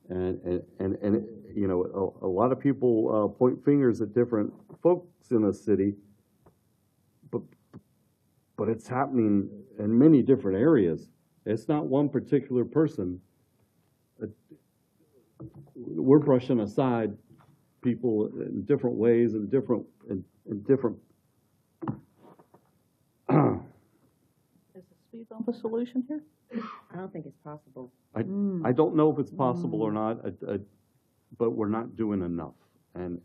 And you know, a lot of people point fingers at different folks in the city, but it's happening in many different areas. It's not one particular person. We're brushing aside people in different ways and different. Is the speed bump a solution here? I don't think it's possible. I don't know if it's possible or not, but we're not doing enough. And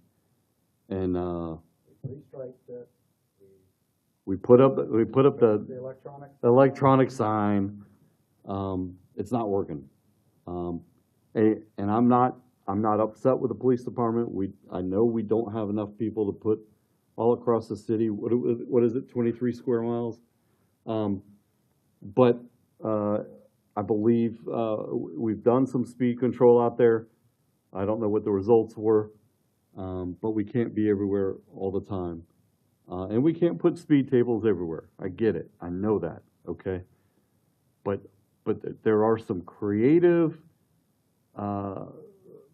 we put up the electronic sign. It's not working. And I'm not upset with the police department. I know we don't have enough people to put all across the city. What is it? 23 square miles. But I believe we've done some speed control out there. I don't know what the results were, but we can't be everywhere all the time. And we can't put speed tables everywhere. I get it. I know that, okay? But there are some creative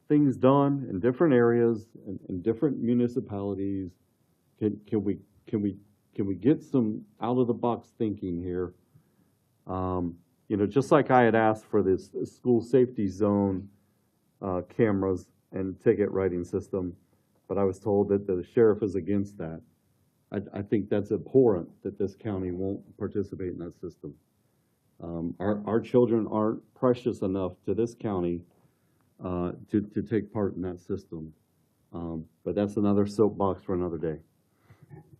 things done in different areas and in different municipalities. Can we get some out-of-the-box thinking here? You know, just like I had asked for this school safety zone cameras and ticket writing system, but I was told that the sheriff is against that. I think that's abhorrent that this county won't participate in that system. Our children aren't precious enough to this county to take part in that system. But that's another soapbox for another day.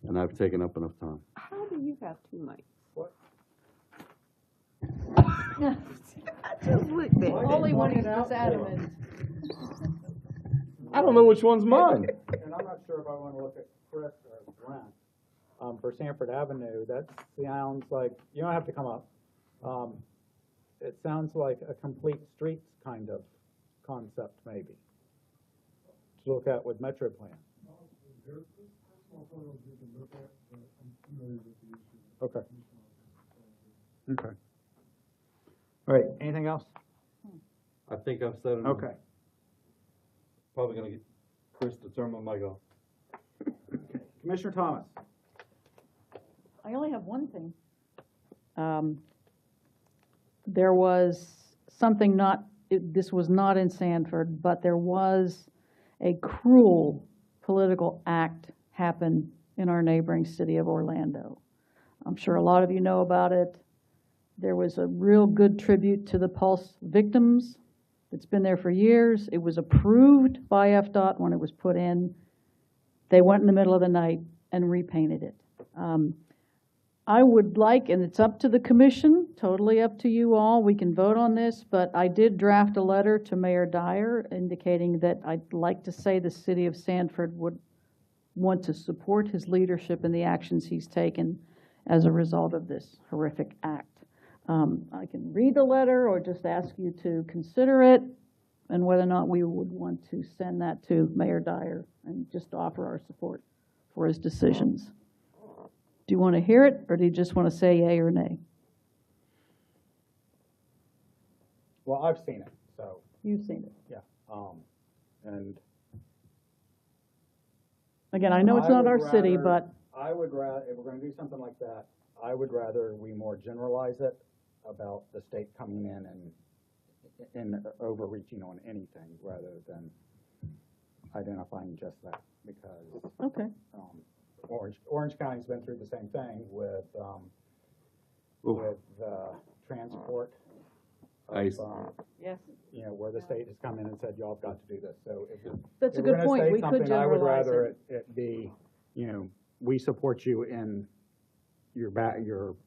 And I've taken up enough time. How do you have two mics? What? I just looked at it. Only one is adamant. I don't know which one's mine. And I'm not sure if I want to look at Chris or Brent. For Sanford Avenue, that sounds like, you don't have to come up. It sounds like a complete streets kind of concept, maybe, to look at with Metro Plan. Okay. Okay. All right, anything else? I think I've said enough. Okay. Probably gonna get Chris to turn my mic off. Commissioner Thomas. I only have one thing. There was something this was not in Sanford, but there was a cruel political act happen in our neighboring city of Orlando. I'm sure a lot of you know about it. There was a real good tribute to the Pulse victims. It's been there for years. It was approved by FDOT when it was put in. They went in the middle of the night and repainted it. I would like, and it's up to the commission, totally up to you all, we can vote on this, but I did draft a letter to Mayor Dyer indicating that I'd like to say the city of Sanford would want to support his leadership and the actions he's taken as a result of this horrific act. I can read the letter or just ask you to consider it and whether or not we would want to send that to Mayor Dyer and just offer our support for his decisions. Do you want to hear it, or do you just want to say yay or nay? Well, I've seen it, so. You've seen it. Yeah. And again, I know it's not our city, rather, but I would rather, if we're going to do something like that, I would rather we more generalize it about the state coming in and overreaching on anything rather than identifying just that, because okay. Orange County's been through the same thing with transport. Ice. Yes. You know, where the state has come in and said, y'all have got to do this. So if that's if a good point. We could I would generalize rather it be, you know, we support you in your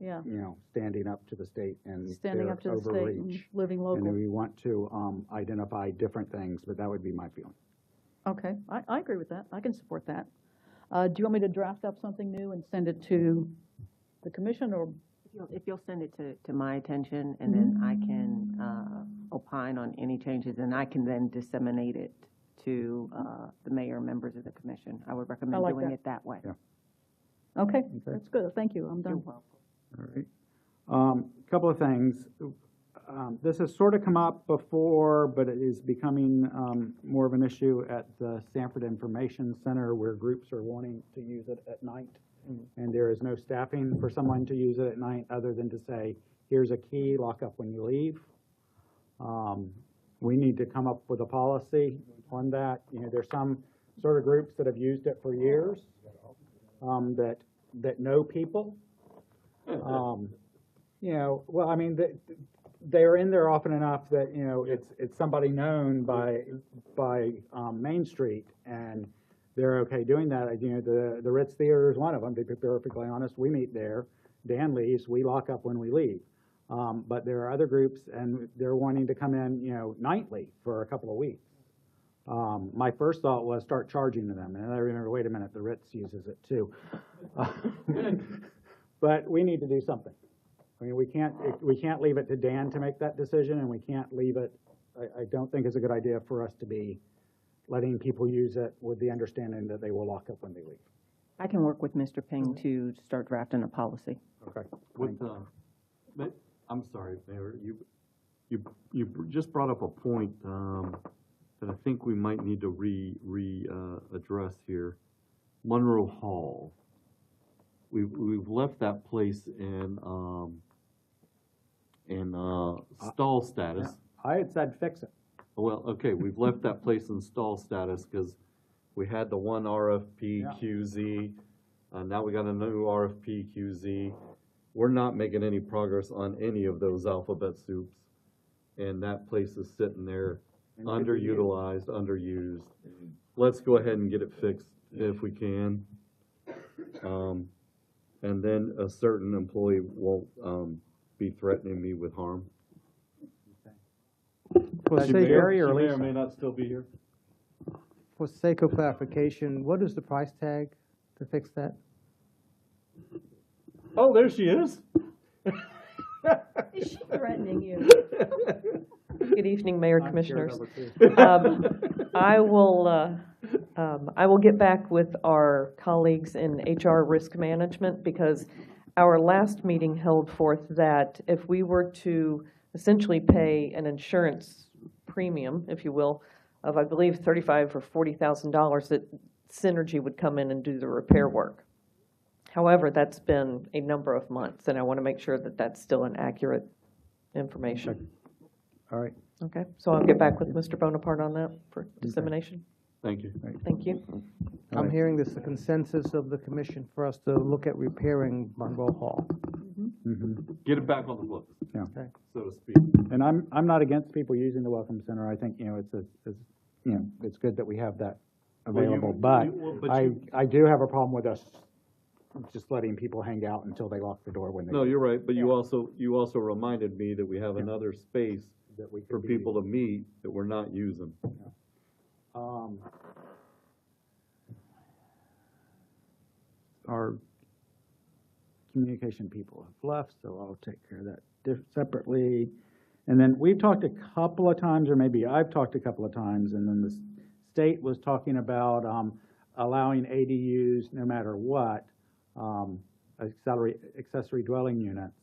yeah. you know, standing up to the state and standing up to the state and living local. And we want to identify different things, but that would be my feeling. Okay, I agree with that. I can support that. Do you want me to draft up something new and send it to the commission, or? If you'll send it to my attention, and then I can opine on any changes, and I can then disseminate it to the mayor and members of the commission. I would recommend doing it that way. Yeah. Okay, that's good. Thank you. I'm done. All right. Couple of things. This has sort of come up before, but it is becoming more of an issue at the Sanford Information Center, where groups are wanting to use it at night. And there is no staffing for someone to use it at night other than to say, here's a key, lock up when you leave. We need to come up with a policy on that. You know, there's some sort of groups that have used it for years that know people. You know, well, I mean, they're in there often enough that, you know, it's somebody known by Main Street, and they're okay doing that. You know, the Ritz Theater is one of them, to be perfectly honest. We meet there. Dan leaves. We lock up when we leave. But there are other groups, and they're wanting to come in, you know, nightly for a couple of weeks. My first thought was start charging them, and I remember, wait a minute, the Ritz uses it too. But we need to do something. I mean, we can't leave it to Dan to make that decision, and we can't leave it. I don't think it's a good idea for us to be letting people use it with the understanding that they will lock up when they leave. I can work with Mr. Ping to start drafting a policy. Okay. I'm sorry, Mayor. You just brought up a point. that I think we might need to address here. Monroe Hall. We've left that place in stall status. I had said fix it. Well, okay, we've left that place in stall status because we had the one RFP QZ. Now we got a new RFP QZ. We're not making any progress on any of those alphabet soups. And that place is sitting there underutilized, underused. Let's go ahead and get it fixed if we can. And then a certain employee won't be threatening me with harm. For She sake may of, or may not still be here. for sake of clarification, what is the price tag to fix that? Oh, there she is. Is she threatening you? Good evening, Mayor, I'm Commissioners. scared of I will get back with our colleagues in HR Risk Management, because our last meeting held forth that if we were to essentially pay an insurance premium, if you will, of I believe $35,000 or $40,000, that Synergy would come in and do the repair work. However, that's been a number of months, and I want to make sure that that's still an accurate information. All right. Okay, so I'll get back with Mr. Bonaparte on that for dissemination. Thank you. Thank you. I'm hearing this, the consensus of the commission for us to look at repairing Monroe Hall. Get it back on the books, Yeah. Okay. so to speak. And I'm not against people using the Welcome Center. I think, it's good that we have that available. But I do have a problem with us just letting people hang out until they lock the door when they. No, you're right, but you also reminded me that we have another space That we for could people to meet that we're not using. Our communication people have left, so I'll take care of that separately. And then we've talked a couple of times, or maybe I've talked a couple of times, and then the state was talking about allowing ADUs no matter what, accessory dwelling units.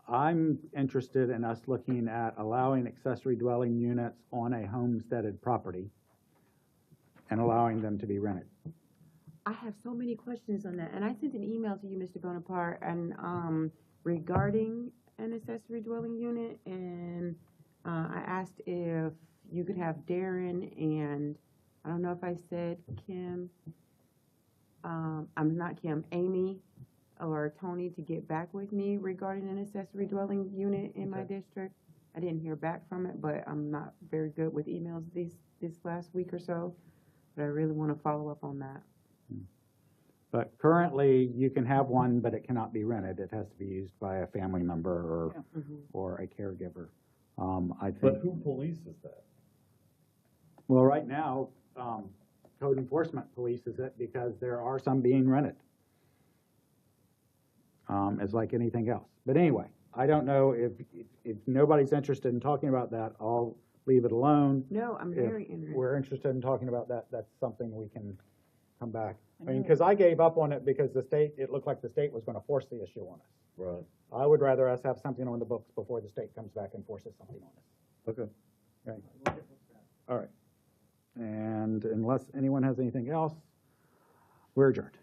I'm interested in us looking at allowing accessory dwelling units on a homesteaded property and allowing them to be rented. I have so many questions on that, and I sent an email to you, Mr. Bonaparte, and regarding an accessory dwelling unit, and I asked if you could have Darren and I don't know if I said Kim, I'm not Kim, Amy or Tony to get back with me regarding an accessory dwelling unit in my district. I didn't hear back from it, but I'm not very good with emails this last week or so, but I really want to follow up on that. But currently, you can have one, but it cannot be rented. It has to be used by a family member or a caregiver. I think. But who polices that? Well, right now, code enforcement polices it because there are some being rented. It's like anything else. But anyway, I don't know if nobody's interested in talking about that, I'll leave it alone. No, I'm very interested. If we're interested in talking about that, that's something we can come back. I mean, because I gave up on it because it looked like the state was going to force the issue on us. Right. I would rather us have something on the books before the state comes back and forces something on us. Okay. Okay. All right. And unless anyone has anything else, we're adjourned.